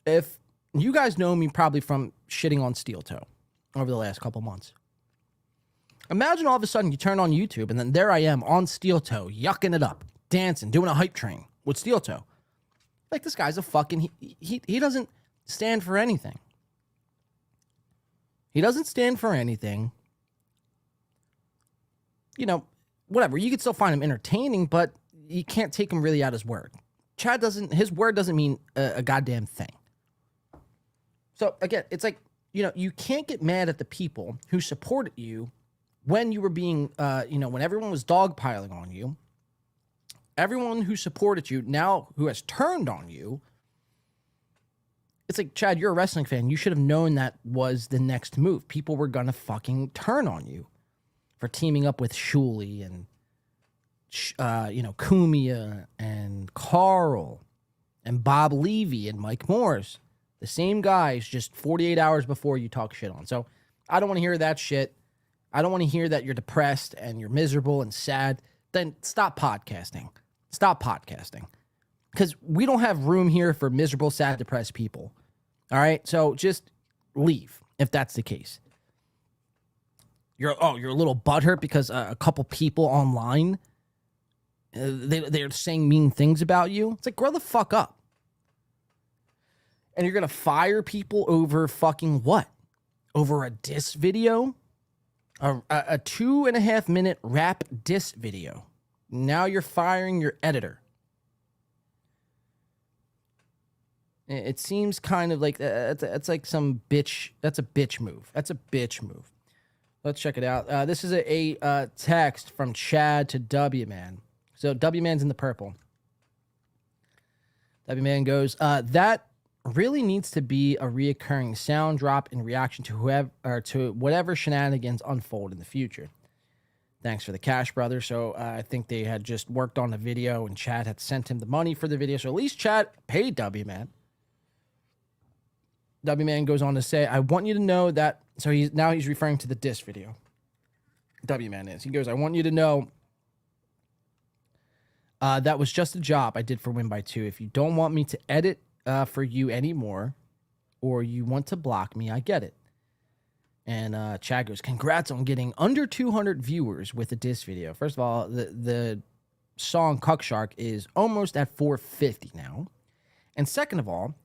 If you guys know me probably from shitting on Steel Toe over the last couple months. Imagine all of a sudden you turn on YouTube and then there I am on Steel Toe, yucking it up, dancing, doing a hype train with Steel Toe. Like, this guy's a fucking, he doesn't stand for anything. He doesn't stand for anything. Whatever. You could still find him entertaining, but you can't take him really at his word. His word doesn't mean a goddamn thing. So again, it's like, you can't get mad at the people who supported you when you were being, when everyone was dogpiling on you. Everyone who supported you now who has turned on you. It's like, Chad, you're a wrestling fan. You should have known that was the next move. People were going to fucking turn on you for teaming up with Shulie and Kumia and Carl and Bob Levy and Mike Morse. The same guys just 48 hours before you talk shit on. So I don't want to hear that shit. I don't want to hear that you're depressed and you're miserable and sad. Then stop podcasting. Stop podcasting. Because we don't have room here for miserable, sad, depressed people. All right? So just leave if that's the case. You're a little butthurt because a couple people online they're saying mean things about you. It's like, grow the fuck up. And you're going to fire people over fucking what? Over a diss video? A 2.5 minute rap diss video. Now you're firing your editor. It seems kind of like, it's like some bitch. That's a bitch move. That's a bitch move. Let's check it out. This is a text from Chad to W-Man. So W-Man's in the purple. W-Man goes, that really needs to be a reoccurring sound drop in reaction to whatever shenanigans unfold in the future. Thanks for the cash, brother. So I think they had just worked on the video and Chad had sent him the money for the video. So at least Chad paid W-Man. W-Man goes on to say, I want you to know that. So he's referring to the diss video. W-Man is. He goes, I want you to know that was just a job I did for Win by 2. If you don't want me to edit for you anymore, or you want to block me, I get it. And Chad goes, congrats on getting under 200 viewers with a diss video. First of all, the song Cuckshark is almost at 450 now. And second of all,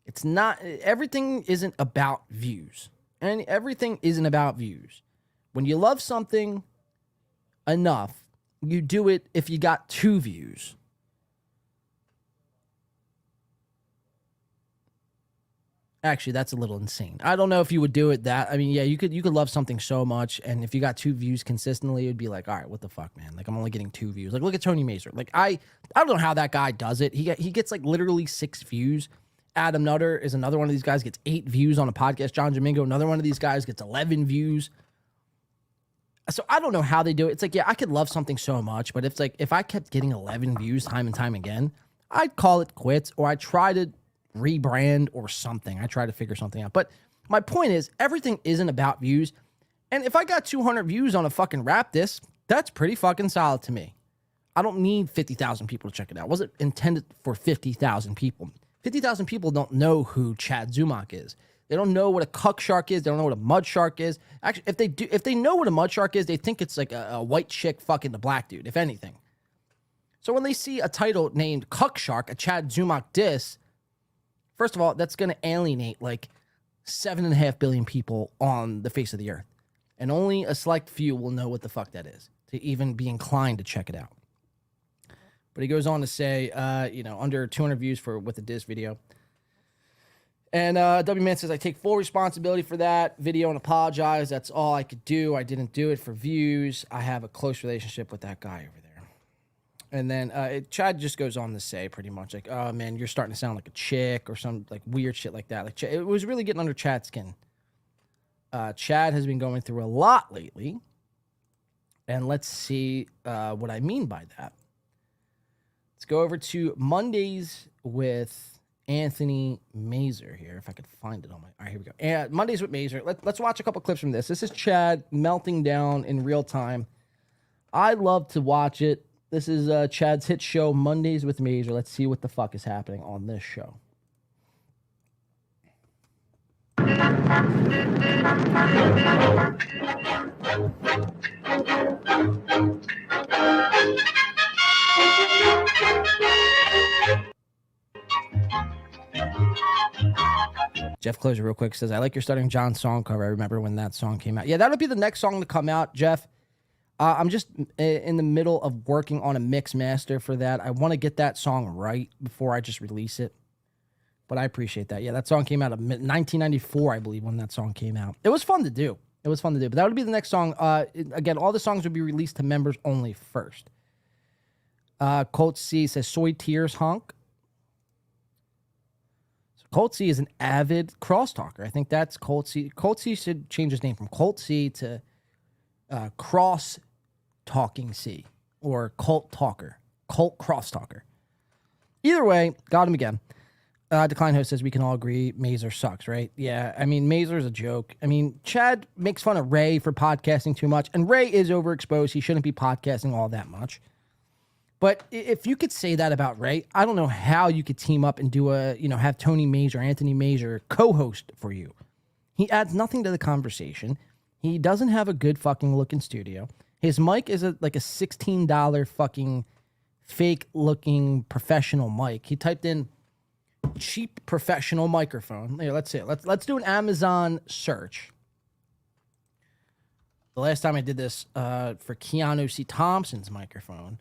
it's not, everything isn't about views. And everything isn't about views. When you love something enough, you do it if you got 2 views. Actually, that's a little insane. I don't know if you would do it that. I mean, yeah, you could love something so much, and if you got 2 views consistently, it'd be like, all right, what the fuck, man? Like, I'm only getting 2 views. Like, look at Tony Mazer. Like, I don't know how that guy does it. He gets like literally 6 views. Adam Nutter is another one of these guys, gets 8 views on a podcast. John Jamingo, another one of these guys, gets 11 views. So I don't know how they do it. It's like, yeah, I could love something so much, but it's like if I kept getting 11 views time and time again, I'd call it quits, or I'd try to rebrand or something. I try to figure something out. But my point is, everything isn't about views. And if I got 200 views on a fucking rap disc, that's pretty fucking solid to me. I don't need 50,000 people to check it out. It wasn't intended for 50,000 people. 50,000 people don't know who Chad Zumach is. They don't know what a cuck shark is. They don't know what a Mudshark is. Actually, if they know what a Mudshark is, they think it's like a white chick fucking the black dude, if anything. So when they see a title named Cuck Shark, a Chad Zumach diss, first of all, that's going to alienate like 7.5 billion people on the face of the earth. And only a select few will know what the fuck that is to even be inclined to check it out. But he goes on to say, under 200 views with the diss video. And W-Man says, I take full responsibility for that video and apologize. That's all I could do. I didn't do it for views. I have a close relationship with that guy over there. And then Chad just goes on to say pretty much like, oh, man, you're starting to sound like a chick or some like weird shit like that. Like it was really getting under Chad's skin. Chad has been going through a lot lately. And let's see what I mean by that. Let's go over to Mondays with Anthony Mazer here, if I could find it on my... All right, here we go. And Mondays with Mazer. Let's watch a couple clips from this. This is Chad melting down in real time. I love to watch it. This is Chad's hit show, Mondays with Mazer. Let's see what the fuck is happening on this show. Jeff Closer real quick says, I like your Starting John song cover. I remember when that song came out. Yeah, that'll be the next song to come out, Jeff. I'm just in the middle of working on a mix master for that. I want to get that song right before I just release it. But I appreciate that. Yeah, that song came out in 1994, I believe, when that song came out. It was fun to do. But that would be the next song. Again, all the songs would be released to members only first. Colt C says, Soy Tears Honk. Colt C is an avid crosstalker. I think that's Colt C. Colt C should change his name from Colt C to Cross Talking C or Colt Talker. Colt Crosstalker. Either way, got him again. Decline Host says we can all agree Mazer sucks, right? Yeah, I mean, Mazer's a joke. I mean, Chad makes fun of Ray for podcasting too much, and Ray is overexposed. He shouldn't be podcasting all that much. But if you could say that about Ray, I don't know how you could team up and do have Tony Mazer, Anthony Mazer co-host for you. He adds nothing to the conversation. He doesn't have a good fucking looking studio. His mic is like a $16 fucking fake looking professional mic. He typed in cheap professional microphone. Here, let's see it. Let's do an Amazon search. The last time I did this for Keanu C. Thompson's microphone.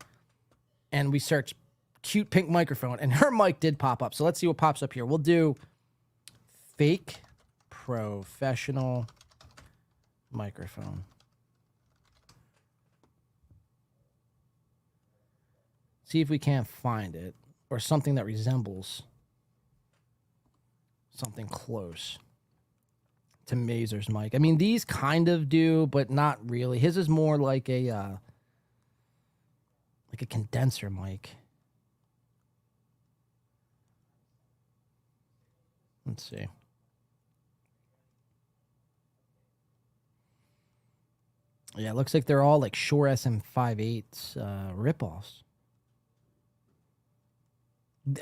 And we searched cute pink microphone, and her mic did pop up. So let's see what pops up here. We'll do fake professional microphone. See if we can't find it, or something that resembles something close to Mazer's mic. I mean, these kind of do, but not really. His is more like a condenser mic. Let's see. Yeah, it looks like they're all like Shure SM58s ripoffs.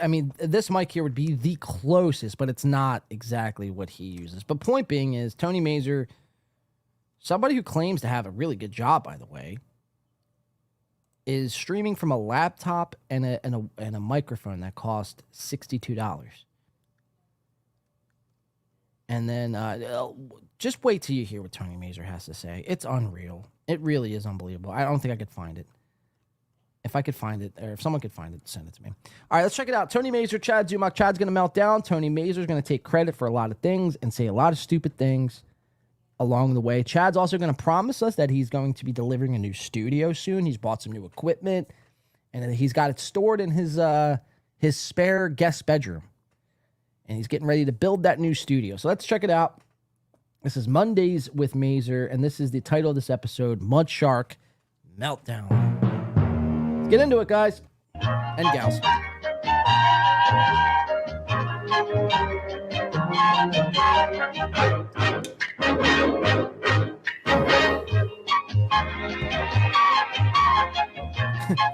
I mean, this mic here would be the closest, but it's not exactly what he uses. But point being is, Tony Mazer, somebody who claims to have a really good job, by the way, is streaming from a laptop and a microphone that cost $62. And then just wait till you hear what Tony Mazer has to say. It's unreal. It really is unbelievable. I don't think I could find it. If I could find it, or if someone could find it, send it to me. All right, let's check it out. Tony Mayor, Chad Zumach. Chad's going to melt down. Tony Mayor's going to take credit for a lot of things and say a lot of stupid things along the way. Chad's also going to promise us that he's going to be delivering a new studio soon. He's bought some new equipment, and he's got it stored in his spare guest bedroom. And he's getting ready to build that new studio. So let's check it out. This is Mondays with Mazer, and this is the title of this episode, Mudshark Meltdown. Let's get into it, guys and gals.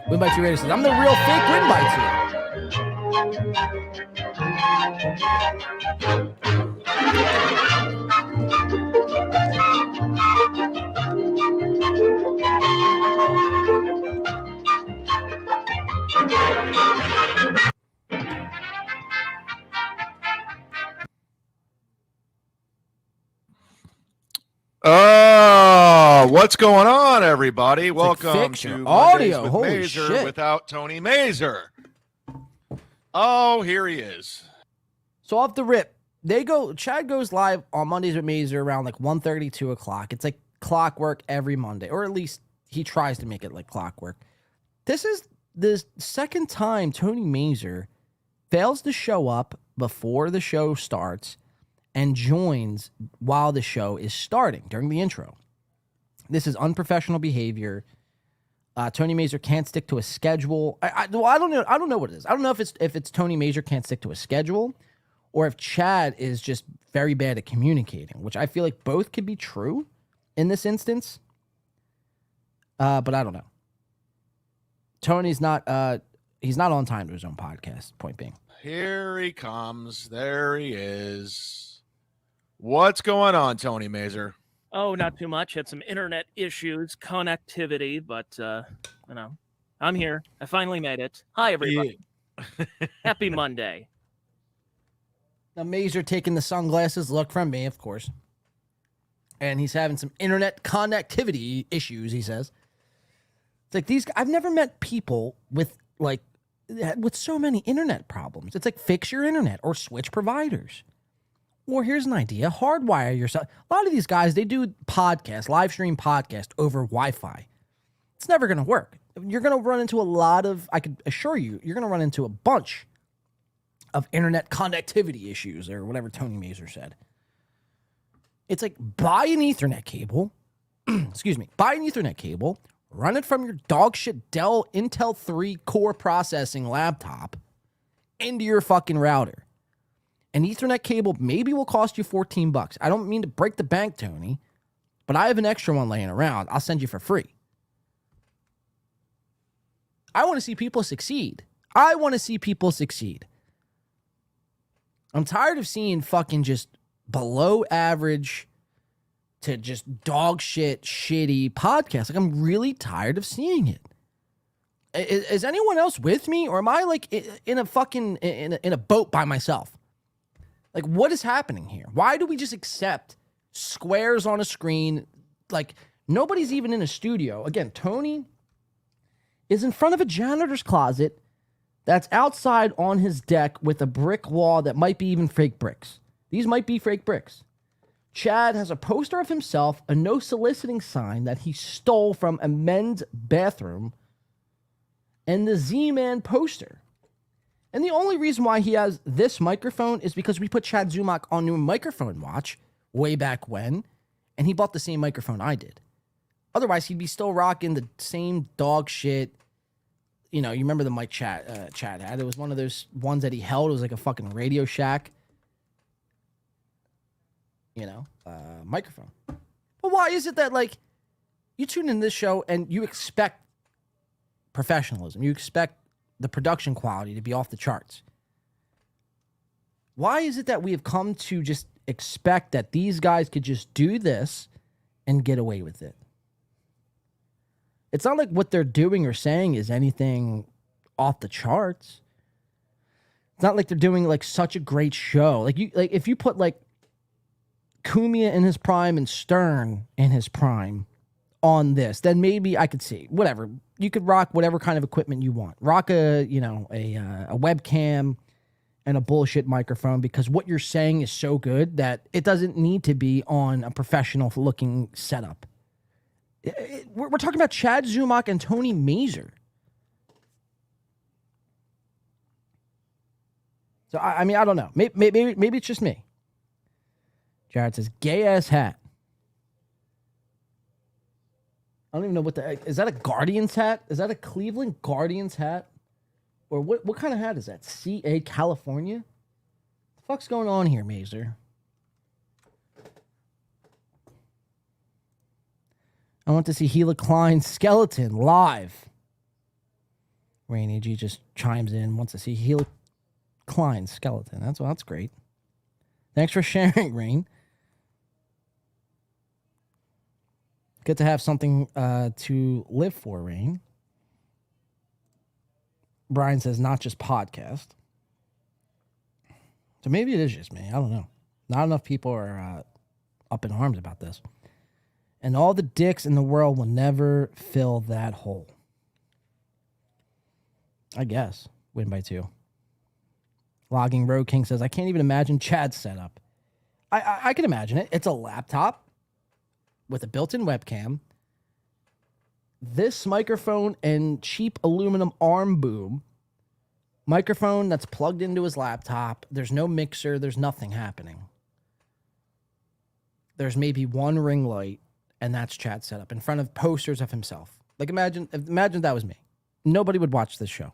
Win by 2 Raiders says, I'm the real fake win by 2. Oh, what's going on, everybody? Welcome fix to your Mondays audio. with Holy Mazer shit. without Tony Mazer. Oh, here he is. So off the rip, Chad goes live on Mondays with Mazer around like 1:30, 2 o'clock. It's like clockwork every Monday, or at least he tries to make it like clockwork. This is the second time Tony Mazer fails to show up before the show starts and joins while the show is starting during the intro. This is unprofessional behavior. Tony Mazer can't stick to a schedule. I don't know. I don't know what it is. I don't know if it's Tony Mazer can't stick to a schedule, or if Chad is just very bad at communicating, which I feel like both could be true in this instance. But I don't know. Tony's not. He's not on time to his own podcast. Point being. Here he comes. There he is. What's going on, Tony Mazer? Oh, not too much. Had some internet issues, connectivity, but I'm here. I finally made it. Hi, everybody. Happy Monday. Now, Mazer taking the sunglasses look from me, of course. And he's having some internet connectivity issues, he says. It's like I've never met people with so many internet problems. It's like fix your internet or switch providers. Or here's an idea, hardwire yourself. A lot of these guys, they do live stream podcast over Wi-Fi. It's never going to work. You're going to run into I could assure you, you're going to run into a bunch of internet connectivity issues or whatever Tony Mazer said. It's like buy an Ethernet cable, buy an Ethernet cable, run it from your dog shit Dell Intel 3 core processing laptop into your fucking router. An Ethernet cable maybe will cost you $14. I don't mean to break the bank, Tony, but I have an extra one laying around. I'll send you for free. I want to see people succeed. I'm tired of seeing fucking just below average to just dog shit, shitty podcasts. Like, I'm really tired of seeing it. Is anyone else with me, or am I like in a fucking in a boat by myself? Like, what is happening here? Why do we just accept squares on a screen? Like, nobody's even in a studio. Again, Tony is in front of a janitor's closet that's outside on his deck with a brick wall that might be even fake bricks. These might be fake bricks. Chad has a poster of himself, a no soliciting sign that he stole from a men's bathroom, and the Z-Man poster. And the only reason why he has this microphone is because we put Chad Zumach on new microphone watch way back when, and he bought the same microphone I did. Otherwise, he'd be still rocking the same dog shit. You know, you remember the mic Chad had? It was one of those ones that he held. It was like a fucking Radio Shack, microphone. But why is it that, like, you tune in this show and you expect professionalism? You expect the production quality to be off the charts. Why is it that we have come to just expect that these guys could just do this and get away with it? It's not like what they're doing or saying is anything off the charts. It's not like they're doing like such a great show. Like if you put like Cumia in his prime and Stern in his prime on this, then maybe I could see whatever. you could rock whatever kind of equipment you want. Rock a webcam and a bullshit microphone, because what you're saying is so good that it doesn't need to be on a professional looking setup. We're talking about Chad Zumach and Tony Mazer. So I mean, I don't know. Maybe it's just me. Jared says, gay ass hat. I don't even know what is that a Guardians hat? Is that a Cleveland Guardians hat? Or what kind of hat is that? CA California? What the fuck's going on here, Mazer? I want to see Gila Klein's skeleton live. Rainy G just chimes in, wants to see Gila Klein's skeleton. That's great. Thanks for sharing, Rain. Good to have something to live for, Rain. Brian says, not just podcast. So maybe it is just me. I don't know. Not enough people are up in arms about this. And all the dicks in the world will never fill that hole. I guess. Win by 2. Logging Road King says, I can't even imagine Chad's setup. I can imagine it. It's a laptop with a built-in webcam, this microphone and cheap aluminum arm boom, microphone that's plugged into his laptop. There's no mixer. There's nothing happening. There's maybe one ring light, and that's Chad's setup in front of posters of himself. Like, imagine that was me. Nobody would watch this show.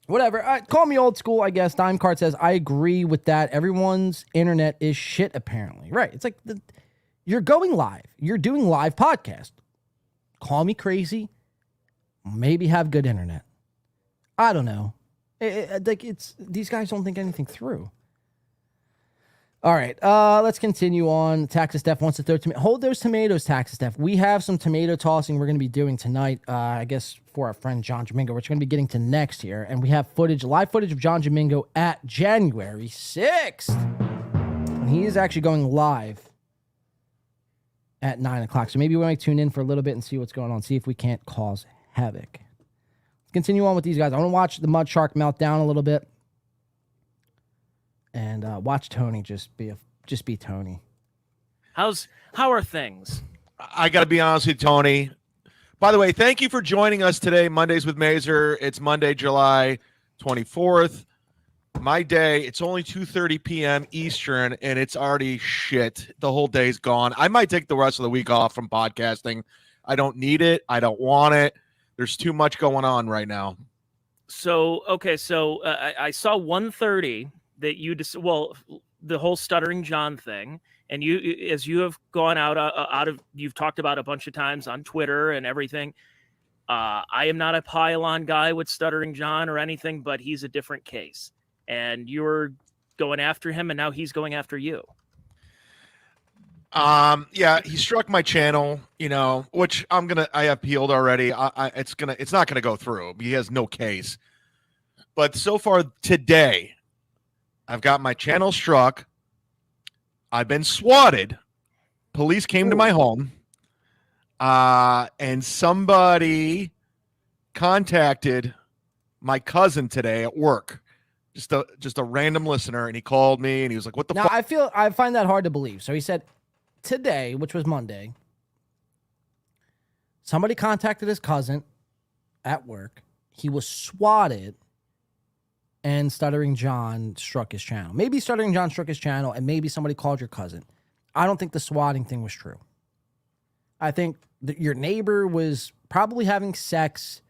Whatever. Call me old school, I guess. Dime Card says, I agree with that. Everyone's internet is shit, apparently. Right. It's like, you're going live. You're doing live podcast. Call me crazy. Maybe have good internet. I don't know. These guys don't think anything through. All right, let's continue on. Taxes Def wants to hold those tomatoes, Taxes Def. We have some tomato tossing we're going to be doing tonight, I guess, for our friend John Jamingo, which we're going to be getting to next here. And we have live footage of John Jamingo at January 6th. And he is actually going live at 9 o'clock. So maybe we might tune in for a little bit and see what's going on, see if we can't cause havoc. Let's continue on with these guys. I want to watch the Mudshark Meltdown a little bit. And watch Tony just be Tony. How are things? I got to be honest with you, Tony. By the way, thank you for joining us today, Mondays with Mazer. It's Monday, July 24th. My day, it's only 2:30 p.m. Eastern, and it's already shit. The whole day's gone. I might take the rest of the week off from podcasting. I don't need it. I don't want it. There's too much going on right now. So, okay, I saw 1:30 that you the whole Stuttering John thing, and as you have gone out of, you've talked about a bunch of times on Twitter and everything. I am not a pylon guy with Stuttering John or anything, but he's a different case, and you're going after him, and now he's going after you. Yeah, he struck my channel, which I appealed already. It's not gonna go through. He has no case. But so far today, I've got my channel struck. I've been swatted. Police came to my home. And somebody contacted my cousin today at work. Just a random listener, and he called me and he was like, what the fuck? I find that hard to believe. So he said today, which was Monday, somebody contacted his cousin at work. He was swatted. And Stuttering John struck his channel. Maybe Stuttering John struck his channel, and maybe somebody called your cousin. I don't think the swatting thing was true. I think that your neighbor was probably having sex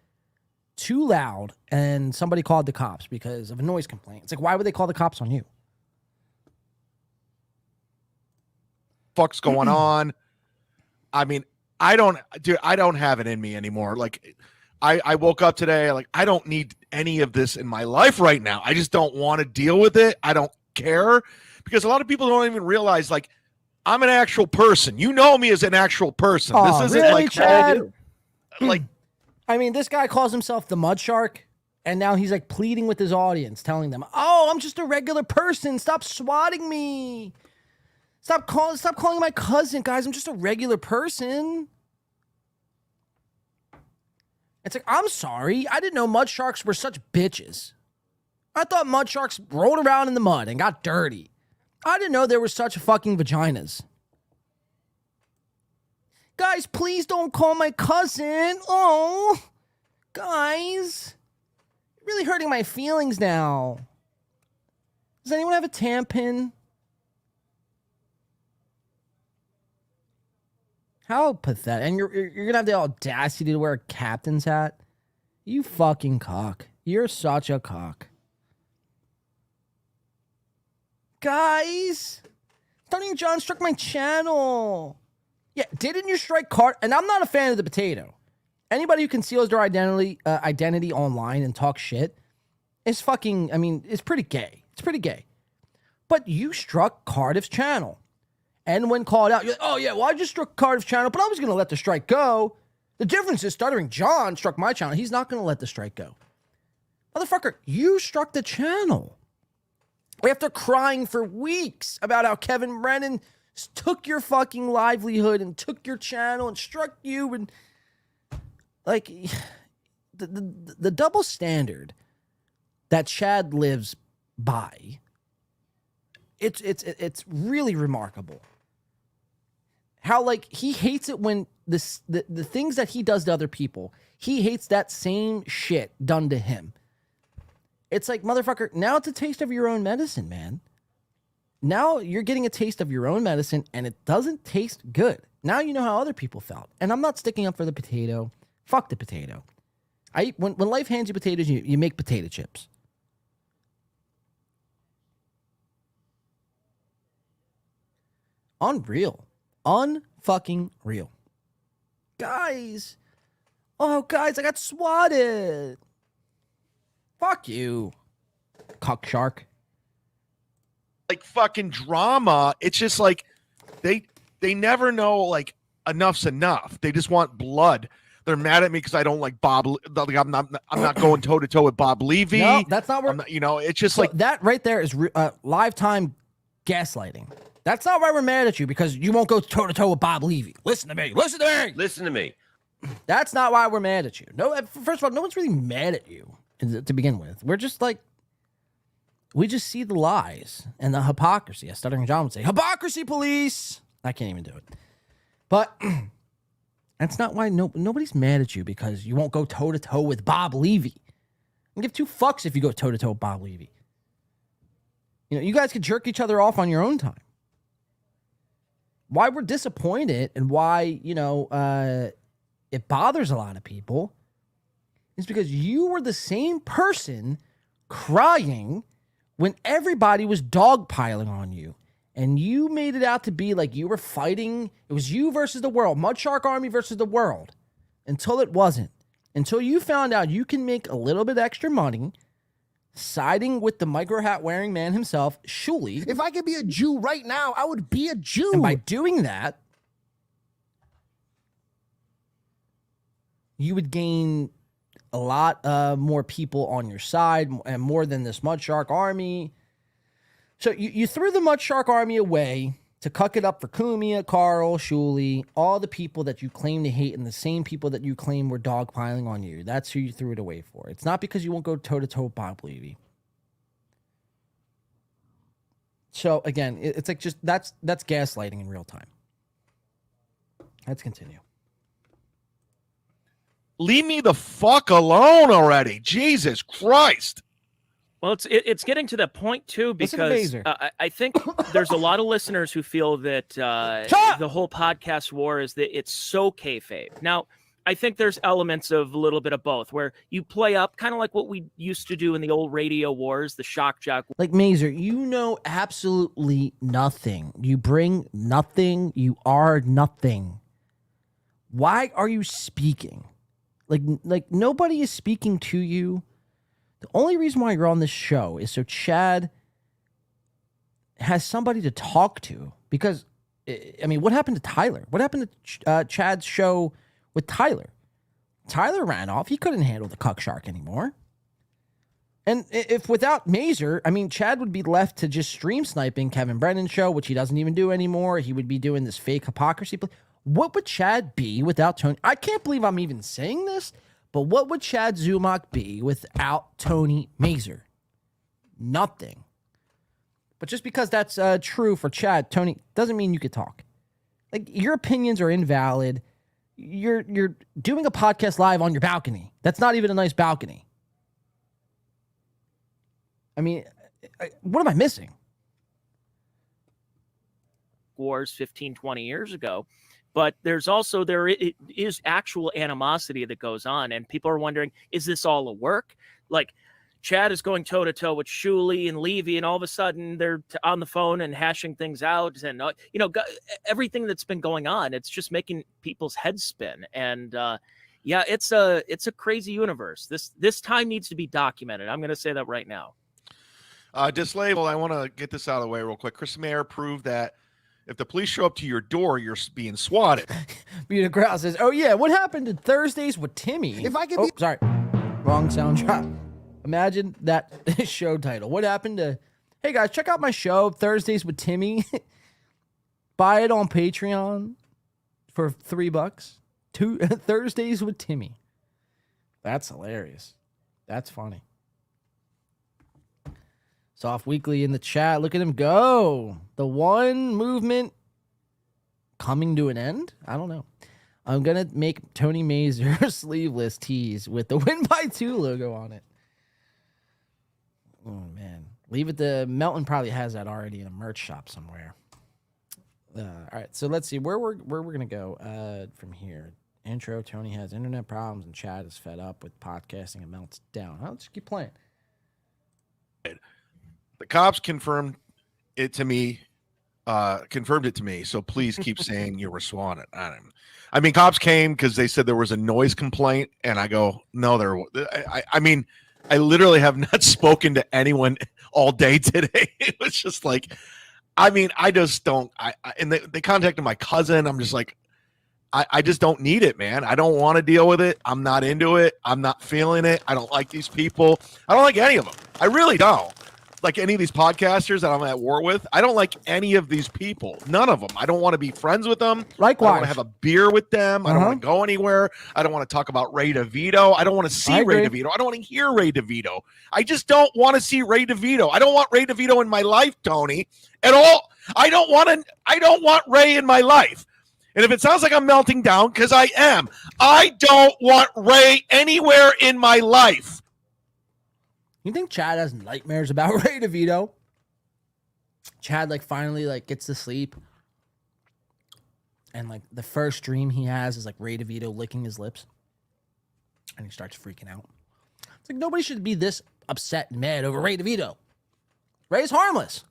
too loud, and somebody called the cops because of a noise complaint. It's like, why would they call the cops on you? Fuck's going on? I mean, I don't have it in me anymore. Like, I woke up today, like, I don't need any of this in my life right now. I just don't want to deal with it. I don't care, because a lot of people don't even realize, like, I'm an actual person. You know me as an actual person. Oh, this isn't really, like, Chad? Like, I mean, this guy calls himself the Mudshark, and now he's like pleading with his audience, telling them, "Oh, I'm just a regular person. Stop swatting me. Stop calling my cousin, guys. I'm just a regular person." It's like, I'm sorry. I didn't know mud sharks were such bitches. I thought mud sharks rolled around in the mud and got dirty. I didn't know there were such fucking vaginas. Guys, please don't call my cousin. Oh, guys. You're really hurting my feelings now. Does anyone have a tampon? How pathetic. And you're going to have the audacity to wear a captain's hat? You fucking cock. You're such a cock. Guys, Stunning John struck my channel. Yeah, didn't you strike Cart? And I'm not a fan of the potato. Anybody who conceals their identity online and talks shit is fucking, I mean, it's pretty gay. It's pretty gay. But you struck Cardiff's channel. And when called out, you're like, oh yeah, well I just struck Cardiff's channel, but I was going to let the strike go. The difference is Stuttering John struck my channel. He's not going to let the strike go. Motherfucker, you struck the channel. After crying for weeks about how Kevin Brennan took your fucking livelihood and took your channel and struck you, and like the double standard that Chad lives by, it's really remarkable. How like he hates it when the things that he does to other people, he hates that same shit done to him. It's like, motherfucker, now it's a taste of your own medicine, man. Now you're getting a taste of your own medicine, and it doesn't taste good. Now you know how other people felt. And I'm not sticking up for the potato. Fuck the potato. When life hands you potatoes, you make potato chips. Unreal. Unfucking real. Guys. Oh, guys, I got swatted. Fuck you, cuck shark. Like fucking drama. It's just like they never know like enough's enough. They just want blood. They're mad at me because I don't like Bob. Like I'm not going toe to toe with Bob Levy. No, that's not where. It's just so like that right there is lifetime gaslighting. That's not why we're mad at you, because you won't go toe to toe with Bob Levy. Listen to me. Listen to me. Listen to me. That's not why we're mad at you. No, first of all, no one's really mad at you to begin with. We're just like, we just see the lies and the hypocrisy. As Stuttering John would say, hypocrisy police. I can't even do it. But that's not why nobody's mad at you, because you won't go toe to toe with Bob Levy. I give two fucks if you go toe to toe with Bob Levy. You know, you guys could jerk each other off on your own time. Why we're disappointed and why, it bothers a lot of people is because you were the same person crying when everybody was dogpiling on you. And you made it out to be like you were fighting. It was you versus the world. Mudshark Army versus the world. Until it wasn't. Until you found out you can make a little bit extra money siding with the micro hat wearing man himself, Shulie. If I could be a Jew right now, I would be a Jew. And by doing that, you would gain a lot more people on your side, and more than this Mudshark Army. So you threw the Mudshark Army away to cuck it up for Kumia, Carl, Shulie, all the people that you claim to hate and the same people that you claim were dogpiling on you. That's who you threw it away for. It's not because you won't go toe-to-toe with Bob Levy. So, again, it's like just that's gaslighting in real time. Let's continue. Leave me the fuck alone already. Jesus Christ. Well, it's getting to that point, too, because I think there's a lot of listeners who feel that the whole podcast war is that it's so kayfabe. Now, I think there's elements of a little bit of both, where you play up kind of like what we used to do in the old radio wars, the shock jock. Like, Mazer, you know absolutely nothing. You bring nothing. You are nothing. Why are you speaking? Like nobody is speaking to you. The only reason why you're on this show is so Chad has somebody to talk to. Because, I mean, what happened to Tyler? What happened to Chad's show with Tyler? Tyler ran off. He couldn't handle the cuck shark anymore. And if without Mazer, I mean, Chad would be left to just stream sniping Kevin Brennan's show, which he doesn't even do anymore. He would be doing this fake hypocrisy. What would Chad be without Tony? I can't believe I'm even saying this, But what would Chad Zumach be without Tony Mazer? Nothing. But just because that's true for Chad, Tony, doesn't mean you could talk. Like, your opinions are invalid. You're doing a podcast live on your balcony. That's not even a nice balcony. I mean, what am I missing? Wars 15, 20 years ago. But there is actual animosity that goes on. And people are wondering, is this all a work? Like, Chad is going toe-to-toe with Shulie and Levy, and all of a sudden they're on the phone and hashing things out. And, everything that's been going on, it's just making people's heads spin. And, it's a crazy universe. This time needs to be documented. I'm going to say that right now. Dislabel, I want to get this out of the way real quick. Chrissy Mayor proved that if the police show up to your door, you're being swatted. Beata Grouse says, oh, yeah, what happened to Thursdays with Timmy? If I could be... Sorry. Wrong sound drop. Imagine that show title. What happened to... Hey, guys, check out my show, Thursdays with Timmy. Buy it on Patreon for $3. Thursdays with Timmy. That's hilarious. That's funny. Soft Weekly in the chat. Look at him go. The one movement coming to an end? I don't know. I'm going to make Tony Mazer sleeveless tees with the Win by 2 logo on it. Oh, man. Leave it to... Melton probably has that already in a merch shop somewhere. All right, so let's see where we're going to go from here. Intro, Tony has internet problems and Chad is fed up with podcasting and melts down. Let's keep playing. The cops confirmed it to me, so please keep saying you were swatted. I mean, cops came because they said there was a noise complaint, and I go, no, I literally have not spoken to anyone all day today. It was just like, I just don't. And they contacted my cousin. I'm just like, I just don't need it, man. I don't want to deal with it. I'm not into it. I'm not feeling it. I don't like these people. I don't like any of them. I really don't like any of these podcasters that I'm at war with. I don't like any of these people. None of them. I don't want to be friends with them. Likewise. I don't want to have a beer with them. I don't want to go anywhere. I don't want to talk about Ray DeVito. I don't want to see Ray DeVito. I don't want to hear Ray DeVito. I just don't want to see Ray DeVito. I don't want Ray DeVito in my life, Tony, at all. I don't want Ray in my life. And if it sounds like I'm melting down, because I am, I don't want Ray anywhere in my life. You think Chad has nightmares about Ray DeVito? Chad finally gets to sleep, and the first dream he has is Ray DeVito licking his lips, and he starts freaking out. It's nobody should be this upset and mad over Ray DeVito. Ray's harmless.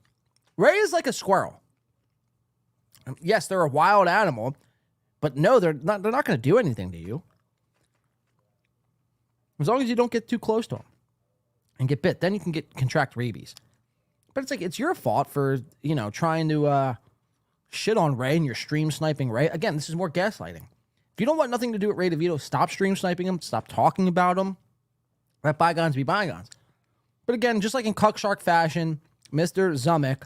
Ray is like a squirrel. Yes, they're a wild animal, but no, they're not going to do anything to you. As long as you don't get too close to them and get bit, then you can contract rabies. But it's your fault for, trying to shit on Ray and you're stream sniping Ray. Again, this is more gaslighting. If you don't want nothing to do with Ray DeVito, stop stream sniping him, stop talking about him. Let bygones be bygones. But again, just like in Cuckshark fashion, Mr. Zumach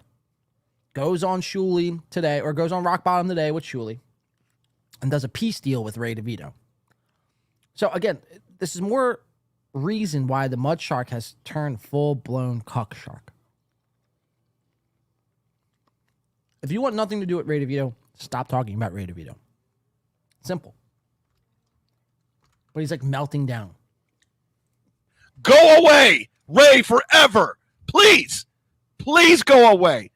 goes on Shulie today, or goes on Rock Bottom today with Shulie, and does a peace deal with Ray DeVito. So again, this is more reason why the Mudshark has turned full-blown Cuckshark. If you want nothing to do with Ray DeVito, stop talking about Ray DeVito. Simple. But he's melting down. Go away, Ray, forever. Please. Please go away.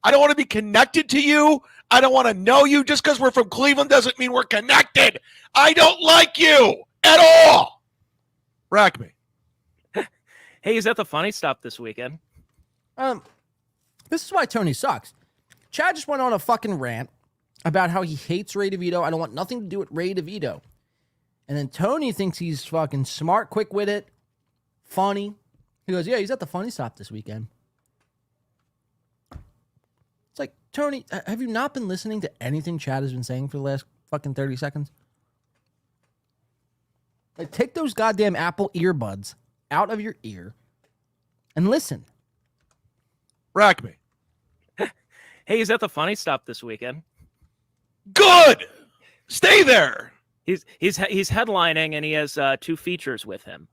I don't want to be connected to you. I don't want to know you. Just because we're from Cleveland doesn't mean we're connected. I don't like you at all. Rack me. Hey, is that the funny stop this weekend? This is why Tony sucks. Chad just went on a fucking rant about how he hates Ray DeVito. I don't want nothing to do with Ray DeVito. And then Tony thinks he's fucking smart, quick-witted, funny. He goes, yeah, he's at the funny stop this weekend. It's like, Tony, have you not been listening to anything Chad has been saying for the last fucking 30 seconds? Take those goddamn Apple earbuds out of your ear and listen. Rack me. Hey, is that the funny stop this weekend? Good. Stay there. He's headlining, and he has 2 features with him.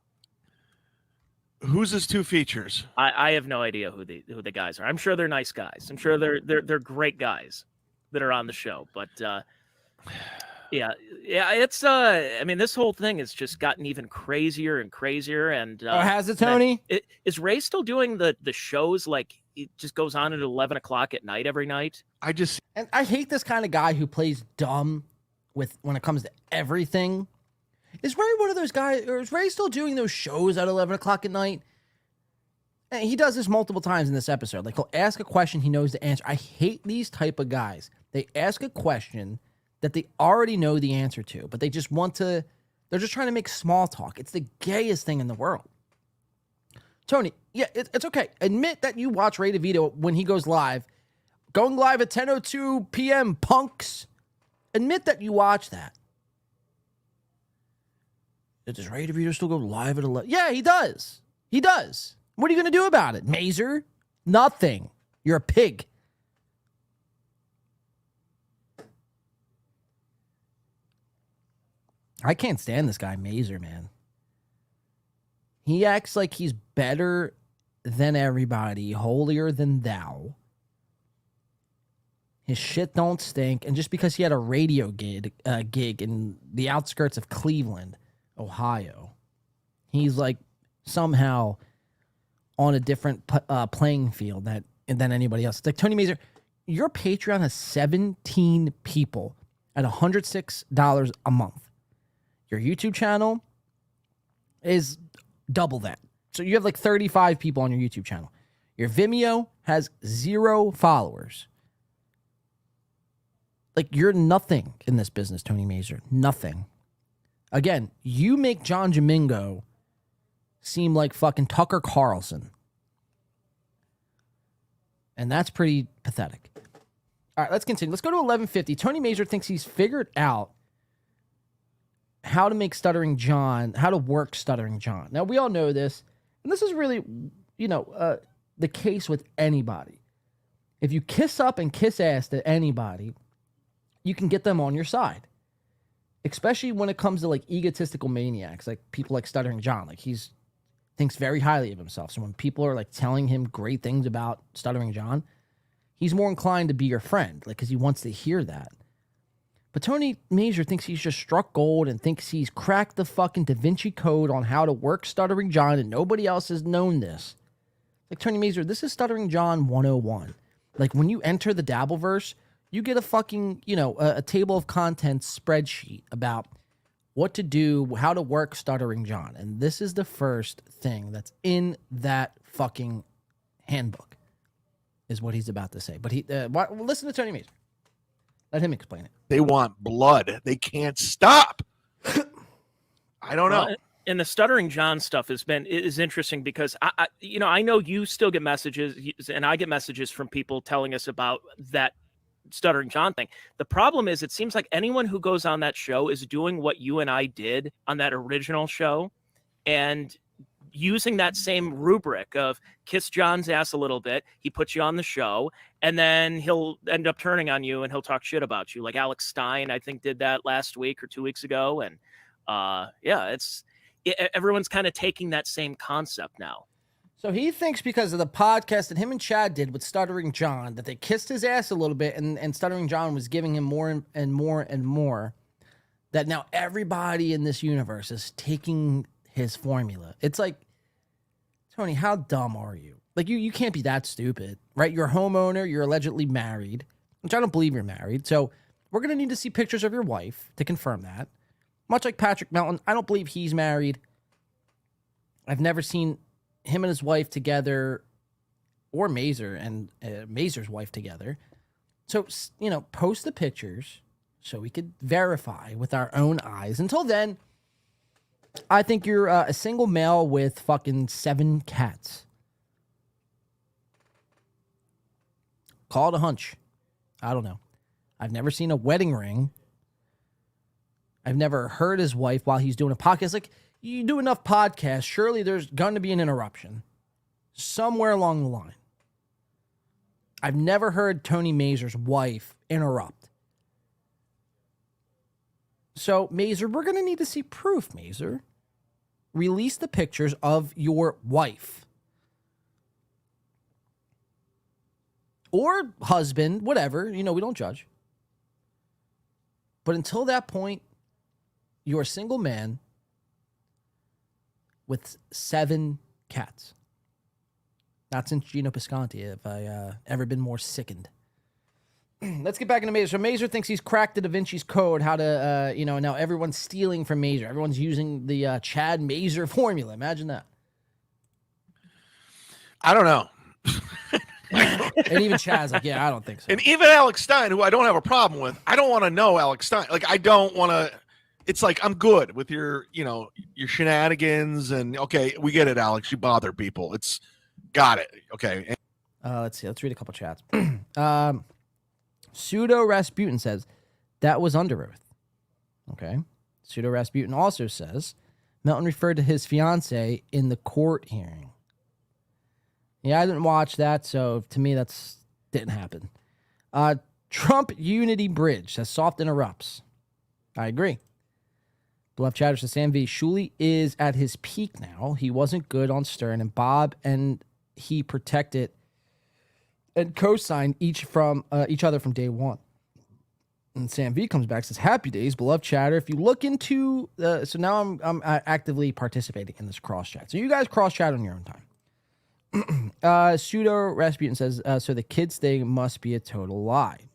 Who's his 2 features? I have no idea who the guys are. I'm sure they're nice guys. I'm sure they're great guys that are on the show. But yeah, it's I mean, this whole thing has just gotten even crazier and crazier. And has it, Tony? Is Ray still doing the shows? Like, it just goes on at 11 o'clock at night every night? And I hate this kind of guy who plays dumb when it comes to everything. Is Ray one of those guys, or is Ray still doing those shows at 11 o'clock at night? And he does this multiple times in this episode. Like, he'll ask a question he knows the answer. I hate these type of guys. They ask a question that they already know the answer to, but they just they're just trying to make small talk. It's the gayest thing in the world. Tony, yeah, it's okay. Admit that you watch Ray DeVito when he goes live. Going live at 10:02 p.m., punks. Admit that you watch that. Does Ray DeVito still go live at 11? Yeah, he does. He does. What are you going to do about it, Mazer? Nothing. You're a pig. I can't stand this guy, Mazer, man. He acts like he's better than everybody, holier than thou. His shit don't stink. And just because he had a radio gig in the outskirts of Cleveland, Ohio, he's like somehow on a different playing field than anybody else. It's like, Tony Mazer, your Patreon has 17 people at $106 a month. Your YouTube channel is double that. So you have like 35 people on your YouTube channel. Your Vimeo has 0 followers. Like, you're nothing in this business, Tony Mazer. Nothing. Again, you make John Jamingo seem like fucking Tucker Carlson. And that's pretty pathetic. All right, let's continue. Let's go to 1150. Tony Mazer thinks he's figured out how to make Stuttering John, how to work Stuttering John. Now, we all know this, and this is really, the case with anybody. If you kiss up and kiss ass to anybody, you can get them on your side. Especially when it comes to, like, egotistical maniacs, like people like Stuttering John. Like, thinks very highly of himself. So when people are, like, telling him great things about Stuttering John, he's more inclined to be your friend, like, because he wants to hear that. But Tony Mazer thinks he's just struck gold and thinks he's cracked the fucking Da Vinci Code on how to work Stuttering John, and nobody else has known this. Like, Tony Mazer, this is Stuttering John 101. Like, when you enter the Dabbleverse, you get a fucking, a table of contents spreadsheet about what to do, how to work Stuttering John. And this is the first thing that's in that fucking handbook, is what he's about to say. But listen to Tony Mazer. Let him explain it. They want blood. They can't stop. I don't know. And the Stuttering John stuff is interesting because I know you still get messages, and I get messages from people telling us about that Stuttering John thing. The problem is, it seems like anyone who goes on that show is doing what you and I did on that original show, and using that same rubric of kiss John's ass a little bit. He puts you on the show, and then he'll end up turning on you and he'll talk shit about you. Like Alex Stein, I think, did that last week or 2 weeks ago. And everyone's kind of taking that same concept now. So he thinks because of the podcast that him and Chad did with Stuttering John, that they kissed his ass a little bit, and Stuttering John was giving him more and more and more, that now everybody in this universe is taking his formula. It's like, Tony, how dumb are you? Like, you can't be that stupid, right? You're a homeowner. You're allegedly married, which I don't believe you're married. So we're going to need to see pictures of your wife to confirm that. Much like Patrick Melton, I don't believe he's married. I've never seen him and his wife together, or Mazer and Mazer's wife together. So, post the pictures so we could verify with our own eyes. Until then, I think you're a single male with fucking 7 cats. Call it a hunch. I don't know. I've never seen a wedding ring. I've never heard his wife while he's doing a podcast. Like, you do enough podcasts, surely there's going to be an interruption somewhere along the line. I've never heard Tony Mazer's wife interrupt. So, Mazer, we're going to need to see proof, Mazer. Release the pictures of your wife. Or husband, whatever. You know, we don't judge. But until that point, you're a single man with 7 cats. Not since Gino Pascanti have I ever been more sickened. Let's get back into Mazer. So Mazer thinks he's cracked the Da Vinci's code, how to, now everyone's stealing from Mazer. Everyone's using the Chad Mazer formula. Imagine that. I don't know. And even Chad's like, yeah, I don't think so. And even Alex Stein, who I don't have a problem with, I don't want to know Alex Stein. Like, I don't want to. It's like, I'm good with your shenanigans. And, okay, we get it, Alex. You bother people. It's got it. Okay. Let's see. Let's read a couple chats. Pseudo Rasputin says, that was under oath. Okay. Pseudo Rasputin also says, Melton referred to his fiance in the court hearing. Yeah, I didn't watch that, so to me, that's didn't happen. Trump Unity Bridge says, soft interrupts. I agree. Bluff Chatter says, Sam V. Shulie is at his peak now. He wasn't good on Stern, and Bob and he protected and co-signed each other from day one. And Sam V comes back, says, happy days, beloved chatter. If you look into so now I'm actively participating in this cross chat. So you guys cross chat on your own time. Pseudo Rasputin says, so the kids thing must be a total lie.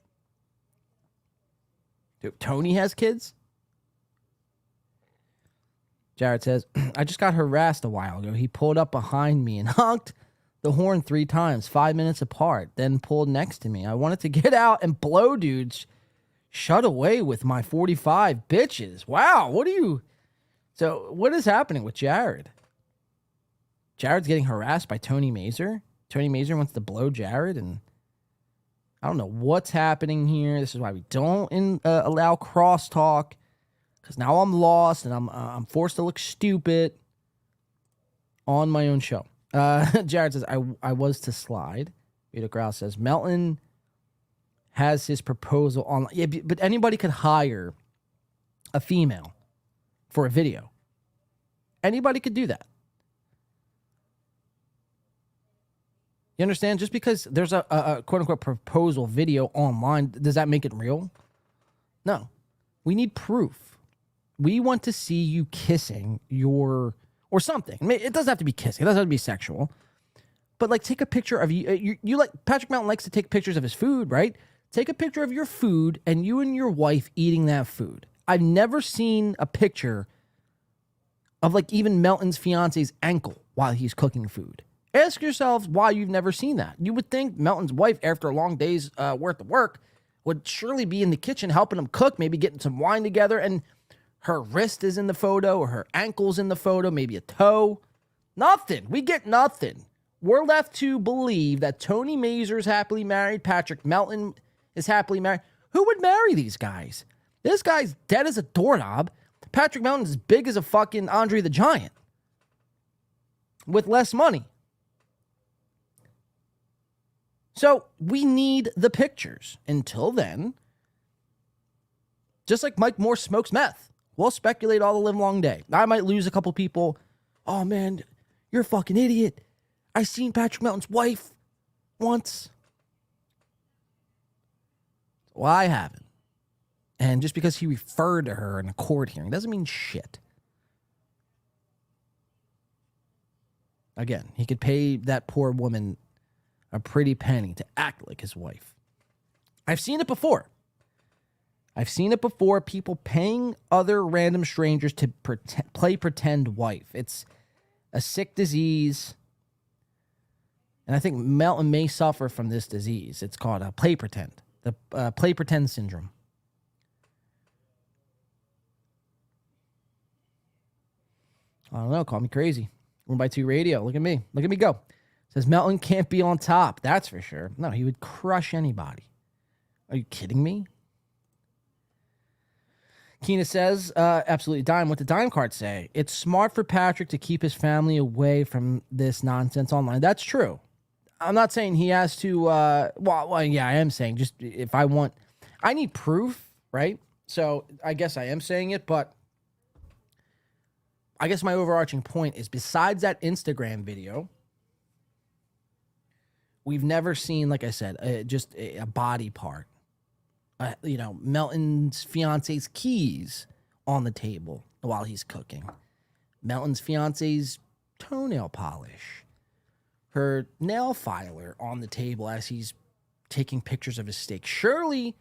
Dude, Tony has kids? Jared says, I just got harassed a while ago. He pulled up behind me and honked the horn 3 times, 5 minutes apart, then pulled next to me. I wanted to get out and blow dudes. Shut away with my 45 bitches. Wow, what is happening with Jared? Jared's getting harassed by Tony Mazer. Tony Mazer wants to blow Jared, and I don't know what's happening here. This is why we don't allow crosstalk, because now I'm lost and I'm forced to look stupid on my own show. Jared says, I was to slide. Vito Grouse says, Melton has his proposal on. Yeah, but anybody could hire a female for a video. Anybody could do that. You understand? Just because there's a quote-unquote proposal video online, does that make it real? No. We need proof. We want to see you kissing or something. I mean, it doesn't have to be kissing. It doesn't have to be sexual. But, like, take a picture of you. You like, Patrick Melton likes to take pictures of his food, right? Take a picture of your food and you and your wife eating that food. I've never seen a picture of, like, even Melton's fiance's ankle while he's cooking food. Ask yourselves why you've never seen that. You would think Melton's wife, after a long day's worth of work, would surely be in the kitchen helping him cook, maybe getting some wine together, and her wrist is in the photo or her ankle's in the photo, maybe a toe. Nothing. We get nothing. We're left to believe that Tony Mazer is happily married, Patrick Melton is happily married. Who would marry these guys? This guy's dead as a doorknob. Patrick Melton's as big as a fucking Andre the Giant with less money. So we need the pictures. Until then, just like Mike Morse smokes meth, we'll speculate all the live long day. I might lose a couple people. Oh, man, you're a fucking idiot. I seen Patrick Melton's wife once. Well, I haven't. And just because he referred to her in a court hearing doesn't mean shit. Again, he could pay that poor woman a pretty penny to act like his wife. I've seen it before. People paying other random strangers to play pretend wife. It's a sick disease. And I think Melton may suffer from this disease. It's called play pretend. The play pretend syndrome. I don't know. Call me crazy. 1x2 radio. Look at me. Look at me go. Says Melton can't be on top. That's for sure. No, he would crush anybody. Are you kidding me? Keena says, absolutely dime. What the dime card say? It's smart for Patrick to keep his family away from this nonsense online. That's true. I'm not saying he has to, well, yeah, I am saying just if I need proof, right? So I guess I am saying it, but I guess my overarching point is besides that Instagram video, we've never seen, like I said, just a body part. Melton's fiance's keys on the table while he's cooking. Melton's fiance's toenail polish. Her nail filer on the table as he's taking pictures of his steak. Surely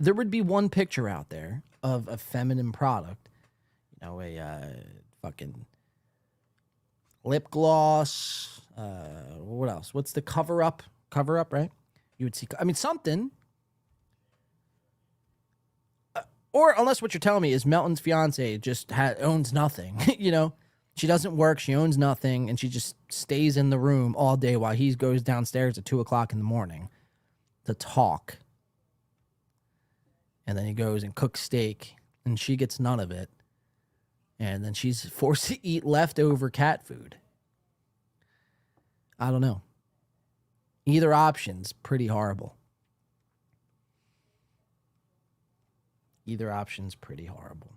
there would be one picture out there of a feminine product. A fucking lip gloss. What else? What's the cover up? Cover up, right? You would see, something. Or unless what you're telling me is Melton's fiance just owns nothing. She doesn't work. She owns nothing. And she just stays in the room all day while he goes downstairs at 2:00 in the morning to talk. And then he goes and cooks steak and she gets none of it. And then she's forced to eat leftover cat food. I don't know. Either option's pretty horrible. Either option's pretty horrible.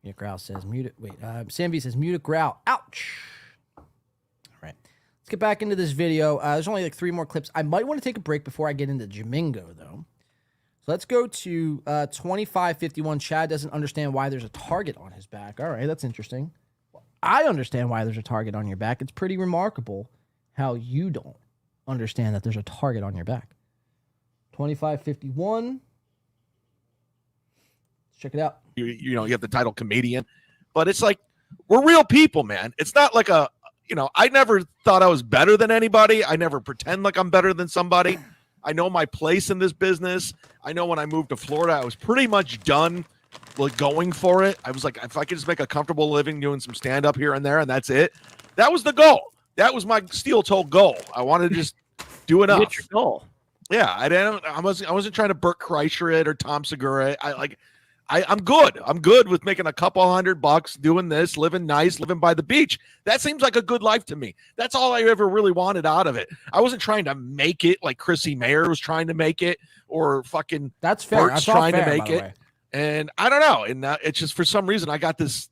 Mute Growl says, mute it. Wait, Sam V says, mute it, Growl. Ouch. All right. Let's get back into this video. There's only like 3 more clips. I might want to take a break before I get into Jamingo, though. So let's go to 2551. Chad doesn't understand why there's a target on his back. All right, that's interesting. I understand why there's a target on your back. It's pretty remarkable how you don't understand that there's a target on your back. 2551. Let's check it out. You have the title comedian, but it's like, we're real people, man. It's not like I never thought I was better than anybody. I never pretend like I'm better than somebody. I know my place in this business. I know when I moved to Florida, I was pretty much done going for it. I was like, if I could just make a comfortable living doing some stand-up here and there, and that's it. That was the goal. That was my steel-toed goal. I wanted to just do enough. What's your goal? Yeah, I wasn't trying to Burt Kreischer it or Tom Segura. I'm good. I'm good with making a couple $100, doing this, living nice, living by the beach. That seems like a good life to me. That's all I ever really wanted out of it. I wasn't trying to make it like Chrissy Mayor was trying to make it, or fucking that's fair. Bert's trying to make it. And I don't know. And it's just for some reason I got this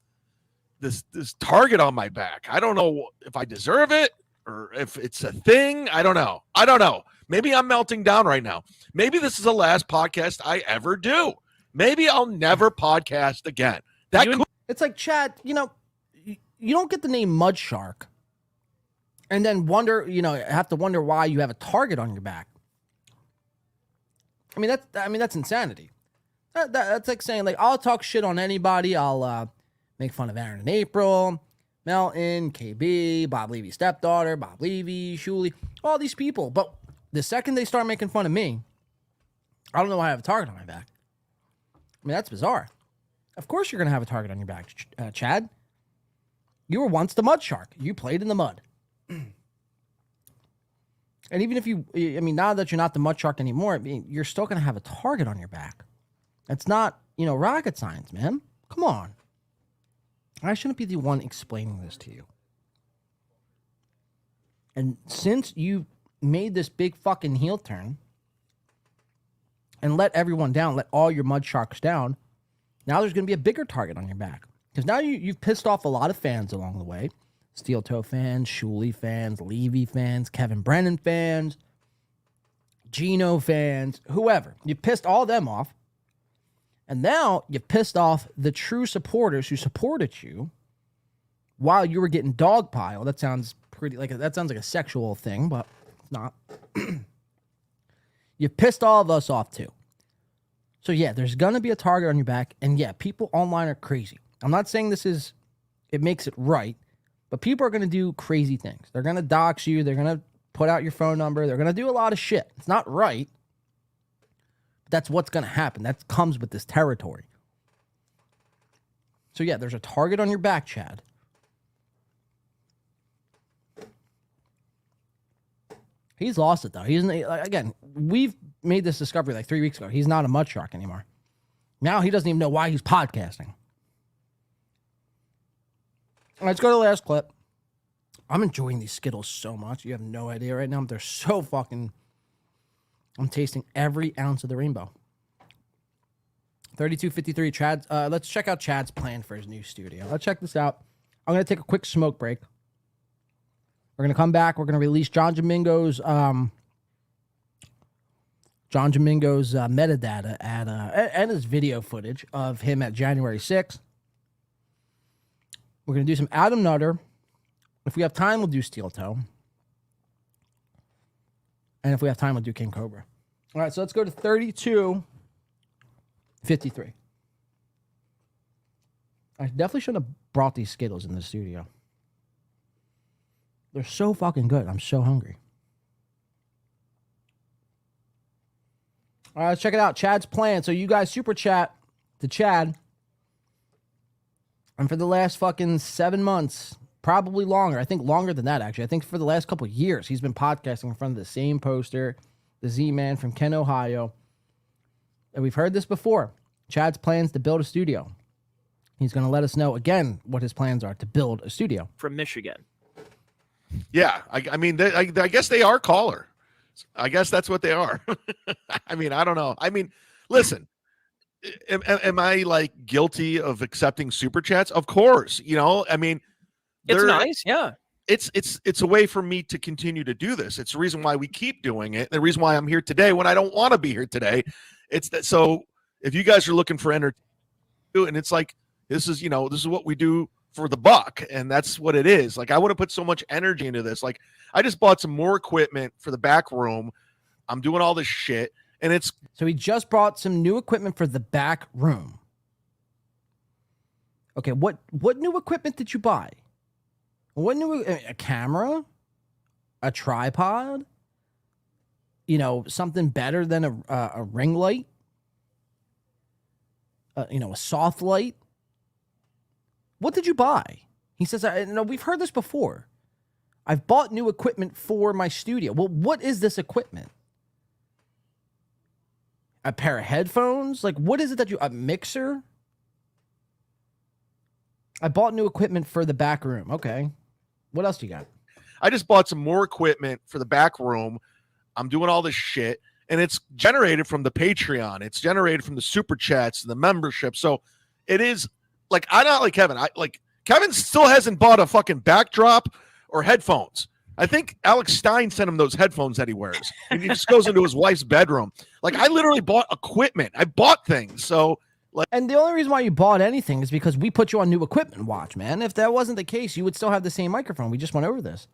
target on my back. I don't know if I deserve it or if it's a thing. I don't know. Maybe I'm melting down right now. Maybe this is the last podcast I ever do. Maybe I'll never podcast again. It's like, Chad, you don't get the name Mudshark and then have to wonder why you have a target on your back. That's insanity. That's like saying, like, I'll talk shit on anybody. I'll make fun of Aaron and April, Melton, KB, Bob Levy's stepdaughter, Bob Levy, Shulie, all these people. But the second they start making fun of me, I don't know why I have a target on my back. That's bizarre. Of course you're going to have a target on your back, Chad. You were once the Mudshark. You played in the mud. And even if now that you're not the Mudshark anymore, you're still going to have a target on your back. That's not, rocket science, man. Come on. I shouldn't be the one explaining this to you. And since you made this big fucking heel turn and let everyone down, let all your Mudsharks down, now there's going to be a bigger target on your back. Because now you've pissed off a lot of fans along the way. Steel Toe fans, Shulie fans, Levy fans, Kevin Brennan fans, Gino fans, whoever. You pissed all them off. And now you pissed off the true supporters who supported you while you were getting dogpiled. That sounds like a sexual thing, but it's not. You pissed all of us off too. So yeah, there's gonna be a target on your back, and yeah, people online are crazy. I'm not saying it makes it right, but people are gonna do crazy things. They're gonna dox you. They're gonna put out your phone number. They're gonna do a lot of shit. It's not right. That's what's going to happen. That comes with this territory. So yeah, there's a target on your back, Chad. He's lost it, though. Again, we've made this discovery like 3 weeks ago. He's not a Mudshark anymore. Now he doesn't even know why he's podcasting. Let's go to the last clip. I'm enjoying these Skittles so much. You have no idea right now. They're so fucking... I'm tasting every ounce of the rainbow. 3253. Chad. Let's check out Chad's plan for his new studio. Let's check this out. I'm gonna take a quick smoke break. We're gonna come back. We're gonna release John Jamingo's metadata and his video footage of him at January 6th. We're gonna do some Adam Nutter. If we have time, we'll do Steel Toe. And if we have time, we'll do King Cobra. All right, so let's go to 3253. I definitely shouldn't have brought these Skittles in the studio. They're so fucking good. I'm so hungry. All right, let's check it out. Chad's plan. So you guys super chat to Chad. And for the last fucking 7 months, probably longer. I think longer than that, actually. I think for the last couple of years, he's been podcasting in front of the same poster, the Z-Man from Ken, Ohio. And we've heard this before. Chad's plans to build a studio. He's going to let us know, again, what his plans are to build a studio. From Michigan. Yeah, I mean, I guess they are caller. I guess that's what they are. I mean, I don't know. I mean, listen, am I like guilty of accepting super chats? Of course. You know, I mean, it's nice. Yeah. It's a way for me to continue to do this. It's the reason why we keep doing it. The reason why I'm here today when I don't want to be here today. It's that. So if you guys are looking for entertainment, and it's like, this is what we do for the buck, and that's what it is. Like, I would have put so much energy into this. Like, I just bought some more equipment for the back room. I'm doing all this shit, and it's so he just bought some new equipment for the back room. Okay, what new equipment did you buy? What new a camera, a tripod? You know, something better than a ring light. A soft light. What did you buy? He says, no, we've heard this before. I've bought new equipment for my studio. Well, what is this equipment? A pair of headphones? Like, what is it a mixer? I bought new equipment for the back room. Okay. What else do you got? I just bought some more equipment for the back room. I'm doing all this shit, and it's generated from the Patreon. It's generated from the super chats and the membership. So it is like, I'm not like Kevin. Kevin still hasn't bought a fucking backdrop or headphones. I think Alex Stein sent him those headphones that he wears, and he just goes into his wife's bedroom. Like, I literally bought equipment. I bought things. So, like, and the only reason why you bought anything is because we put you on new equipment watch, man. If that wasn't the case, you would still have the same microphone. We just went over this.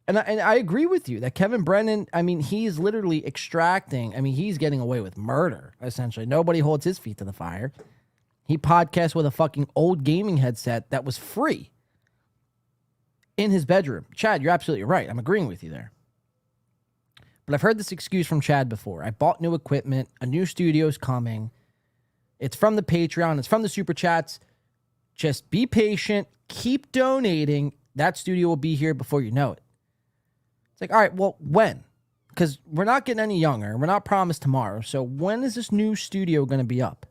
And I agree with you that Kevin Brennan, I mean, he's literally extracting. I mean, he's getting away with murder, essentially. Nobody holds his feet to the fire. He podcasts with a fucking old gaming headset that was free in his bedroom. Chad, you're absolutely right. I'm agreeing with you there. But I've heard this excuse from Chad before. I bought new equipment. A new studio's coming. It's from the Patreon. It's from the Super Chats. Just be patient. Keep donating. That studio will be here before you know it. It's like, all right, well, when? Because we're not getting any younger. We're not promised tomorrow. So when is this new studio going to be up?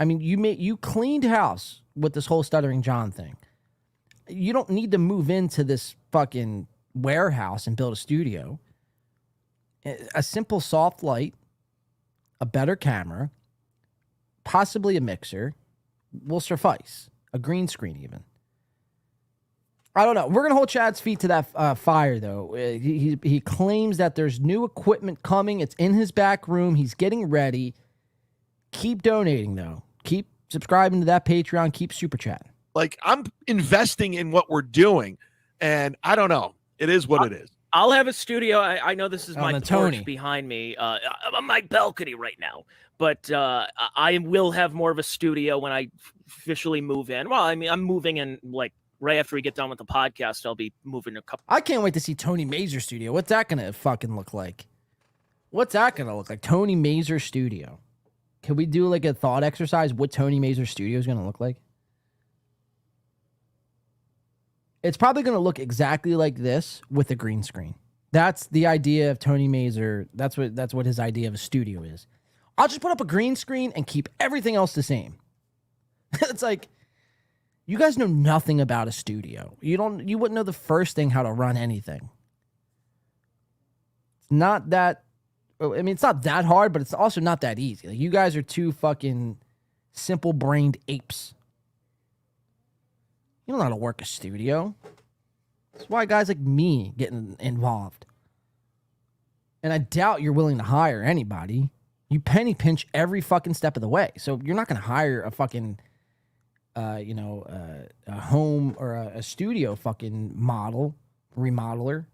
I mean, you cleaned house with this whole Stuttering John thing. You don't need to move into this fucking warehouse and build a studio. A simple soft light, a better camera, possibly a mixer will suffice. A green screen even. I don't know. We're going to hold Chad's feet to that fire, though. He claims that there's new equipment coming. It's in his back room. He's getting ready. Keep donating, though. Keep subscribing to that Patreon. Keep super chatting. Like, I'm investing in what we're doing, and I don't know. It is what it is. I'll have a studio. I know this is my porch Tony behind me. I'm on my balcony right now, but I will have more of a studio when I officially move in. Well, I mean, I'm moving in like right after we get done with the podcast. I'll be moving a couple. I can't wait to see Tony Mazur's studio. What's that gonna fucking look like? What's that gonna look like? Tony Mazur's studio. Can we do like a thought exercise? What Tony Mazur's studio is gonna look like? It's probably going to look exactly like this with a green screen. That's the idea of Tony Mazur. That's what his idea of a studio is. I'll just put up a green screen and keep everything else the same. It's like, you guys know nothing about a studio. You wouldn't know the first thing how to run anything. It's not that I mean, it's not that hard, but it's also not that easy. Like, you guys are two fucking simple-brained apes. You don't know how to work a studio. That's why guys like me get involved. And I doubt you're willing to hire anybody. You penny pinch every fucking step of the way. So you're not going to hire a fucking, a home or a studio fucking remodeler,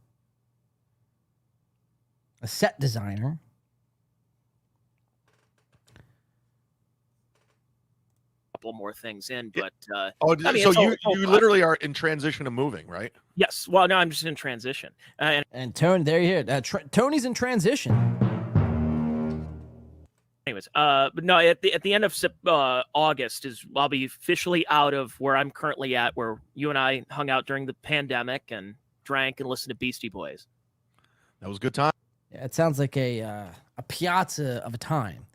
a set designer. Couple more things in, but so you literally are in transition to moving, right? Yes. Well, no, I'm just in transition. And Tony, there you hear it. Tony's in transition. Anyways, but no, at the end of August I'll be officially out of where I'm currently at, where you and I hung out during the pandemic and drank and listened to Beastie Boys. That was a good time. Yeah, it sounds like a piazza of a time.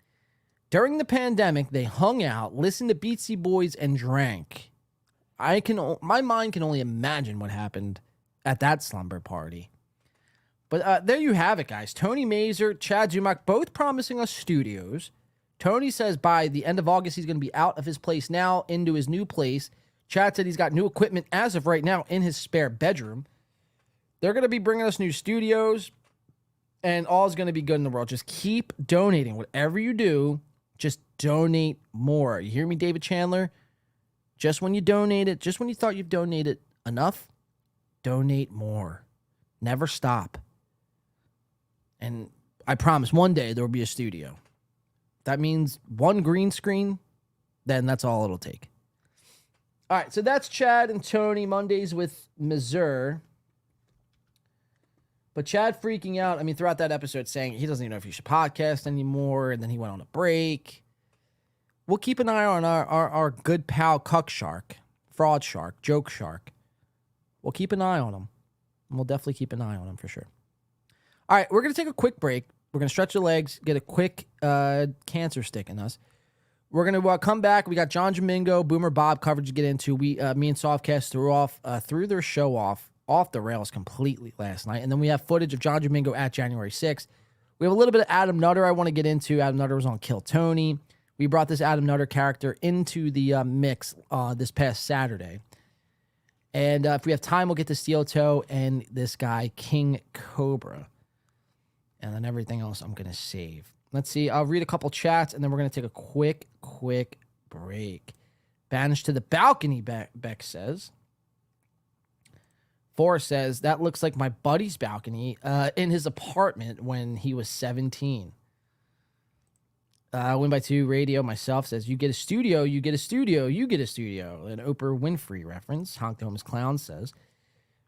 During the pandemic, they hung out, listened to Beastie Boys, and drank. My mind can only imagine what happened at that slumber party. But there you have it, guys. Tony Mayor, Chad Zumach, both promising us studios. Tony says by the end of August, he's going to be out of his place now into his new place. Chad said he's got new equipment as of right now in his spare bedroom. They're going to be bringing us new studios, and all is going to be good in the world. Just keep donating. Whatever you do, just donate more. You hear me, David Chandler? Just when you donate it, just when you thought you've donated enough, donate more. Never stop. And I promise one day there will be a studio. That means one green screen, then that's all it'll take. All right, so that's Chad and Tony, Mondays with Missouri. But Chad freaking out, I mean, throughout that episode saying he doesn't even know if he should podcast anymore, and then he went on a break. We'll keep an eye on our good pal Cuck Shark, Fraud Shark, Joke Shark. We'll keep an eye on him. And we'll definitely keep an eye on him for sure. All right, we're going to take a quick break. We're going to stretch the legs, get a quick cancer stick in us. We're going to come back. We got John Jamingo, Boomer Bob coverage to get into. Me and Softcast threw their show off the rails completely last night. And then we have footage of John Jamingo at January 6th. We have a little bit of Adam Nutter I want to get into. Adam Nutter was on Kill Tony. We brought this Adam Nutter character into the mix this past Saturday. And if we have time, we'll get to Steel Toe and this guy, King Cobra. And then everything else I'm going to save. Let's see. I'll read a couple chats, and then we're going to take a quick break. Banished to the balcony, Beck says. Forrest says, that looks like my buddy's balcony in his apartment when he was 17. Win by 2 Radio myself says, you get a studio, you get a studio, you get a studio. An Oprah Winfrey reference. Honk the Homeless Clown says,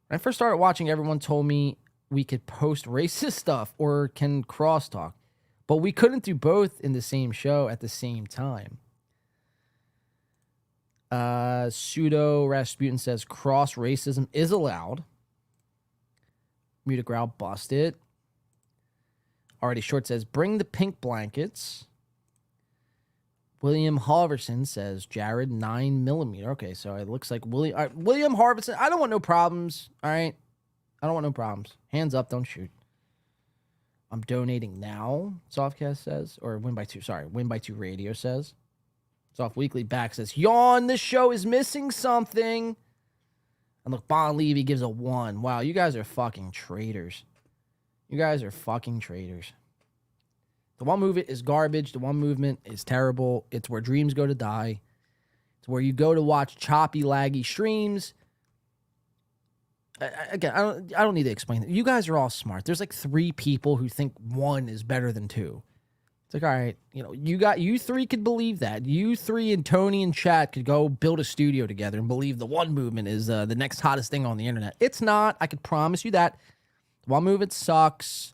when I first started watching, everyone told me we could post racist stuff or can crosstalk, but we couldn't do both in the same show at the same time. Pseudo Rasputin says cross racism is allowed. Muta Growl busted. Already Short says bring the pink blankets. William Harverson says Jared 9mm. Okay, so it looks like William Harverson. I don't want no problems. All right, I don't want no problems. Hands up, don't shoot. I'm donating now, Softcast says. Or Win by 2, sorry. Win by 2 Radio says. Soft Weekly Back says, yawn, this show is missing something. And look, Bon Levy gives a 1. Wow, you guys are fucking traitors. You guys are fucking traitors. The One Movement is garbage. The One Movement is terrible. It's where dreams go to die. It's where you go to watch choppy, laggy streams. Again, I don't need to explain it. You guys are all smart. There's like 3 people who think 1 is better than 2. It's like, all right, you 3 could believe that. You 3 and Tony and Chad could go build a studio together and believe the One Movement is the next hottest thing on the internet. It's not. I could promise you that. The One Movement sucks.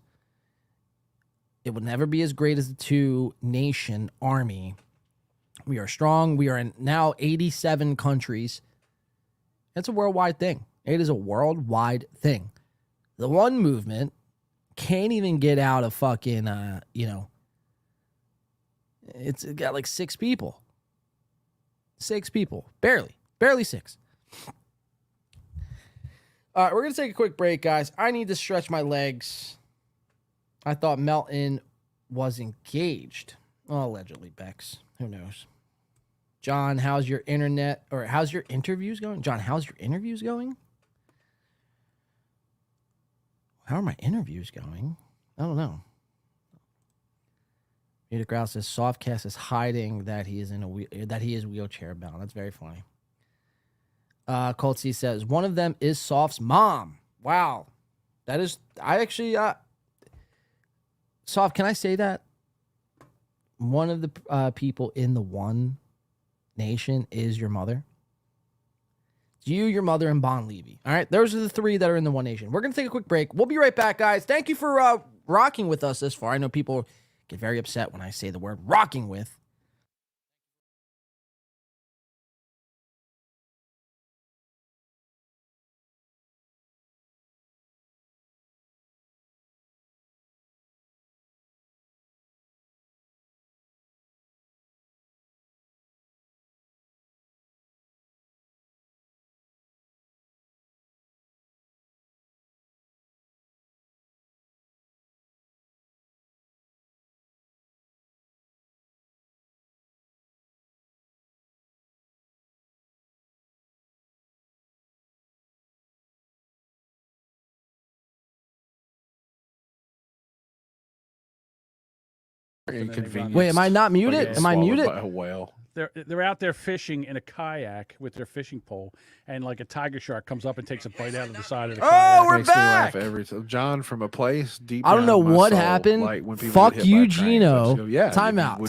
It will never be as great as the 2 Nation Army. We are strong. We are in now 87 countries. It's a worldwide thing. It is a worldwide thing. The One Movement can't even get out of fucking, it's got like 6 people. 6 people. Barely 6. All right, we're going to take a quick break, guys. I need to stretch my legs. I thought Melton was engaged. Well, allegedly, Bex. Who knows? John, how's your internet, or how's your interviews going? John, how's your interviews going? How are my interviews going? I don't know. Peter Grouse says Softcast is hiding that he is wheelchair bound. That's very funny. Colt C says one of them is Soft's mom. Wow, that is. I actually, Soft. Can I say that one of the people in the One Nation is your mother? You, your mother, and Bon Levy. All right, those are the three that are in the One Nation. We're gonna take a quick break. We'll be right back, guys. Thank you for rocking with us this far. I know people get very upset when I say the word rocking with. Wait, am I not muted? Am I muted? Well, they're out there fishing in a kayak with their fishing pole, and like a tiger shark comes up and takes a bite out of the side of the kayak. Oh, we're back. John, from a place deep. I don't know what soul, happened. Like when people fuck get hit you, by a train, Gino. so, yeah, time out.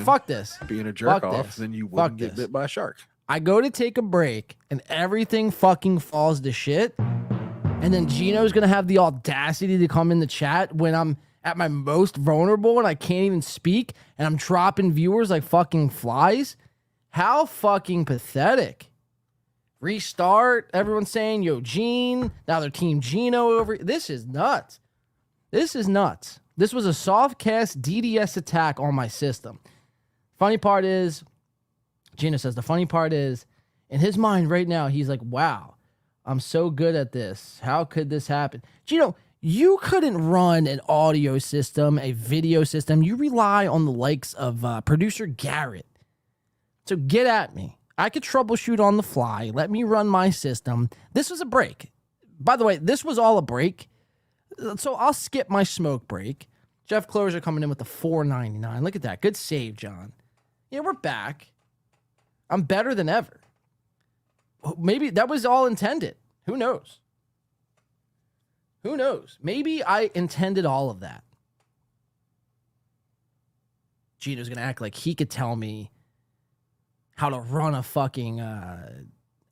Fuck this. Being a jerk Fuck off, this. then you Fuck wouldn't get this. bit by a shark. I go to take a break, and everything fucking falls to shit. And then Gino's gonna have the audacity to come in the chat when I'm at my most vulnerable and I can't even speak, and I'm dropping viewers like fucking flies. How fucking pathetic. Restart. Everyone's saying, yo, Gene. Now they're Team Gino over. This is nuts. This is nuts. This was a Softcast DDS attack on my system. Funny part is, Gino says, the funny part is, in his mind right now, he's like, wow, I'm so good at this. How could this happen? Gino, you couldn't run an audio system, a video system. You rely on the likes of producer Garrett. So get at me. I could troubleshoot on the fly. Let me run my system. This was a break. By the way, this was all a break. So I'll skip my smoke break. Jeff Closer coming in with the $4.99. Look at that. Good save, John. Yeah, we're back. I'm better than ever. Maybe that was all intended. Who knows? Who knows? Maybe I intended all of that. Gino's going to act like he could tell me how to run a fucking a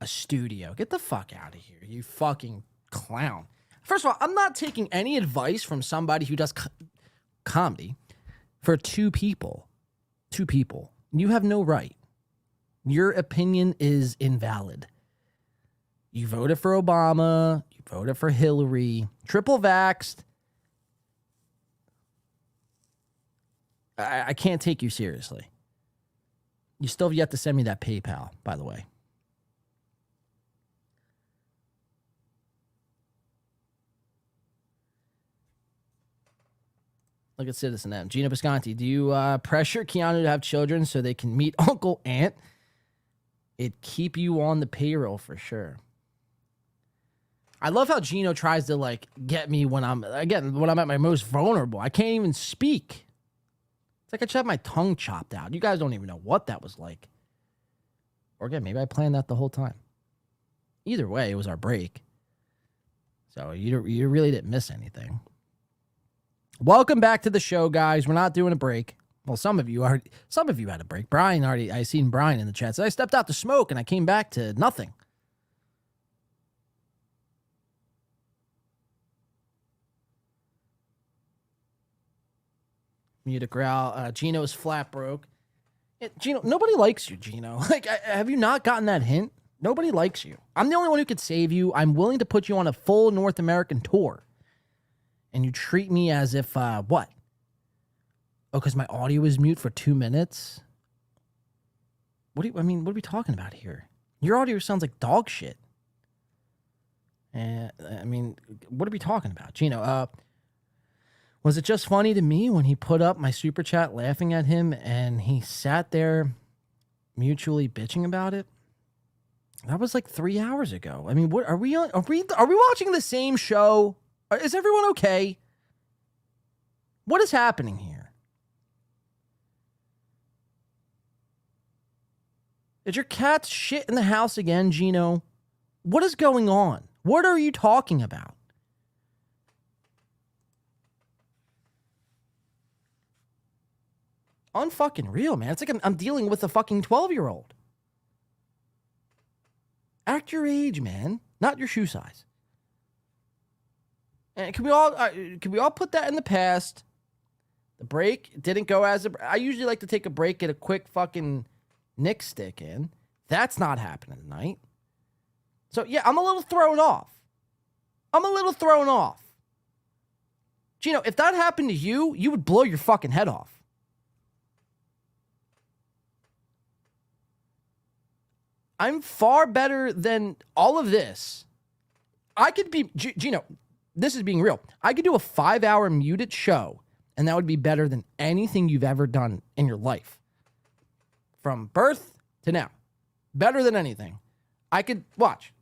studio. Get the fuck out of here, you fucking clown. First of all, I'm not taking any advice from somebody who does comedy for two people. Two people. You have no right. Your opinion is invalid. You voted for Obama. You voted for Hillary. Triple vaxxed. I can't take you seriously. You still have yet to send me that PayPal, by the way. Look at Citizen M. Gino Pascanti, do you pressure Keanu to have children so they can meet Uncle Ant? It'd keep you on the payroll for sure. I love how Gino tries to like get me when I'm at my most vulnerable. I can't even speak. It's like I just have my tongue chopped out. You guys don't even know what that was like. Or again, maybe I planned that the whole time. Either way, it was our break. So you really didn't miss anything. Welcome back to the show, guys. We're not doing a break. Well, some of you had a break. Brian already, I seen Brian in the chat. So I stepped out to smoke and I came back to nothing. Muted growl. Gino is flat broke. Yeah, Gino, nobody likes you, Gino. Like, have you not gotten that hint? Nobody likes you. I'm the only one who could save you. I'm willing to put you on a full North American tour. And you treat me as if, what? Oh, because my audio is mute for 2 minutes? What are we talking about here? Your audio sounds like dog shit. What are we talking about? Gino, Was it just funny to me when he put up my super chat laughing at him and he sat there mutually bitching about it? That was like 3 hours ago. I mean, what are we on? Are we watching the same show? Is everyone okay? What is happening here? Did your cat shit in the house again, Gino? What is going on? What are you talking about? Unfucking real, man. It's like I'm dealing with a fucking 12-year-old. Act your age, man, not your shoe size. And can we all put that in the past? The break didn't go as I usually like to take a break, get a quick fucking Nick stick in. That's not happening tonight. So yeah, I'm a little thrown off. Gino, if that happened to you, you would blow your fucking head off. I'm far better than all of this. I could be, Gino, this is being real. I could do a 5-hour muted show, and that would be better than anything you've ever done in your life. From birth to now. Better than anything. I could, watch.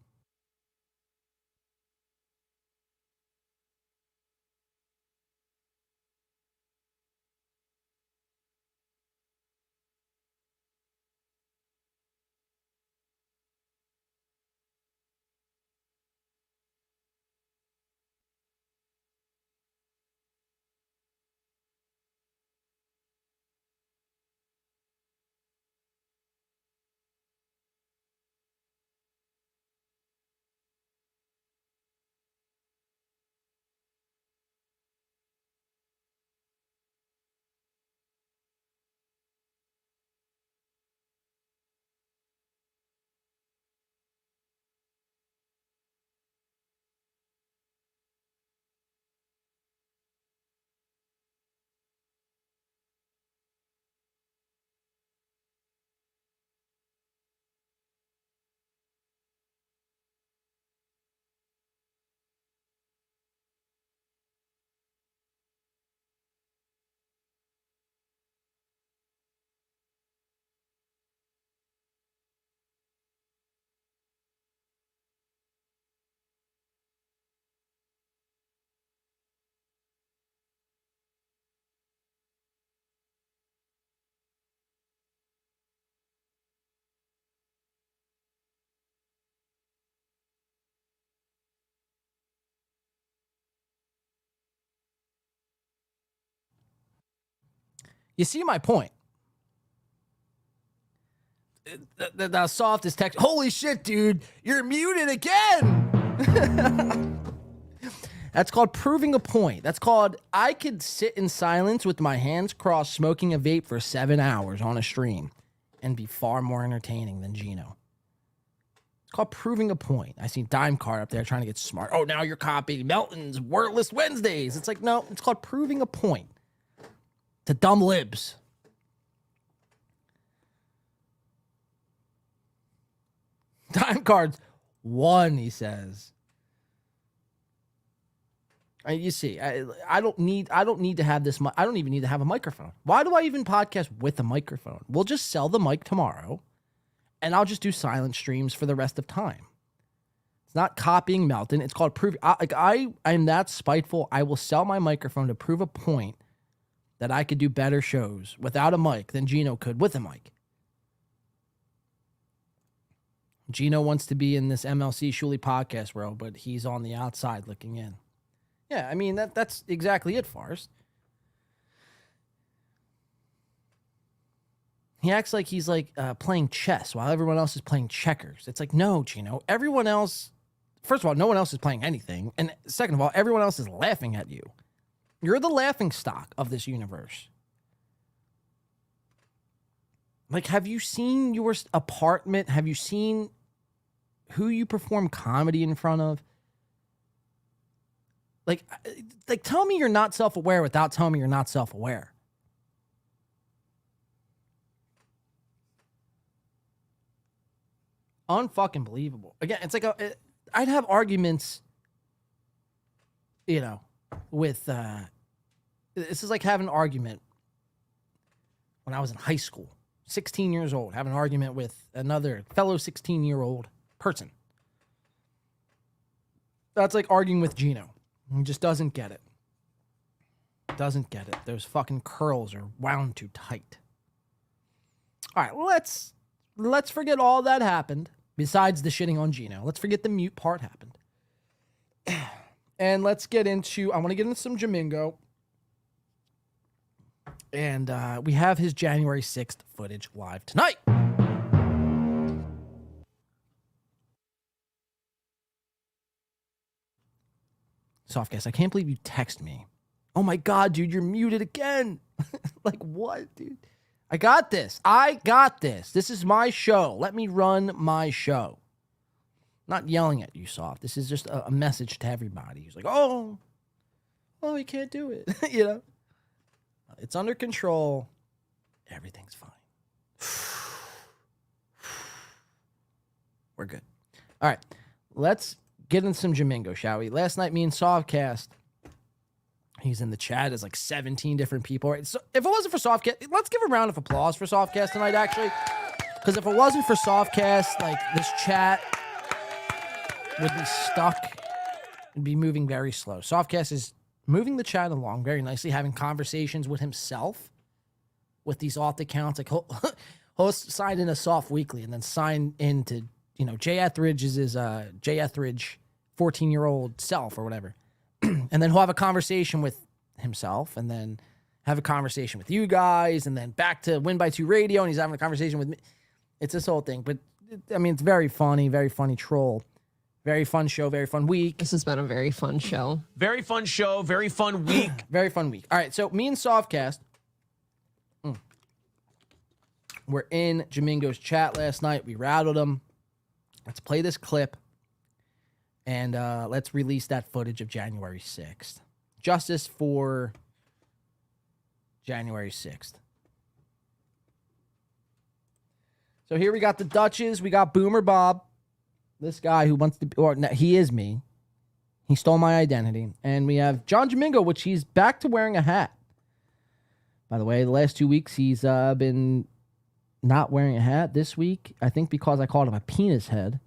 You see my point. The softest text. Holy shit, dude. You're muted again. That's called proving a point. That's called I could sit in silence with my hands crossed smoking a vape for 7 hours on a stream and be far more entertaining than Gino. It's called proving a point. I see Dime Card up there trying to get smart. Oh, now you're copying Melton's Wordless Wednesdays. It's like, no, it's called proving a point. To dumb libs. Time cards 1, he says. You see, I don't need to have this. I don't even need to have a microphone. Why do I even podcast with a microphone? We'll just sell the mic tomorrow, and I'll just do silent streams for the rest of time. It's not copying Melton. It's called proving. I'm that spiteful. I will sell my microphone to prove a point that I could do better shows without a mic than Gino could with a mic. Gino wants to be in this MLC Shulie podcast world, but he's on the outside looking in. Yeah, I mean, that's exactly it, Forrest. He acts like he's like playing chess while everyone else is playing checkers. It's like, no, Gino. Everyone else, first of all, no one else is playing anything. And second of all, everyone else is laughing at you. You're the laughing stock of this universe. Like, have you seen your apartment? Have you seen who you perform comedy in front of? Like, tell me you're not self-aware without telling me you're not self-aware. Unfucking believable. Again, it's like I'd have arguments, with This is like having an argument when I was in high school, 16 years old, having an argument with another fellow 16-year-old person. That's like arguing with Gino. He just doesn't get it. Doesn't get it. Those fucking curls are wound too tight. All right, let's forget all that happened. Besides the shitting on Gino, let's forget the mute part happened. And let's get into, I want to get into some Jamingo. And we have his January 6th footage live tonight. Softcast, I can't believe you text me. Oh my God, dude, you're muted again. Like, what, dude? I got this. This is my show. Let me run my show. Not yelling at you, Soft. This is just a message to everybody. He's like, oh, you can't do it. You know? It's under control. Everything's fine. We're good. All right. Let's get in some Jamingo, shall we? Last night, me and Softcast, he's in the chat. There's like 17 different people. Right? So if it wasn't for Softcast, let's give a round of applause for Softcast tonight, actually. Because if it wasn't for Softcast, like this chat would be stuck and be moving very slow. Softcast is moving the chat along very nicely, having conversations with himself with these auth accounts. Like he'll sign in a Soft Weekly and then sign into, Jay Etheridge is his Jay Etheridge 14-year-old self or whatever. And then he'll have a conversation with himself and then have a conversation with you guys and then back to Win by 2 Radio and he's having a conversation with me. It's this whole thing. But, I mean, it's very funny troll. Very fun show, very fun week. This has been a very fun show. Very fun show, very fun week. Very fun week. All right, so me and Softcast, we're in Jamingo's chat last night. We rattled him. Let's play this clip, and let's release that footage of January 6th. Justice for January 6th. So here we got the Dutches. We got Boomer Bob. This guy who wants to be, or no, he is me. He stole my identity. And we have John Jamingo, which he's back to wearing a hat. By the way, the last 2 weeks, he's been not wearing a hat. This week, I think because I called him a penis head,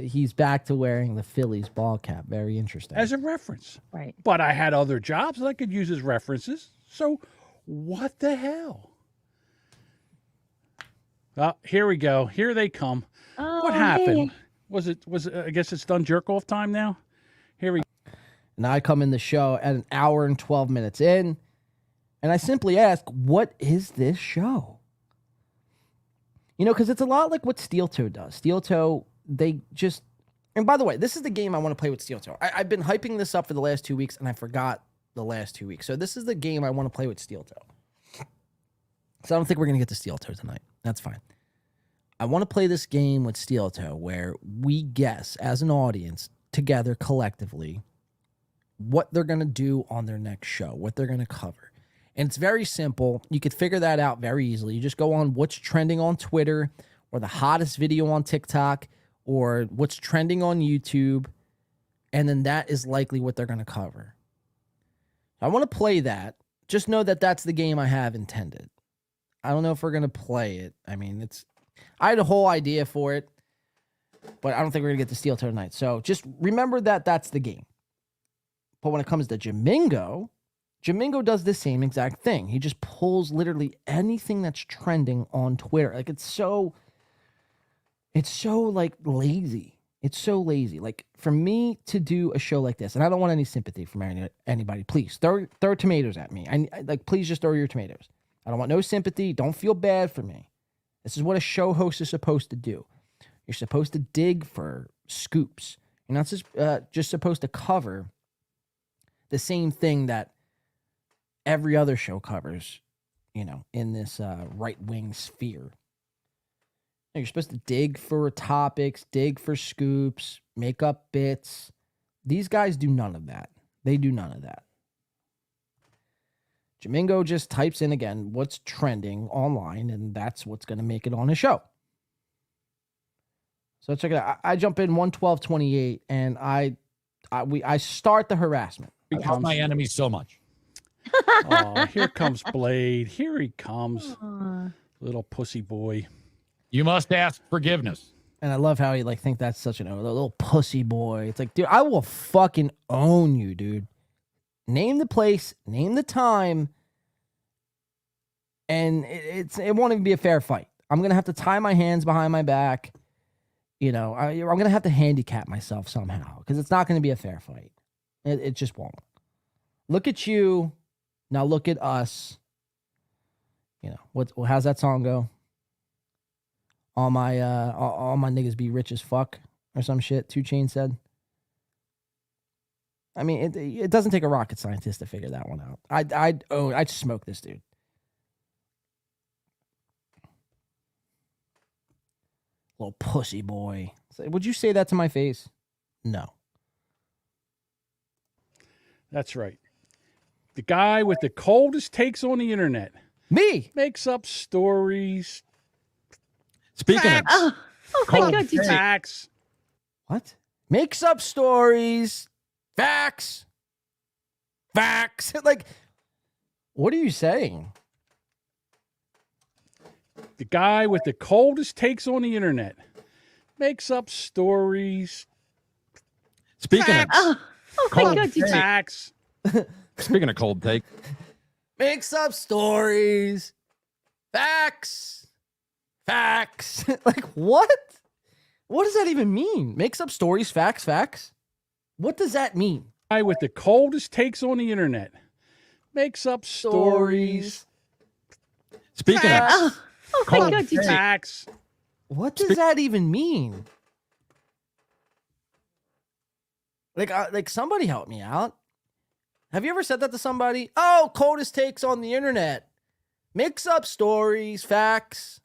he's back to wearing the Phillies ball cap. Very interesting. As a reference. Right. But I had other jobs that I could use as references. So what the hell? Here we go. Here they come. Oh, what happened? Hey. Was it? I guess it's done jerk off time now. Here we go. And I come in the show at an hour and 12 minutes in, and I simply ask, what is this show? Because it's a lot like what Steel Toe does. Steel Toe, they just... And by the way, this is the game I want to play with Steel Toe. I've been hyping this up for the last 2 weeks, and I forgot the last 2 weeks. So this is the game I want to play with Steel Toe. So I don't think we're going to get to Steel Toe tonight. That's fine. I want to play this game with Steel Toe where we guess as an audience together collectively what they're going to do on their next show, what they're going to cover. And it's very simple. You could figure that out very easily. You just go on what's trending on Twitter or the hottest video on TikTok or what's trending on YouTube, and then that is likely what they're going to cover. I want to play that. Just know that that's the game I have intended. I don't know if we're going to play it. I mean, I had a whole idea for it, but I don't think we're going to get to Steel Toe tonight. So just remember that that's the game. But when it comes to Jamingo does the same exact thing. He just pulls literally anything that's trending on Twitter. Like it's so like lazy. It's so lazy. Like for me to do a show like this, and I don't want any sympathy from anybody. Please throw tomatoes at me. Please just throw your tomatoes. I don't want no sympathy. Don't feel bad for me. This is what a show host is supposed to do. You're supposed to dig for scoops. You're not just supposed to cover the same thing that every other show covers, in this right-wing sphere. You're supposed to dig for topics, dig for scoops, make up bits. These guys do none of that. They do none of that. Jamingo just types in again what's trending online, and that's what's going to make it on his show. So check it out. I jump in 112.28, and I start the harassment. Help my enemy so much. Oh, here comes Blade. Here he comes. Little pussy boy. You must ask forgiveness. And I love how he like think that's such a little pussy boy. It's like, dude, I will fucking own you, dude. Name the place, name the time, and it won't even be a fair fight. I'm gonna have to tie my hands behind my back. You know, I'm gonna have to handicap myself somehow because it's not gonna be a fair fight. It just won't. Look at you, now look at us. You know how's that song go? All my niggas be rich as fuck or some shit. 2 Chainz said. I mean, it doesn't take a rocket scientist to figure that one out. I'd smoke this dude. Little pussy boy. Would you say that to my face? No. That's right. The guy with the coldest takes on the internet. Me. Makes up stories. Speaking facts. of cold facts. What? Makes up stories. Facts. Like, what are you saying? The guy with the coldest takes on the internet makes up stories. Speaking facts. of cold facts. Speaking of cold take. Makes up stories. Facts. Like, what? What does that even mean? Makes up stories, facts. What does that mean? Guy with the coldest takes on the internet makes up stories. Speaking of cold facts. What does that even mean? Like somebody help me out. Have you ever said that to somebody? Oh, coldest takes on the internet. Mix up stories, facts.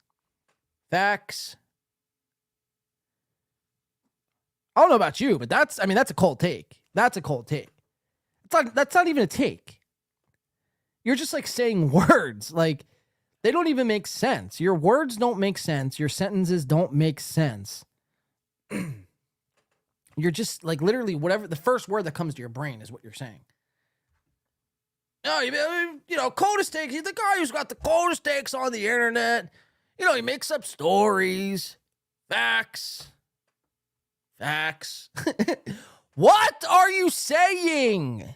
I don't know about you, but that's a cold take. That's a cold take. That's not even a take. You're just like saying words. Like, they don't even make sense. Your words don't make sense. Your sentences don't make sense. You're just like literally whatever the first word that comes to your brain is what you're saying. Oh, coldest takes. He's the guy who's got the coldest takes on the internet. You know, he makes up stories. Facts. What are you saying?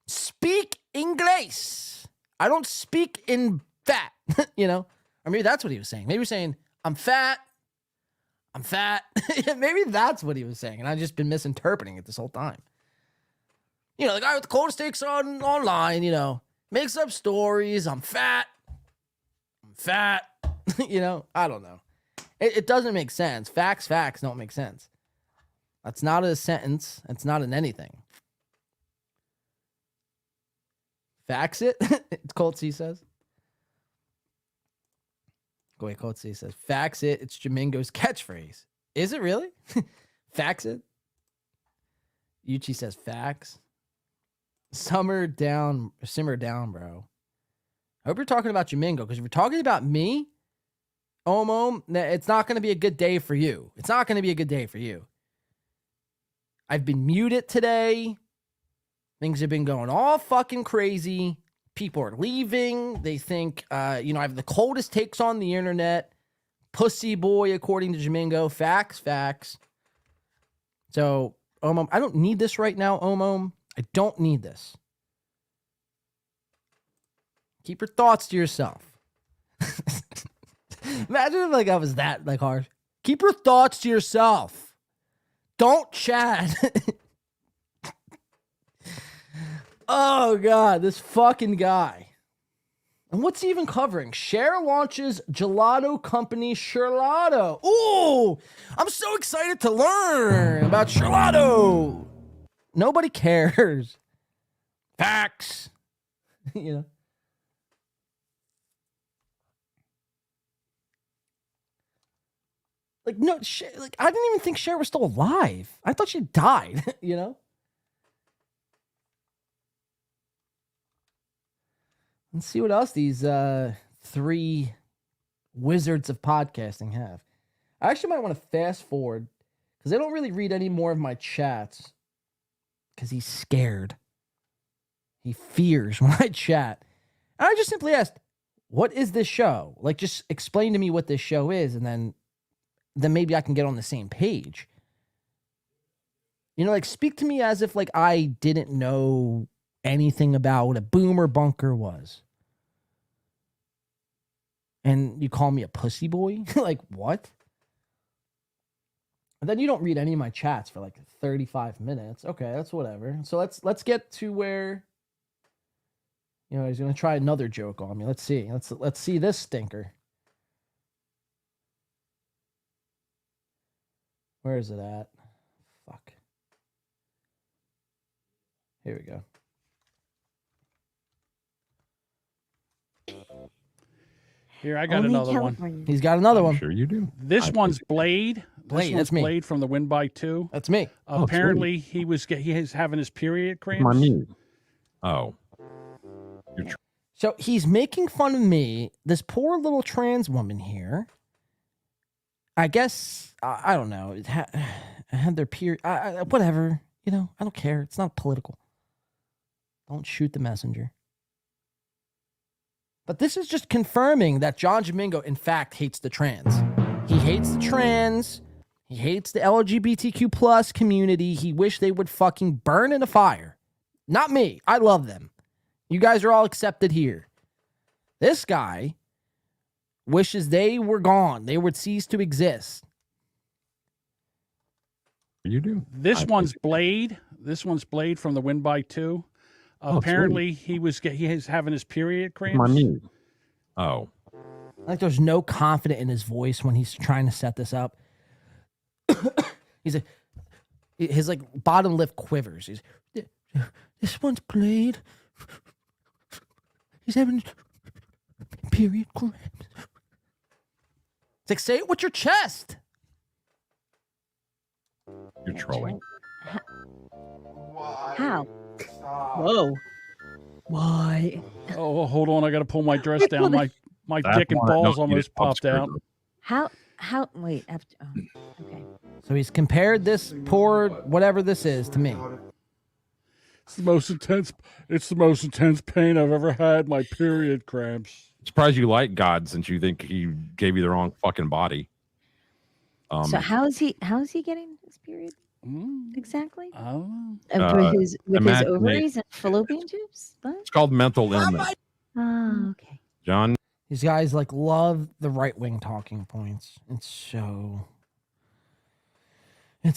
Speak English. I don't speak in fat, you know? Or maybe that's what he was saying. Maybe he was saying, I'm fat. Maybe that's what he was saying. And I've just been misinterpreting it this whole time. You know, the guy with the coldest takes online, you know, makes up stories. I'm fat. You know, I don't know. It doesn't make sense. Facts don't make sense. That's not a sentence. It's not in anything. Fax it? Colt C says. Go away, Colt C says. Fax it. It's Jamingo's catchphrase. Is it really? Fax it? Yuchi says fax. Simmer down, bro. I hope you're talking about Jamingo, because if you're talking about me, Omo, it's not going to be a good day for you. It's not going to be a good day for you. I've been muted today. Things have been going all fucking crazy. People are leaving. They think, I have the coldest takes on the internet. Pussy boy, according to Jamingo. Facts. So, Omo, I don't need this right now, Omo. I don't need this. Keep your thoughts to yourself. Imagine if I was that harsh. Keep your thoughts to yourself. Don't chat. Oh God, this fucking guy. And what's he even covering? Cher launches gelato company Sherlato. Ooh, I'm so excited to learn about Sherlato. Nobody cares. Facts. You know. I didn't even think Cher was still alive. I thought she died, you know? Let's see what else these three wizards of podcasting have. I actually might want to fast forward because I don't really read any more of my chats because he's scared. He fears when I chat. And I just simply asked, what is this show? Like, just explain to me what this show is, and then maybe I can get on the same page. You know, like, speak to me as if, like, I didn't know anything about what a boomer bunker was. And you call me a pussy boy? Like, what? And then you don't read any of my chats for like 35 minutes. Okay, that's whatever. So let's get to where, you know, he's gonna try another joke on me. Let's see. Let's see this stinker. Where is it at? Fuck. Here we go. Here, I got another one. He's got another one. Sure you do. This one's Blade. Blade, This one's that's me. Blade from the Win by 2. That's me. Apparently, he is having his period cramps. My knee. Oh. So he's making fun of me, this poor little trans woman here. I guess, I don't know, had their period, whatever, you know, I don't care. It's not political. Don't shoot the messenger. But this is just confirming that John Jamingo, in fact, hates the trans. He hates the trans. He hates the LGBTQ plus community. He wished they would fucking burn in a fire. Not me. I love them. You guys are all accepted here. This guy wishes they were gone. They would cease to exist. You do. This one's Blade. This one's Blade from the Win by 2. Apparently, he is having his period cramps. My knee. Oh. Like, there's no confidence in his voice when he's trying to set this up. He's like, his like bottom lip quivers. He's, this one's Blade. He's having period cramps. It's like, say it with your chest. You're trolling. How? Whoa. Why? Oh, hold on. I got to pull my dress down. My That's dick and one- balls no, almost you popped out. How? Wait. Okay. So he's compared this poor whatever this is to me. It's the most intense pain I've ever had. My period cramps. Surprised you like God since you think he gave you the wrong fucking body. So how is he getting his period exactly? Oh. With his imagination. ovaries and fallopian tubes? What? It's called mental illness. Oh, okay. John. These guys like love the right wing talking points. It's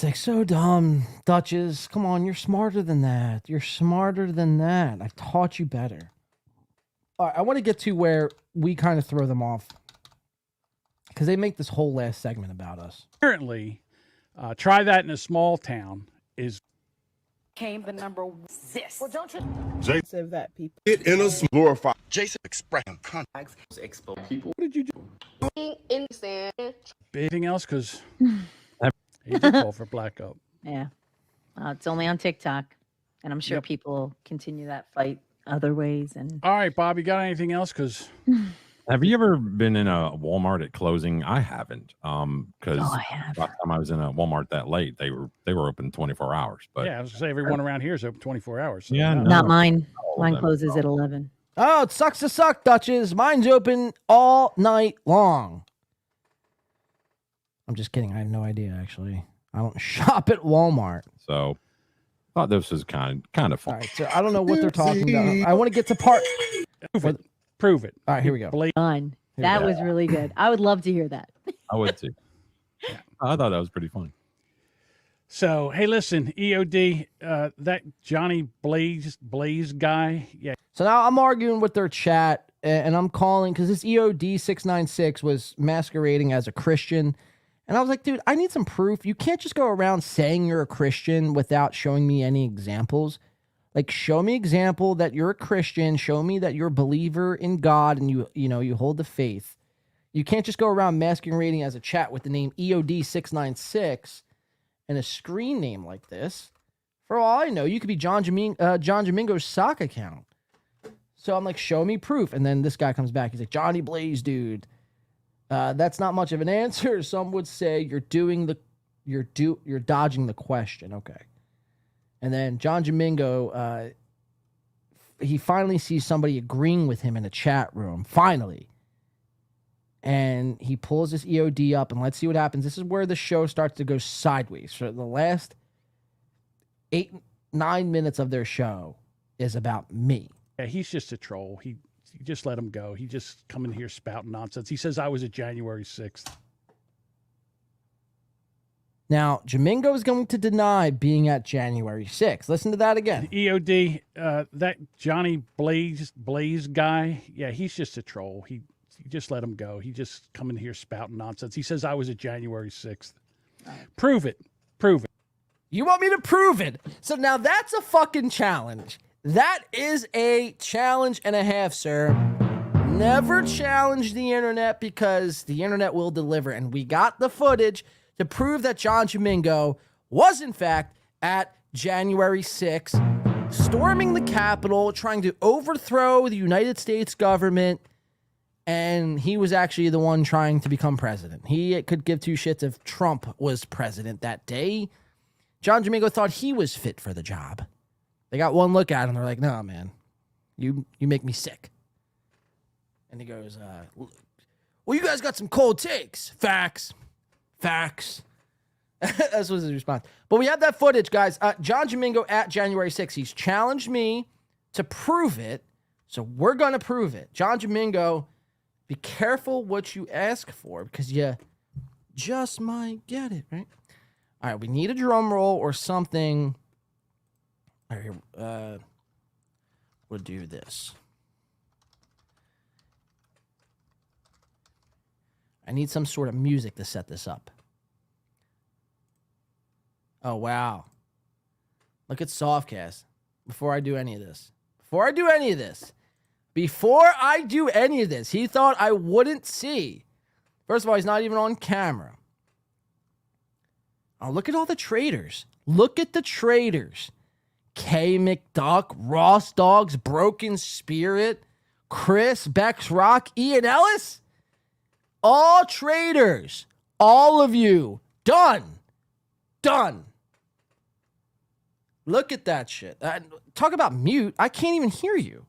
like so dumb. Duchess, come on, you're smarter than that. You're smarter than that. I've taught you better. All right, I want to get to where we kind of throw them off. Because they make this whole last segment about us. Apparently, try that in a small town is Came the number sis. Well, don't you Jason, that people it in a glorified Jason expression contacts expo people. What did you do? understand? Anything else? Because he did call for blackout. Yeah. It's only on TikTok, and I'm sure people will continue that fight other ways. And all right, Bob, you got anything else? Because Have you ever been in a Walmart at closing? I haven't. Because I have. last time I was in a Walmart that late, they were open 24 hours. But yeah, I was gonna say everyone around here is open 24 hours. So Yeah, not mine. All of Mine them. closes at 11. Oh, it sucks to suck, Duchess. Mine's open all night long. I'm just kidding. I have no idea, actually. I don't shop at Walmart. So thought this was kind of fun. All right, so I don't know what they're talking about. I want to get to part. Prove it. All right, here we go. Done. Here we That go. was really good. I would love to hear that. I would too. I thought that was pretty funny. So hey, listen, EOD, that Johnny Blaze guy. Yeah. So now I'm arguing with their chat, and I'm calling because this EOD 696 was masquerading as a Christian. And I was like, dude, I need some proof. You can't just go around saying you're a Christian without showing me any examples. Like, show me example that you're a Christian. Show me that you're a believer in God and you hold the faith. You can't just go around masquerading as a chat with the name EOD 696 and a screen name like this. For all I know, you could be John Jamingo's sock account. So I'm like, show me proof. And then this guy comes back. He's like, Johnny Blaze, dude. That's not much of an answer. Some would say you're dodging the question. Okay. And then John Jamingo he finally sees somebody agreeing with him in a chat room. Finally. And he pulls his EOD up, and let's see what happens. This is where the show starts to go sideways. So the last 8-9 minutes of their show is about me. Yeah, he's just a troll. He just let him go. He just come in here spouting nonsense. He says I was at January 6th. Now, Jamingo is going to deny being at January 6th. Listen to that again. EOD, that Johnny Blaze guy, yeah, he's just a troll. He just let him go. He just come in here spouting nonsense. He says I was at January 6th. Prove it. Prove it. You want me to prove it? So now that's a fucking challenge. That is a challenge and a half, sir. Never challenge the internet because the internet will deliver. And we got the footage to prove that John Jamingo was, in fact, at January 6th, storming the Capitol, trying to overthrow the United States government. And he was actually the one trying to become president. He could give two shits if Trump was president that day. John Jamingo thought he was fit for the job. They got one look at him. They're like, "No, man, you make me sick." And he goes, "Well, you guys got some cold takes. Facts. That's was his response. But we have that footage, guys. John Jamingo at January 6th. He's challenged me to prove it. So we're going to prove it. John Jamingo, be careful what you ask for because you just might get it, right? All right, we need a drum roll or something. All right, we'll do this. I need some sort of music to set this up. Oh, wow. Look at Softcast. Before I do any of this, he thought I wouldn't see. First of all, he's not even on camera. Oh, look at all the traders. Look at the traders. K. McDuck, Ross Dogs, Broken Spirit, Chris, Bex Rock, Ian Ellis. All traders. All of you. Done. Look at that shit. Talk about mute. I can't even hear you.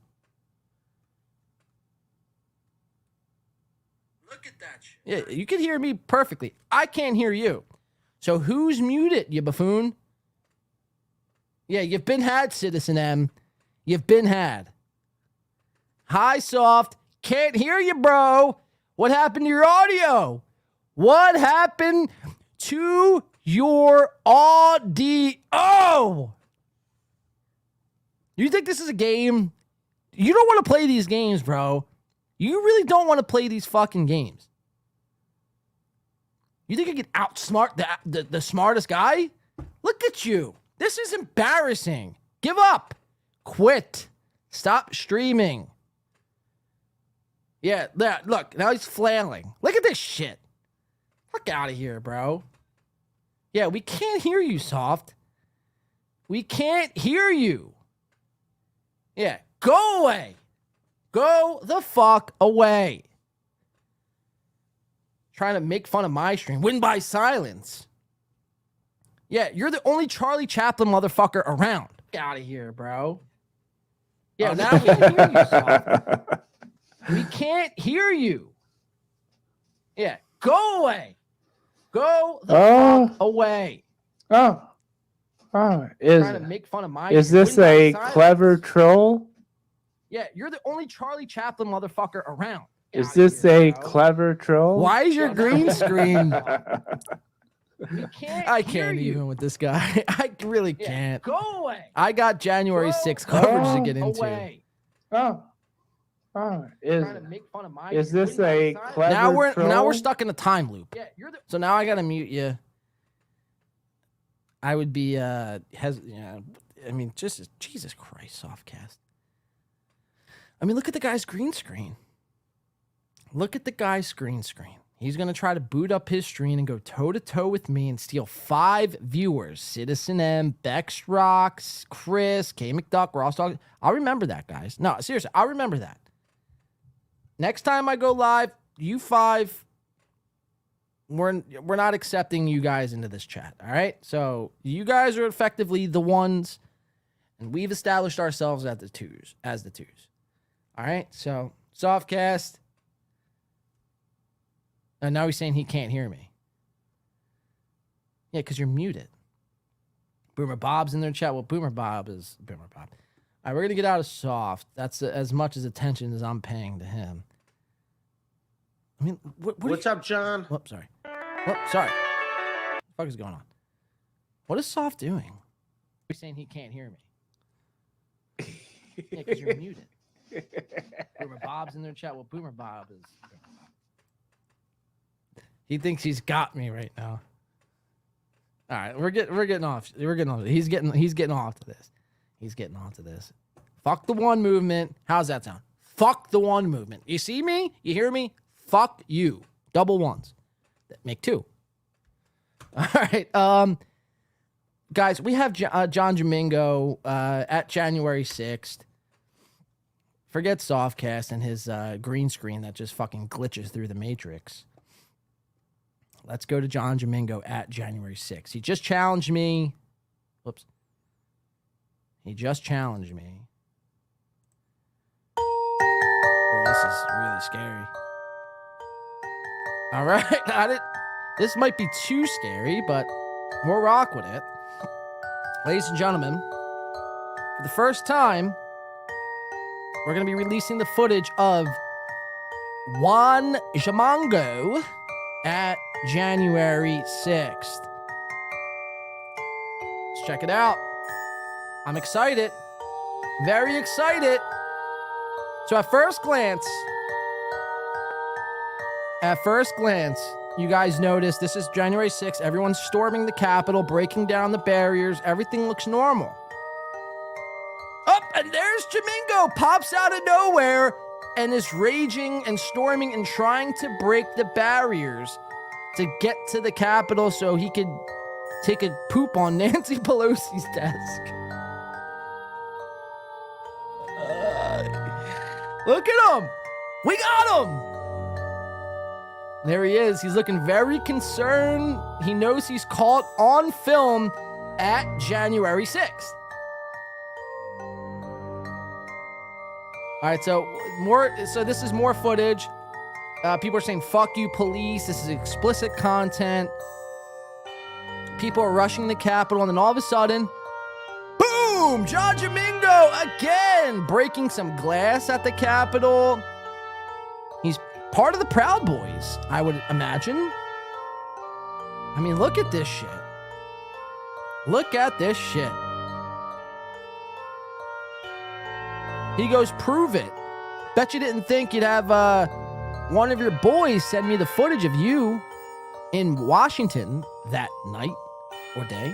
Look at that shit. Yeah, you can hear me perfectly. I can't hear you. So who's muted, you buffoon? Yeah, you've been had, Citizen M. You've been had. Hi, Soft. Can't hear you, bro. What happened to your audio? What happened to your audio? You think this is a game? You don't want to play these games, bro. You really don't want to play these fucking games. You think you can outsmart the smartest guy? Look at you. This is embarrassing. Give up. Quit. Stop streaming. Yeah, look. Now he's flailing. Look at this shit. Fuck out of here, bro. Yeah, we can't hear you, Soft. We can't hear you. Yeah, go away. Go the fuck away. Trying to make fun of my stream. Win by silence. Yeah, you're the only Charlie Chaplin motherfucker around. Get out of here, bro. Yeah, now we can hear you, Soft. We can't hear you. Yeah, go away. Go the fuck away. Trying to make fun of my is this a clever troll? Yeah, you're the only Charlie Chaplin motherfucker around. Is this a clever troll? Why is your green screen? I can't even with this guy. I really can't. Go away. I got January 6th coverage to get into. Is this a clever troll? Now we're stuck in a time loop. So now I gotta mute you. I would be just Jesus Christ, Softcast. I mean, look at the guy's green screen. Look at the guy's green screen. He's going to try to boot up his stream and go toe-to-toe with me and steal 5 viewers. Citizen M, Bex Rocks, Chris, K. McDuck, Ross Dog. I'll remember that, guys. No, seriously, I'll remember that. Next time I go live, you 5, we're not accepting you guys into this chat, all right? So you guys are effectively the ones And we've established ourselves as the twos. All right, so Softcast. And now he's saying he can't hear me. Yeah, because you're muted. Boomer Bob's in their chat. Well, Boomer Bob is Boomer Bob. All right, we're going to get out of Soft. That's as much as attention as I'm paying to him. I mean, what's up, John? Whoops, sorry. Whoops, sorry. What the fuck is going on? What is Soft doing? He's saying he can't hear me. Yeah, because you're muted. Boomer Bob's in their chat. Well, Boomer Bob is Boomer Bob. He thinks he's got me right now. All right, we're getting off. He's getting off to this. He's getting on to this. Fuck the one movement. How's that sound? Fuck the one movement. You see me? You hear me? Fuck you. Double ones. Make two. All right. Guys, we have John Jamingo at January 6th. Forget Softcast and his green screen that just fucking glitches through the Matrix. Let's go to John Jamingo at January 6th. He just challenged me. Whoops. He just challenged me. Oh, this is really scary. All right. This might be too scary, but we'll rock with it. Ladies and gentlemen, for the first time, we're going to be releasing the footage of Juan Jamingo at January 6th. Let's check it out. I'm excited. Very excited. So at first glance, you guys notice this is January 6th. Everyone's storming the Capitol, breaking down the barriers. Everything looks normal. Oh, and there's Jamingo, pops out of nowhere and is raging and storming and trying to break the barriers to get to the Capitol so he could take a poop on Nancy Pelosi's desk. Look at him. We got him. There he is. He's looking very concerned. He knows he's caught on film at January 6th. All right, so this is more footage. People are saying, fuck you, police. This is explicit content. People are rushing the Capitol, and then all of a sudden, boom! John Jamingo again, breaking some glass at the Capitol. He's part of the Proud Boys, I would imagine. I mean, look at this shit. Look at this shit. He goes, prove it. Bet you didn't think you'd have one of your boys send me the footage of you in Washington that night or day.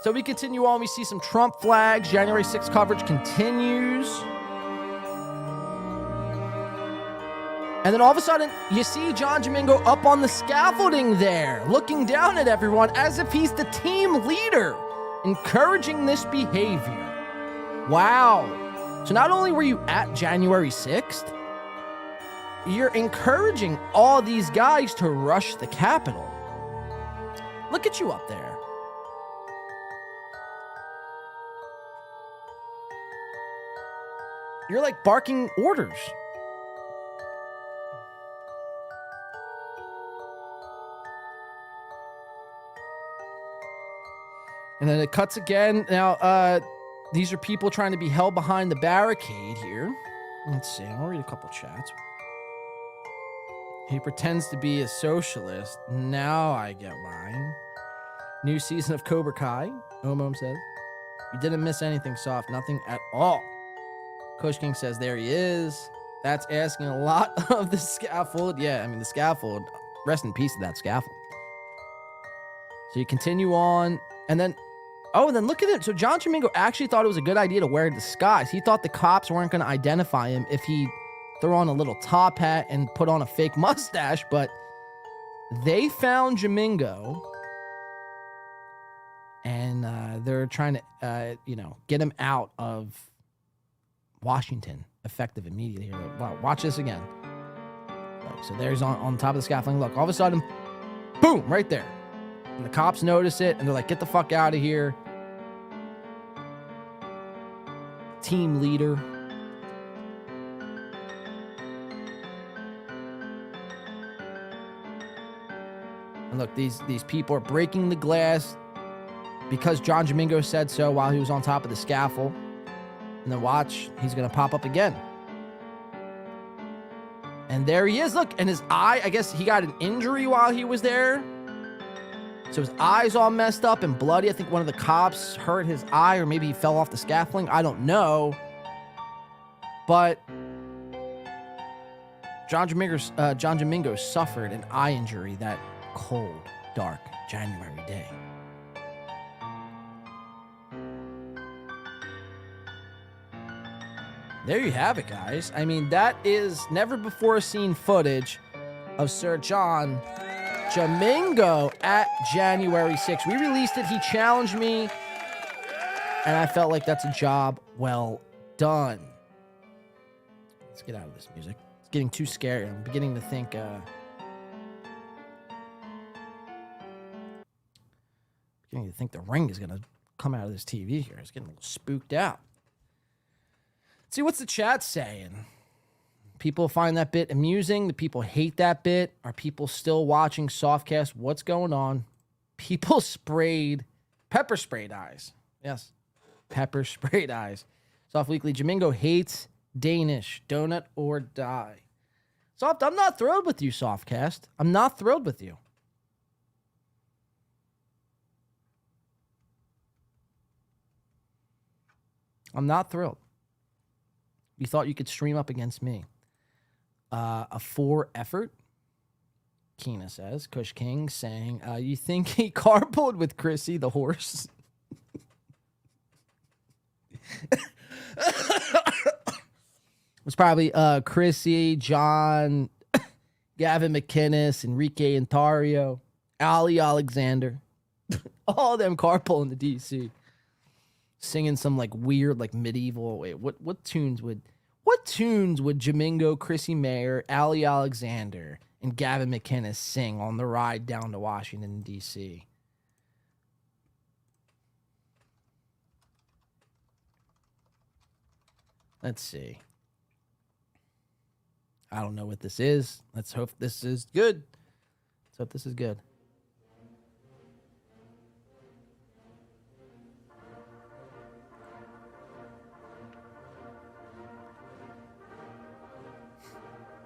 So we continue on. We see some Trump flags. January 6th coverage continues. And then all of a sudden, you see John Jamingo up on the scaffolding there, looking down at everyone as if he's the team leader, encouraging this behavior. Wow. So not only were you at January 6th, you're encouraging all these guys to rush the Capitol. Look at you up there. You're like barking orders. And then it cuts again. Now, these are people trying to be held behind the barricade here. Let's see. I'll read a couple chats. He pretends to be a socialist. Now I get why. New season of Cobra Kai. Omom says. You didn't miss anything, Soft. Nothing at all. Coach King says, there he is. That's asking a lot of the scaffold. Yeah, I mean, the scaffold. Rest in peace to that scaffold. So you continue on. And then, and then look at it. So John Jamingo actually thought it was a good idea to wear a disguise. He thought the cops weren't going to identify him if he threw on a little top hat and put on a fake mustache. But they found Jamingo. And they're trying to, get him out of Washington, effective immediately. Here, watch this again. Look, so there's on top of the scaffolding. Look, all of a sudden, boom, right there. And the cops notice it, and they're like, get the fuck out of here. team leader. And look, these people are breaking the glass because John Jamingo said so while he was on top of the scaffold. And then watch, he's going to pop up again. And there he is. Look, and his eye, I guess he got an injury while he was there. So his eye's all messed up and bloody. I think one of the cops hurt his eye, or maybe he fell off the scaffolding. I don't know. But John Jamingo suffered an eye injury that cold, dark January day. There you have it, guys. I mean, that is never before seen footage of Sir John Jamingo at January 6th. We released it. He challenged me, and I felt like that's a job well done. Let's get out of this music. It's getting too scary. I'm beginning to think the ring is going to come out of this TV here. It's getting a little spooked out. See, what's the chat saying? People find that bit amusing. The people hate that bit. Are people still watching Softcast? What's going on? People pepper sprayed eyes. Yes, pepper sprayed eyes. Soft Weekly, Jamingo hates Danish. Donut or die. Soft, I'm not thrilled with you, Softcast. I'm not thrilled with you. I'm not thrilled. You thought you could stream up against me. A 4 effort, Keena says. Kush King saying, you think he carpooled with Chrissy the horse? It's probably Chrissy, John, Gavin McInnes, Enrique Ontario, Ali Alexander. All them carpooling to DC. Singing some like weird, like medieval. Wait, what tunes would Jamingo, Chrissy Mayor, Ali Alexander, and Gavin McInnes sing on the ride down to Washington, D.C.? Let's see. I don't know what this is. Let's hope this is good. Let's hope this is good.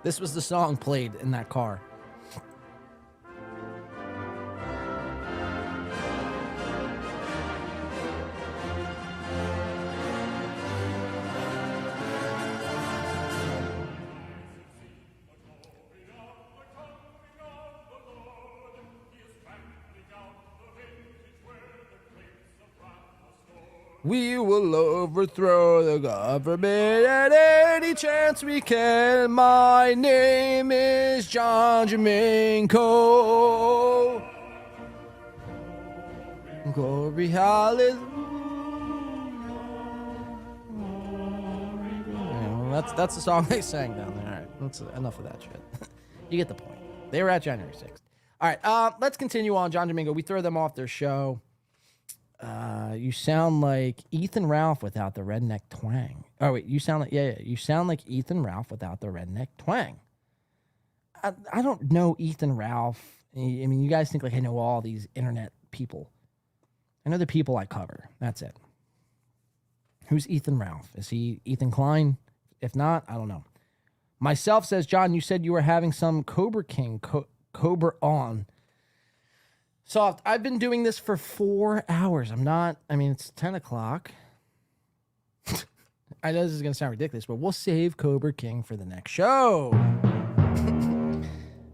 This was the song played in that car. We will overthrow the government at any chance we can. My name is John Jamingo. Glory, hallelujah. That's the song they sang down there. All right, that's enough of that shit. You get the point. They were at January 6th. All right, let's continue on. John Jamingo, we throw them off their show. You sound like Ethan Ralph without the redneck twang. Oh wait, you sound like you sound like Ethan Ralph without the redneck twang. I don't know Ethan Ralph. I mean, you guys think like I know all these internet people. I know the people I cover. That's it. Who's Ethan Ralph? Is he Ethan Klein? If not, I don't know. Myself says, John, you said you were having some Cobra King Cobra on. Soft, I've been doing this for 4 hours. It's 10 o'clock. I know this is going to sound ridiculous, but we'll save Cobra King for the next show.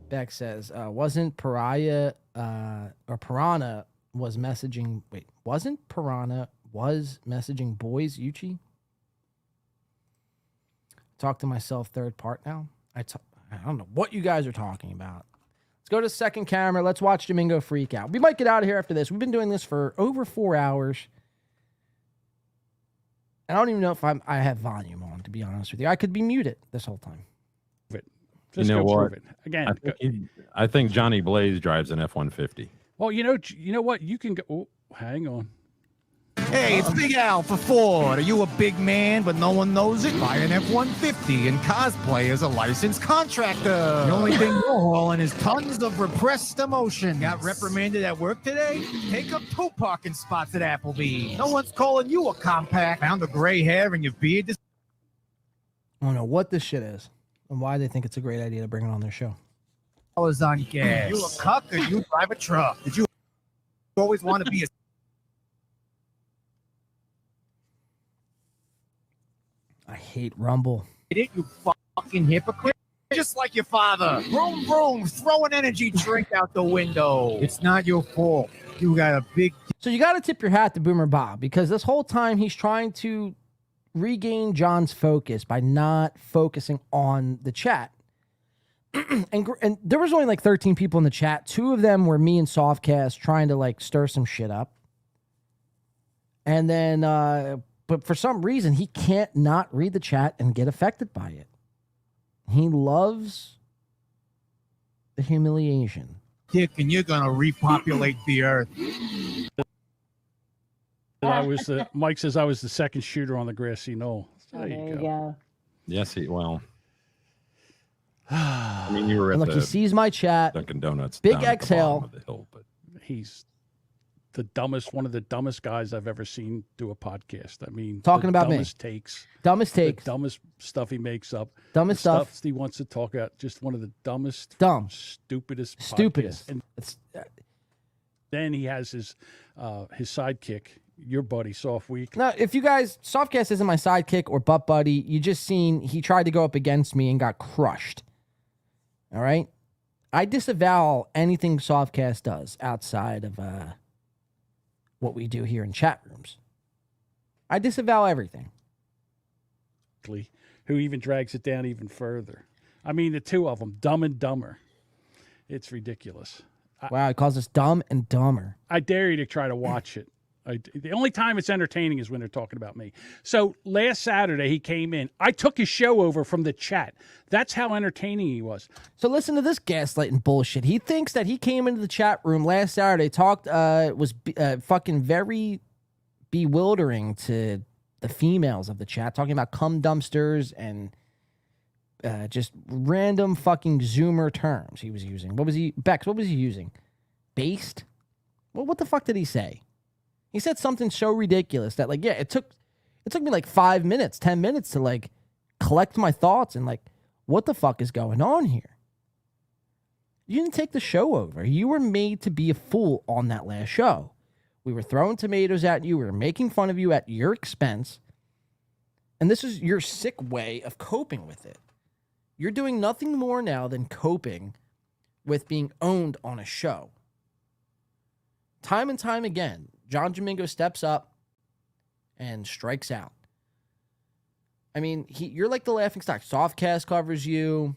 Beck says, wasn't Piranha was messaging... Wait, wasn't Piranha was messaging boys, Yuchi? Talk to myself third part now. I don't know what you guys are talking about. Let's go to the second camera. Let's watch Jamingo freak out. We might get out of here after this. We've been doing this for over 4 hours. I don't even know if I have volume on, to be honest with you. I could be muted this whole time. Just you know go what? prove it. Again, I think Johnny Blaze drives an F-150. well, you know what? You can go. Oh, hang on. Hey, it's Big Al for Ford. Are you a big man, but no one knows it? Buy an F-150 and cosplay as a licensed contractor. The only thing you're hauling is tons of repressed emotion. Got reprimanded at work today? Take up 2 parking spots at Applebee's. No one's calling you a compact. Found a gray hair in your beard. I don't know what this shit is and why they think it's a great idea to bring it on their show. I was on gas. You a cuck or you drive a truck? Did you always want to be a... I hate Rumble. You fucking hypocrite. Just like your father. Vroom, vroom, throw an energy drink out the window. It's not your fault. You got a big... So you got to tip your hat to Boomer Bob, because this whole time he's trying to regain John's focus by not focusing on the chat. and there was only like 13 people in the chat. 2 of them were me and Softcast trying to like stir some shit up. And then, but for some reason, he can't not read the chat and get affected by it. He loves the humiliation. Dick, and you're going to repopulate the earth. Mike says I was the second shooter on the grassy knoll. There you go. Yes, well. I mean, you were at Look, he sees my chat. Dunkin' Donuts. Big down at the exhale. bottom of the hill, but He's the dumbest, one of the dumbest guys I've ever seen do a podcast. I mean, Talking about me. dumbest takes. Dumbest takes. The dumbest stuff he makes up. Dumbest the stuff. he wants to talk about. Just one of the dumbest, stupidest. podcasts. And then he has his sidekick, your buddy, Soft Week. Now, if you guys, Softcast isn't my sidekick or butt buddy. You just seen he tried to go up against me and got crushed. All right? I disavow anything Softcast does outside of what we do here in chat rooms. I disavow everything. Who even drags it down even further. I mean, the 2 of them, Dumb and Dumber. It's ridiculous. Wow, it calls us Dumb and Dumber. I dare you to try to watch it. The only time it's entertaining is when they're talking about me. So last Saturday, he came in. I took his show over from the chat. That's how entertaining he was. So listen to this gaslighting bullshit. He thinks that he came into the chat room last Saturday, talked, was fucking very bewildering to the females of the chat, talking about cum dumpsters and just random fucking Zoomer terms he was using. What was he, Bex, what was he using? Based? Well, what the fuck did he say? He said something so ridiculous that, like, yeah, it took me like 5 minutes, 10 minutes to like collect my thoughts and like, what the fuck is going on here? You didn't take the show over. You were made to be a fool on that last show. We were throwing tomatoes at you. We were making fun of you at your expense. And this is your sick way of coping with it. You're doing nothing more now than coping with being owned on a show. Time and time again, John Jamingo steps up and strikes out. I mean, you're like the laughingstock. Softcast covers you.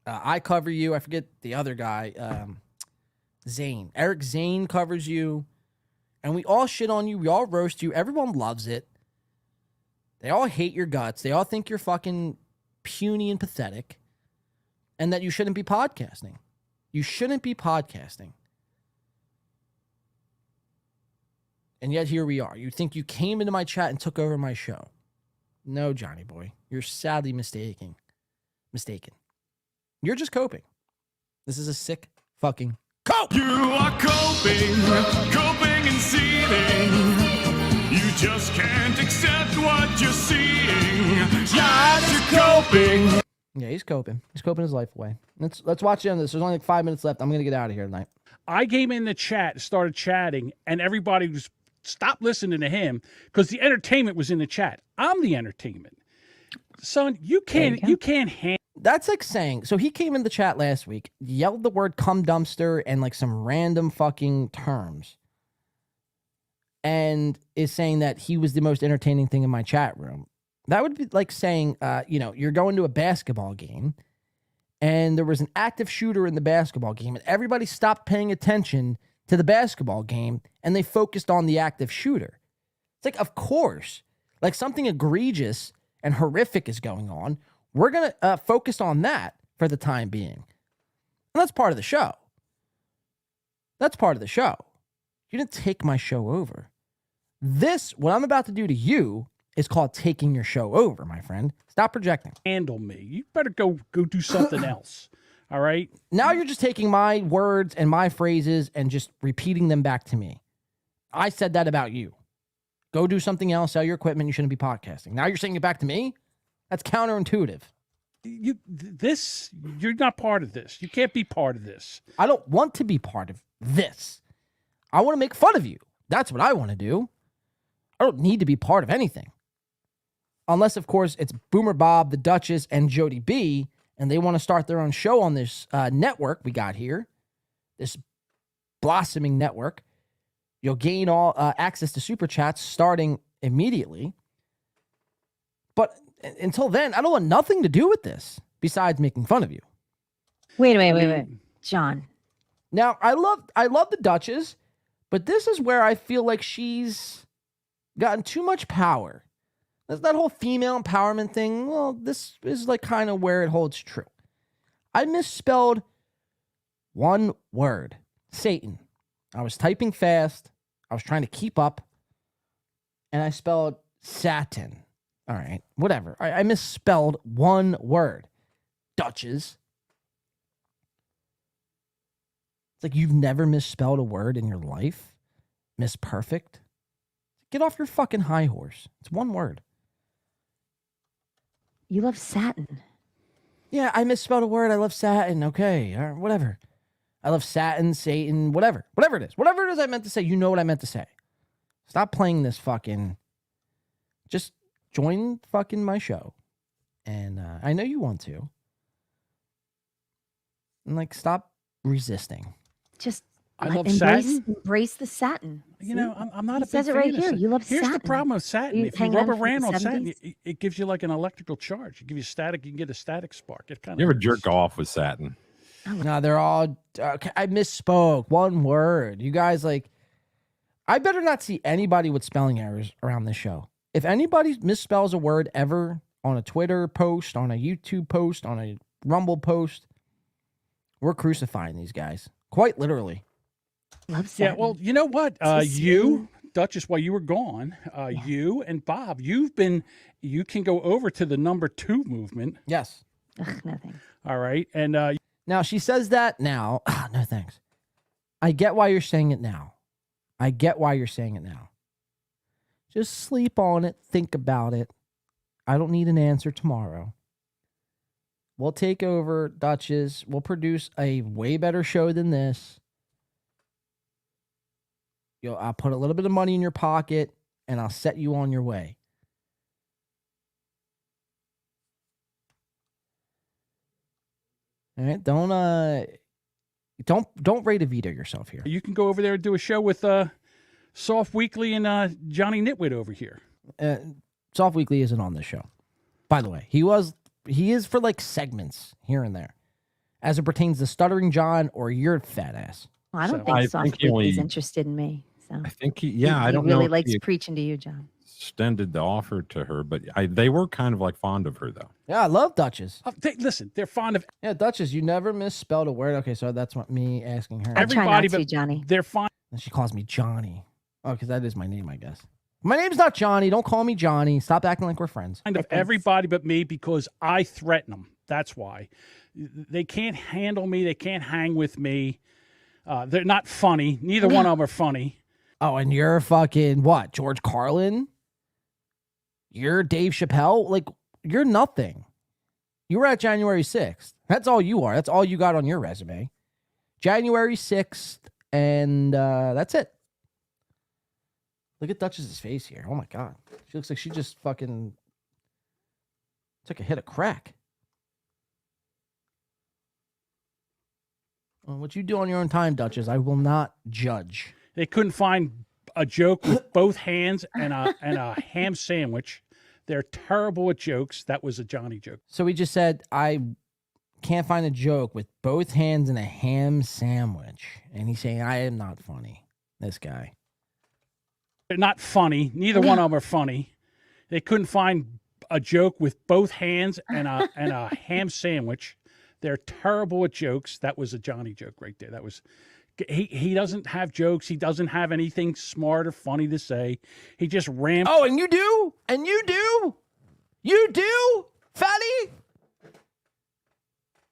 I cover you. I forget the other guy, Zane. Eric Zane covers you. And we all shit on you. We all roast you. Everyone loves it. They all hate your guts. They all think you're fucking puny and pathetic. And that you shouldn't be podcasting. You shouldn't be podcasting. And yet here we are. You think you came into my chat and took over my show. No, Johnny boy. You're sadly mistaken. You're just coping. This is a sick fucking cope. You are coping and seething. You just can't accept what you're seeing. You're coping. Yeah, he's coping. He's coping his life away. Let's watch the end of this. There's only like 5 minutes left. I'm going to get out of here tonight. I came in the chat, started chatting, and everybody was stopped listening to him because the entertainment was in the chat. I'm the entertainment. Son, you can't handle. That's like saying, so he came in the chat last week, yelled the word cum dumpster and like some random fucking terms, and is saying that he was the most entertaining thing in my chat room. That would be like saying, you're going to a basketball game and there was an active shooter in the basketball game and everybody stopped paying attention to the basketball game and they focused on the active shooter. It's like, of course, like something egregious and horrific is going on. We're going to focus on that for the time being. And that's part of the show. That's part of the show. You didn't take my show over. This, what I'm about to do to you, is called taking your show over, my friend. Stop projecting. Handle me. You better go do something else. All right? Now you're just taking my words and my phrases and just repeating them back to me. I said that about you. Go do something else, sell your equipment, you shouldn't be podcasting. Now you're saying it back to me? That's counterintuitive. You're not part of this. You can't be part of this. I don't want to be part of this. I want to make fun of you. That's what I want to do. I don't need to be part of anything. Unless, of course, it's Boomer Bob, the Duchess, and Jody B, and they want to start their own show on this network we got here, this blossoming network. You'll gain all access to super chats starting immediately. But until then, I don't want nothing to do with this besides making fun of you. Wait. John. Now, I love the Duchess, but this is where I feel like she's gotten too much power. That's that whole female empowerment thing. Well, this is like kind of where it holds true. I misspelled one word, Satan. I was typing fast. I was trying to keep up. And I spelled Satin. All right, whatever. I misspelled one word. Duchess. It's like you've never misspelled a word in your life. Miss Perfect. Get off your fucking high horse. It's one word. You love satin. Yeah, I misspelled a word. I love satin. Okay, or whatever. I love satin, Satan, whatever. Whatever it is. Whatever it is I meant to say, you know what I meant to say. Stop playing this fucking... Just join fucking my show. And I know you want to. And like, stop resisting. Just I love satin. Embrace the satin. You know, I'm not a big says it fan right of here. satin. You love Here's satin. the problem with satin. You If you hanging rub on from around the on satin, 70s? it gives you like an electrical charge. It gives you static. You can get a static spark. It kind of. You ever jerk off with satin? No, they're all... Okay, I misspoke. One word. You guys, like... I better not see anybody with spelling errors around this show. If anybody misspells a word ever on a Twitter post, on a YouTube post, on a Rumble post, we're crucifying these guys. Quite literally. Love satin. Yeah, well, you know what? You, Duchess, while you were gone, you and Bob, you can go over to the number 2 movement. Yes. Ugh, no thanks. All right. And now she says that now. No thanks. I get why you're saying it now. Just sleep on it. Think about it. I don't need an answer tomorrow. We'll take over, Duchess. We'll produce a way better show than this. I'll put a little bit of money in your pocket, and I'll set you on your way. All right, don't rate a veto yourself here. you can go over there and do a show with Soft Weekly and Johnny Nitwit over here. Soft Weekly isn't on this show, by the way. He is for like segments here and there, as it pertains to Stuttering John or your fat ass. Well, I don't think Soft Weekly's interested in me. So I think he I don't really know. likes preaching to you, John. Extended the offer to her, but they were kind of like fond of her though. Yeah, I love Duchess. Listen, they're fond of. Yeah, Duchess, you never misspelled a word. Okay, so that's what me asking her. I try not to, Johnny. They're fine. And she calls me Johnny. Oh, because that is my name, I guess. My name's not Johnny. Don't call me Johnny. Stop acting like we're friends. Kind of everybody but me because I threaten them. That's why. They can't handle me. They can't hang with me. They're not funny. Neither one of them are funny. Oh, and you're fucking what? George Carlin? You're Dave Chappelle? Like, you're nothing. You were at January 6th. That's all you are. That's all you got on your resume. January 6th, and that's it. Look at Duchess's face here. Oh, my God. She looks like she just fucking took a hit of crack. Well, what you do on your own time, Duchess, I will not judge. They couldn't find a joke with both hands and a ham sandwich. They're terrible at jokes. That was a Johnny joke. So we just said, I can't find a joke with both hands and a ham sandwich. And he's saying, I am not funny. This guy. They're not funny. Neither one of them are funny. They couldn't find a joke with both hands and a ham sandwich. They're terrible at jokes. That was a Johnny joke right there. That was He doesn't have jokes. He doesn't have anything smart or funny to say. He just ramps. Oh, and you do? And you do? You do, fatty?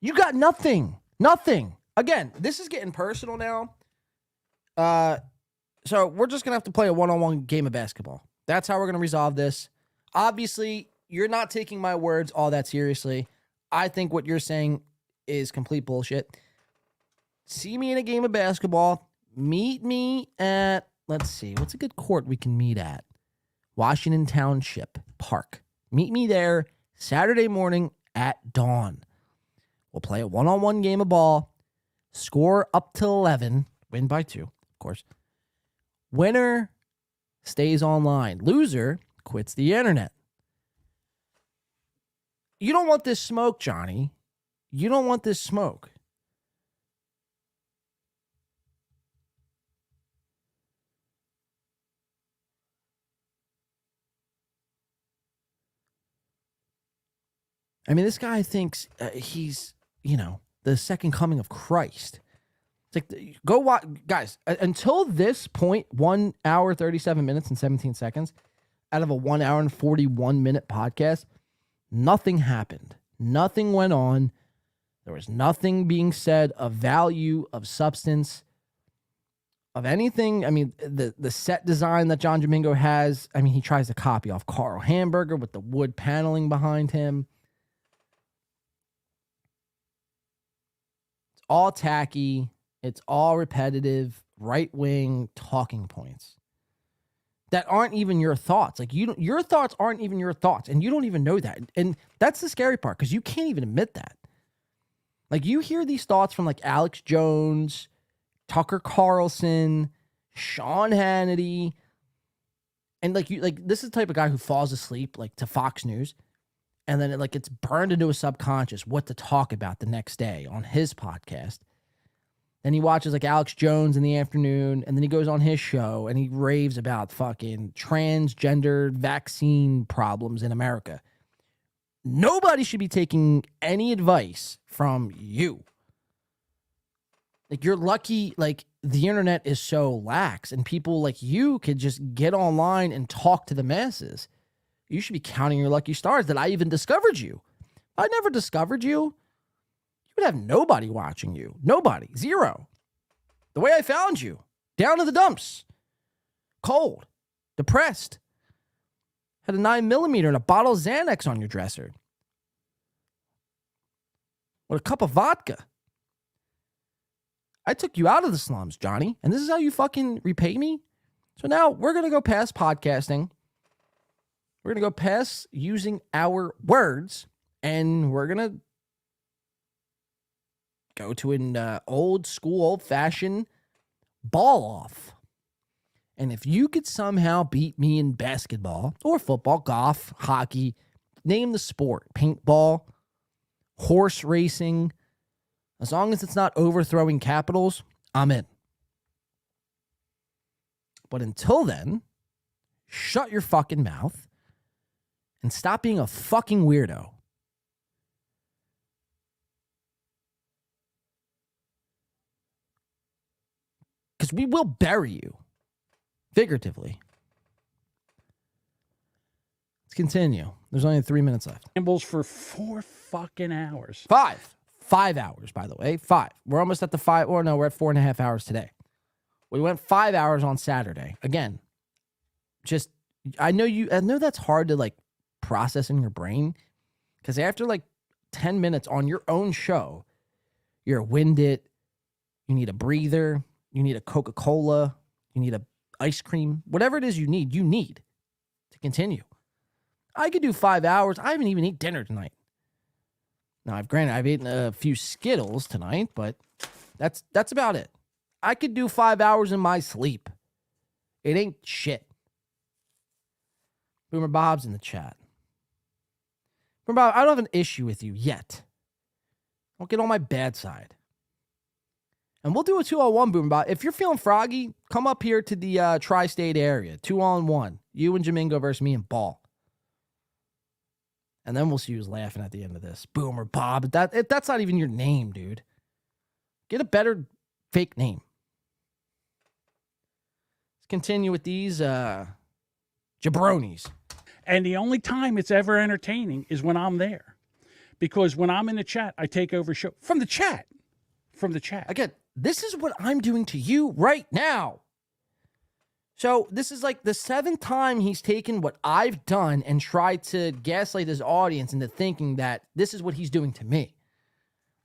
You got nothing. Nothing. Again, this is getting personal now. So we're just going to have to play a one-on-one game of basketball. That's how we're going to resolve this. Obviously, you're not taking my words all that seriously. I think what you're saying is complete bullshit. See me in a game of basketball. Meet me at, let's see, what's a good court we can meet at? Washington Township Park. Meet me there Saturday morning at dawn. We'll play a one-on-one game of ball. Score up to 11. Win by 2, of course. Winner stays online. Loser quits the internet. You don't want this smoke, Johnny. You don't want this smoke. I mean, this guy thinks he's, the second coming of Christ. It's like, go watch, guys, until this point, 1 hour, 37 minutes and 17 seconds out of a 1 hour and 41 minute podcast, nothing happened. Nothing went on. There was nothing being said of value, of substance, of anything. I mean, the set design that John Jamingo has, I mean, he tries to copy off Carl Hamburger with the wood paneling behind him. It's all tacky. It's all repetitive, right-wing talking points that aren't even your thoughts. Like, your thoughts aren't even your thoughts, and you don't even know that. And that's the scary part, because you can't even admit that. Like, you hear these thoughts from, like, Alex Jones, Tucker Carlson, Sean Hannity, and, this is the type of guy who falls asleep, like, to Fox News, and then it's burned into his subconscious what to talk about the next day on his podcast. Then he watches like Alex Jones in the afternoon, and then he goes on his show and he raves about fucking transgender vaccine problems in America. Nobody should be taking any advice from you. Like, you're lucky, like, the internet is so lax and people like you could just get online and talk to the masses. You should be counting your lucky stars that I even discovered you. If I never discovered you, would have nobody watching you. Nobody. Zero. The way I found you. Down to the dumps. Cold. Depressed. Had a 9mm and a bottle of Xanax on your dresser. With a cup of vodka. I took you out of the slums, Johnny. And this is how you fucking repay me? So now we're going to go past podcasting. We're going to go past using our words. And we're going to go to an old school, old-fashioned ball off. And if you could somehow beat me in basketball or football, golf, hockey, name the sport, paintball, horse racing, as long as it's not overthrowing capitals, I'm in. But until then, shut your fucking mouth and stop being a fucking weirdo. Because we will bury you. Figuratively. Let's continue. There's only 3 minutes left. Gambles for 4 fucking hours. 5. 5 hours, by the way. 5. We're almost at the 5. Or no, we're at 4.5 hours today. We went 5 hours on Saturday. Again, just, I know that's hard to like process in your brain. Because after like 10 minutes on your own show, you're winded. You need a breather. You need a Coca-Cola. You need a ice cream. Whatever it is you need to continue. I could do 5 hours. I haven't even eaten dinner tonight. Now, I've eaten a few Skittles tonight, but that's about it. I could do 5 hours in my sleep. It ain't shit. Boomer Bob's in the chat. Boomer Bob, I don't have an issue with you yet. Don't get on my bad side. And we'll do a 2-on-1, Boomer Bob. If you're feeling froggy, come up here to the tri-state area. 2-on-1. You and Jamingo versus me and Ball. And then we'll see who's laughing at the end of this. Boomer Bob. That's not even your name, dude. Get a better fake name. continue with these jabronis. And the only time it's ever entertaining is when I'm there. Because when I'm in the chat, I take over show from the chat. From the chat. Again, this is what I'm doing to you right now. So this is like the 7th time he's taken what I've done and tried to gaslight his audience into thinking that this is what he's doing to me.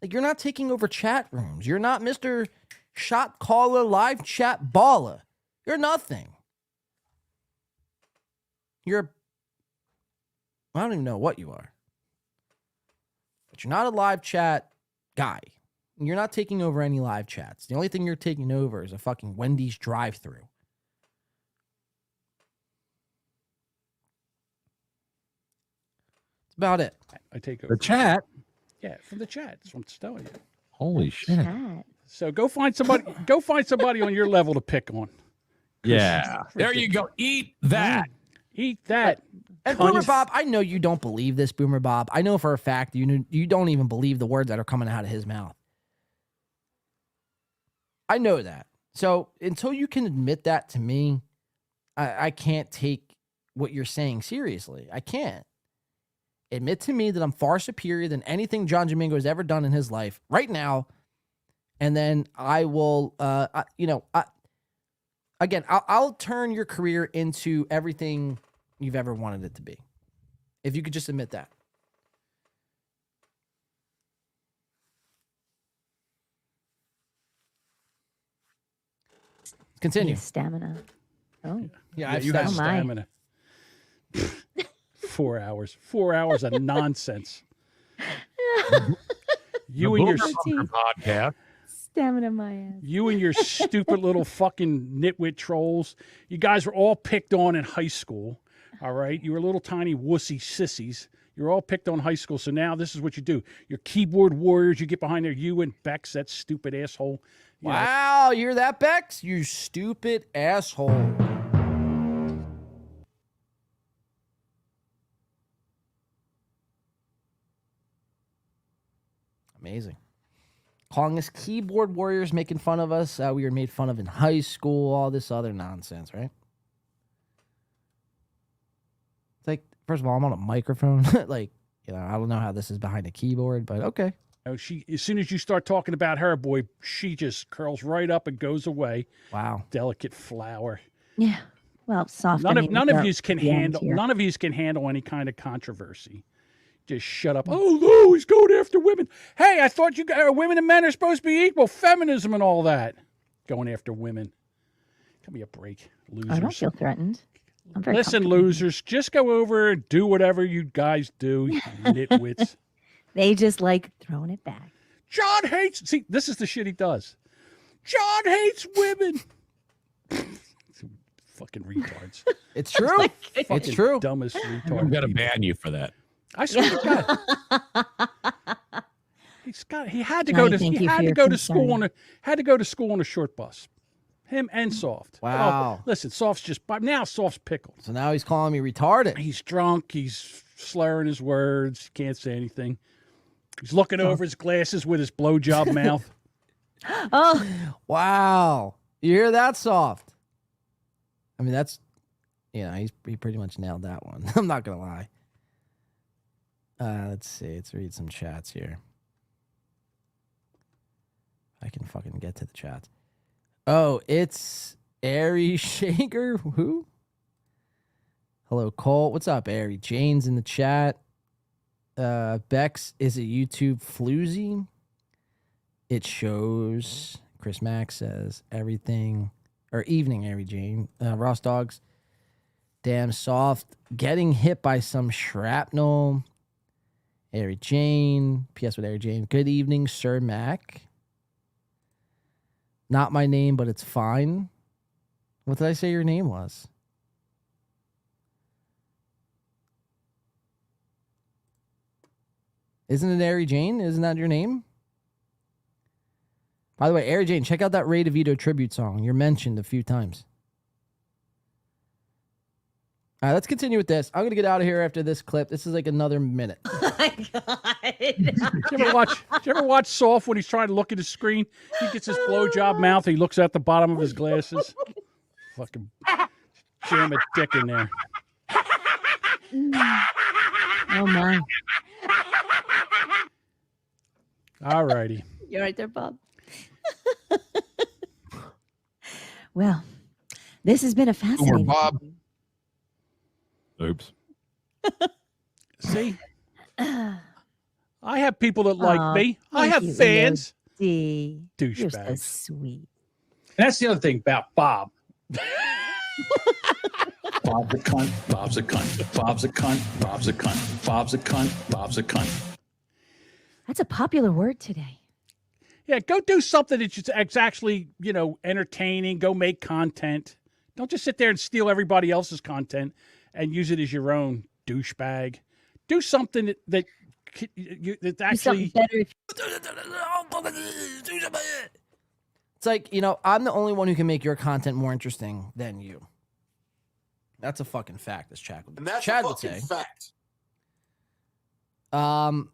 Like, you're not taking over chat rooms. You're not Mr. Shot Caller Live Chat Baller. You're nothing. I don't even know what you are. But you're not a live chat guy. You're not taking over any live chats. The only thing you're taking over is a fucking Wendy's drive-thru. That's about it. I take over The chat. Yeah, from the chat. That's what I'm telling you. Holy shit. So go find somebody. Go find somebody on your level to pick on. Yeah. There you go. Eat that. Eat that. And Boomer Bob, I know you don't believe this, Boomer Bob. I know for a fact you don't even believe the words that are coming out of his mouth. I know that. So until you can admit that to me, I can't take what you're saying seriously. I can't. Admit to me that I'm far superior than anything John Jamingo has ever done in his life right now. And then I will, I'll turn your career into everything you've ever wanted it to be. If you could just admit that. Continue. Stamina. Oh. Yeah, you have stamina. 4 hours. 4 hours of nonsense. You and your podcast. Stamina my ass. You and your stupid little fucking nitwit trolls. You guys were all picked on in high school. All right. You were little tiny wussy sissies. You're all picked on in high school. So now this is what you do. You're keyboard warriors. You get behind there. You and Bex, that stupid asshole. Wow, you hear that, Bex? You stupid asshole. Amazing. Calling us keyboard warriors, making fun of us. We were made fun of in high school, all this other nonsense, right? It's like, first of all, I'm on a microphone. I don't know how this is behind a keyboard, but okay. Oh, as soon as you start talking about her, boy, she just curls right up and goes away. Wow. Delicate flower. Yeah. Well, soft. None of you can handle any kind of controversy. Just shut up. Oh, no, he's going after women. Hey, I thought women and men are supposed to be equal. Feminism and all that. Going after women. Give me a break, losers. I don't feel threatened. Listen, losers, just go over and do whatever you guys do, you nitwits. They just like throwing it back. John hates... See, this is the shit he does. John hates women. Fucking retards. It's true. It's true. Dumbest retard. I'm going to ban you for that. I swear to God. He had to go to school on a short bus. Him and Soft. Wow. Oh, listen, Soft's pickled. So now he's calling me retarded. He's drunk. He's slurring his words. He can't say anything. He's looking over his glasses with his blowjob mouth. Oh. Wow. You hear that, Soft? I mean, that's, he pretty much nailed that one. I'm not going to lie. Let's see. Let's read some chats here. I can fucking get to the chats. Oh, it's Ari Shaker. Who? Hello, Cole. What's up, Ari? Jane's in the chat. Bex is a YouTube floozy. It shows. Chris Max says everything. Or evening, Ari Jane. Ross Dogs. Damn Soft. Getting hit by some shrapnel. Ari Jane. P.S. with Ari Jane. Good evening, Sir Mac. Not my name, but it's fine. What did I say your name was? Isn't it Ari Jane? Isn't that your name? By the way, Ari Jane, check out that Ray DeVito tribute song. You're mentioned a few times. All right, let's continue with this. I'm going to get out of here after this clip. This is like another minute. Oh my God. Did you ever watch Soft when he's trying to look at his screen? He gets his blowjob mouth. He looks at the bottom of his glasses. Fucking jam a dick in there. Oh my. All righty. You're right there, Bob. Well, this has been a fascinating. Bob. Oops. See? I have people that like me. I thank have you, fans. EOD. You're so Douchebags. sweet. And that's the other thing about Bob. Bob's a cunt. Bob's a cunt. Bob's a cunt. Bob's a cunt. Bob's a cunt. Bob's a cunt. That's a popular word today. Yeah, go do something that's actually, entertaining. Go make content. Don't just sit there and steal everybody else's content and use it as your own, douchebag. Do something that's actually better. It's like, I'm the only one who can make your content more interesting than you. That's a fucking fact, as Chad would, And that's Chad a would fucking say. fact. All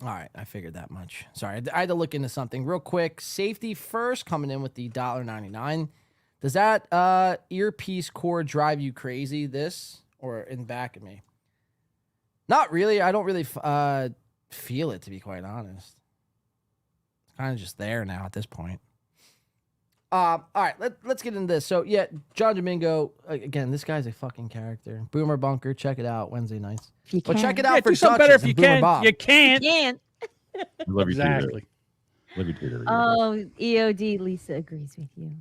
right, I figured that much. Sorry, I had to look into something real quick. Safety first, coming in with the $1.99. Does that earpiece cord drive you crazy? This or in the back of me? Not really. I don't really feel it, to be quite honest. It's kind of just there now at this point. All right, let's get into this. So yeah, John Jamingo, again, this guy's a fucking character. Boomer Bunker, check it out Wednesday nights. But check it out for do something better if you Boomer can. Bob. You can't. You can't. Love you Exactly. too. Love you too. Oh, EOD, Lisa agrees with you.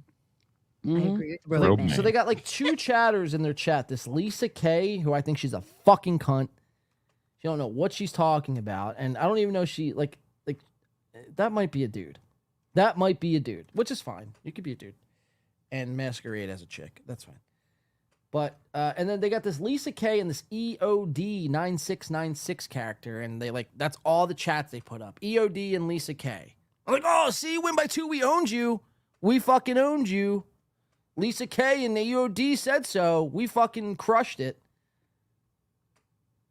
I agree with Roman. So they got like two chatters in their chat. This Lisa K, who I think she's a fucking cunt. She don't know what she's talking about, and I don't even know she like that might be a dude. That might be a dude, which is fine. You could be a dude and masquerade as a chick. That's fine. But and then they got this Lisa K and this EOD 9696 character, and they that's all the chats they put up. EOD and Lisa K. I'm like, oh, see, win by 2, we owned you. We fucking owned you. Lisa K and the EOD said so. We fucking crushed it.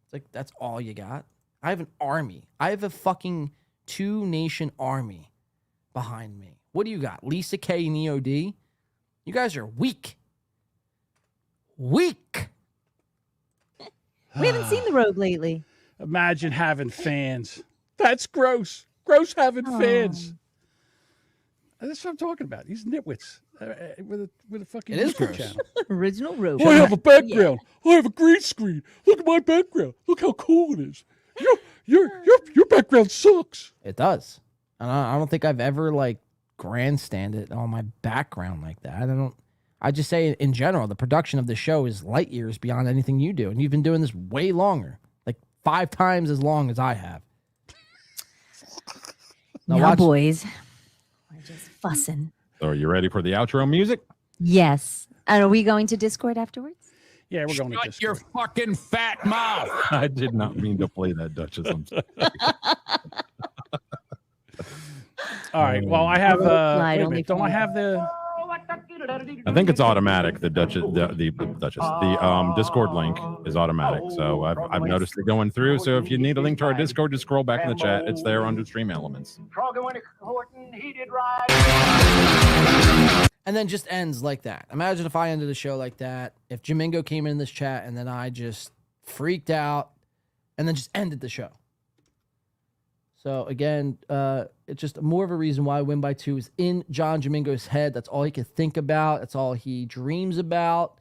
It's like, that's all you got? I have an army. I have a fucking 2-nation army behind me. What do you got? Lisa K and EOD? You guys are weak. Weak. We haven't seen the rogue lately. Imagine having fans. That's gross. Gross having fans. That's what I'm talking about. These nitwits with a fucking It is YouTube gross. channel. Original rogue. I have a background. I have a green screen. Look at my background. Look how cool it is. Your background sucks. It does. And I don't think I've ever grandstanded on my background like that. I just say in general, the production of the show is light years beyond anything you do. And you've been doing this way longer, 5 times as long as I have. Now, boys, we're just fussing. So are you ready for the outro music? Yes. And are we going to Discord afterwards? Yeah, we're going to Shut Discord. your fucking fat mouth. I did not mean to play that, Duchess. I'm sorry. All right. Well, I have. Slide Wait a only minute, don't I have the? I think it's automatic. The Duchess, the Discord link is automatic. So I've noticed it going through. So if you need a link to our Discord, just scroll back in the chat. It's there under Stream Elements. And then just ends like that. Imagine if I ended the show like that. If Jamingo came in this chat and then I just freaked out and then just ended the show. So again, it's just more of a reason why Win by 2 is in John Jamingo's head. That's all he can think about. That's all he dreams about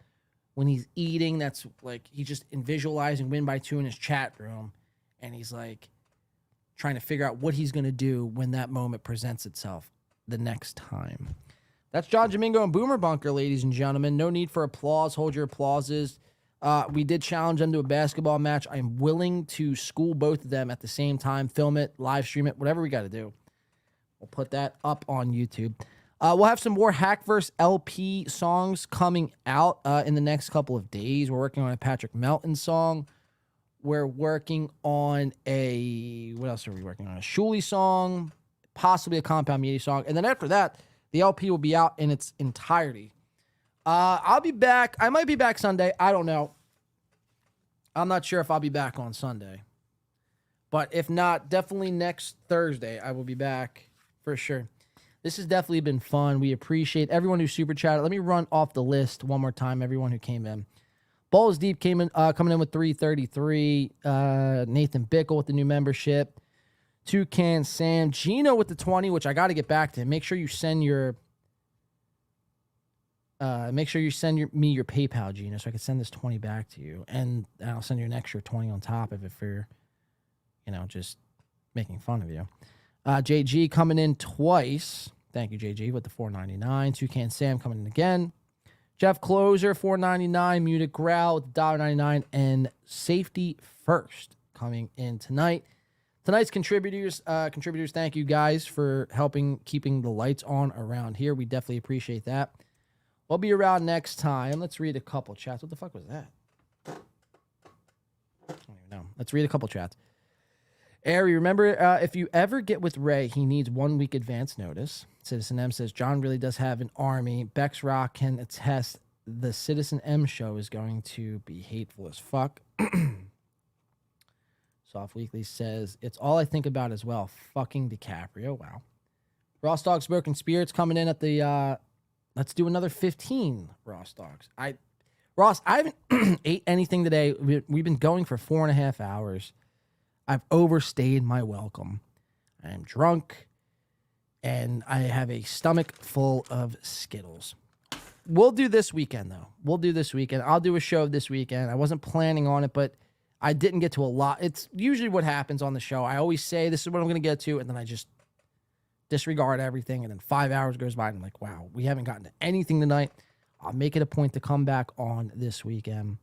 when he's eating. That's he's just visualizing Win by 2 in his chat room. And he's trying to figure out what he's going to do when that moment presents itself the next time. That's John Jamingo and Boomer Bunker, ladies and gentlemen. No need for applause. Hold your applauses. We did challenge them to a basketball match. I'm willing to school both of them at the same time, film it, live stream it, whatever we got to do. We'll put that up on YouTube. We'll have some more Hackverse LP songs coming out in the next couple of days. We're working on a Patrick Melton song. We're working on what else are we working on? A Shulie song, possibly a Compound Media song. And then after that, the LP will be out in its entirety. I'll be back. I might be back Sunday. I don't know. I'm not sure if I'll be back on Sunday. But if not, definitely next Thursday, I will be back for sure. This has definitely been fun. We appreciate everyone who super chatted. Let me run off the list one more time. Everyone who came in. Balls Deep came in, coming in with 333. Nathan Bickle with the new membership. Toucan Sam. Gino with the 20, which I got to get back to him. Make sure you send your me your PayPal, Gino, so I can send this 20 back to you. And I'll send you an extra 20 on top of it for, just making fun of you. JG coming in twice. Thank you, JG, with the $4.99. Toucan Sam coming in again. Jeff Closer, $4.99. Muted Growl with $1.99. And Safety First coming in tonight. Tonight's contributors, thank you guys for helping keeping the lights on around here. We definitely appreciate that. We'll be around next time. Let's read a couple chats. What the fuck was that? I don't even know. Let's read a couple chats. Ari, remember, if you ever get with Ray, he needs 1 week advance notice. Citizen M says, John really does have an army. Bex Rock can attest the Citizen M show is going to be hateful as fuck. Soft Weekly says, it's all I think about as well. Fucking DiCaprio. Wow. Ross Dogs Broken Spirits coming in at the, let's do another 15 Ross Dogs. Ross, I haven't ate anything today. We've been going for 4.5 hours. I've overstayed my welcome. I am drunk, and I have a stomach full of Skittles. We'll do this weekend, though. We'll do this weekend. I'll do a show this weekend. I wasn't planning on it, but I didn't get to a lot. It's usually what happens on the show. I always say, this is what I'm going to get to, and then I just disregard everything, and then 5 hours goes by, and I'm like, wow, we haven't gotten to anything tonight. I'll make it a point to come back on this weekend,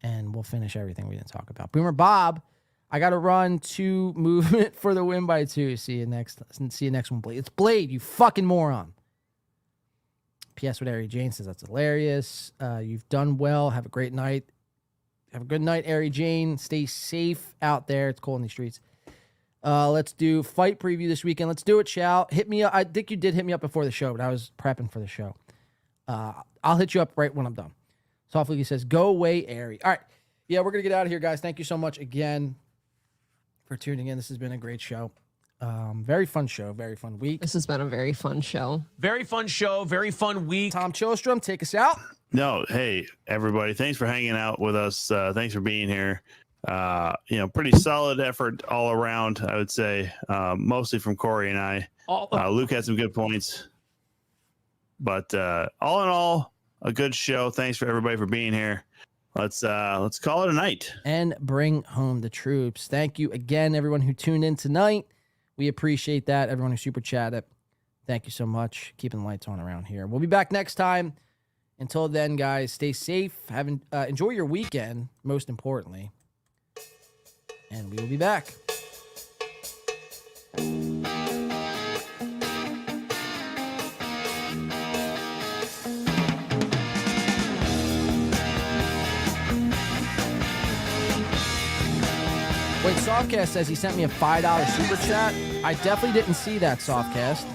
and we'll finish everything we didn't talk about. Boomer Bob, I got to run 2 movement for the win by 2. See you next one, Blade. It's Blade, you fucking moron. P.S. what Ari Jane says, that's hilarious. You've done well. Have a great night. Have a good night, Ari Jane. Stay safe out there. It's cold in these streets. Let's do fight preview this weekend. Let's do it, Chow. Hit me up. I think you did hit me up before the show, but I was prepping for the show. I'll hit you up right when I'm done. Softly says, go away, Ari. All right. Yeah, we're going to get out of here, guys. Thank you so much again for tuning in. This has been a great show. Very fun show. Very fun week. This has been a very fun show. Very fun show. Very fun week. Tom Chillstrom, take us out. No, hey, everybody. Thanks for hanging out with us. Thanks for being here. Pretty solid effort all around, I would say, mostly from Corey and I. Luke had some good points. But all in all, a good show. Thanks for everybody for being here. Let's call it a night. And bring home the troops. Thank you again, everyone who tuned in tonight. We appreciate that. Everyone who super chatted. Thank you so much. Keeping the lights on around here. We'll be back next time. Until then, guys, stay safe. Enjoy your weekend, most importantly. And we will be back. Wait, Softcast says he sent me a $5 super chat. I definitely didn't see that, Softcast.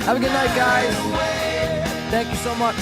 Have a good night, guys. Thank you so much.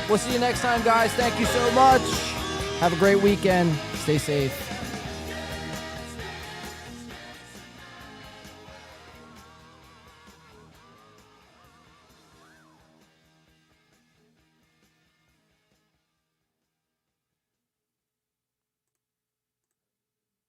We'll see you next time, guys. Thank you so much. Have a great weekend. Stay safe.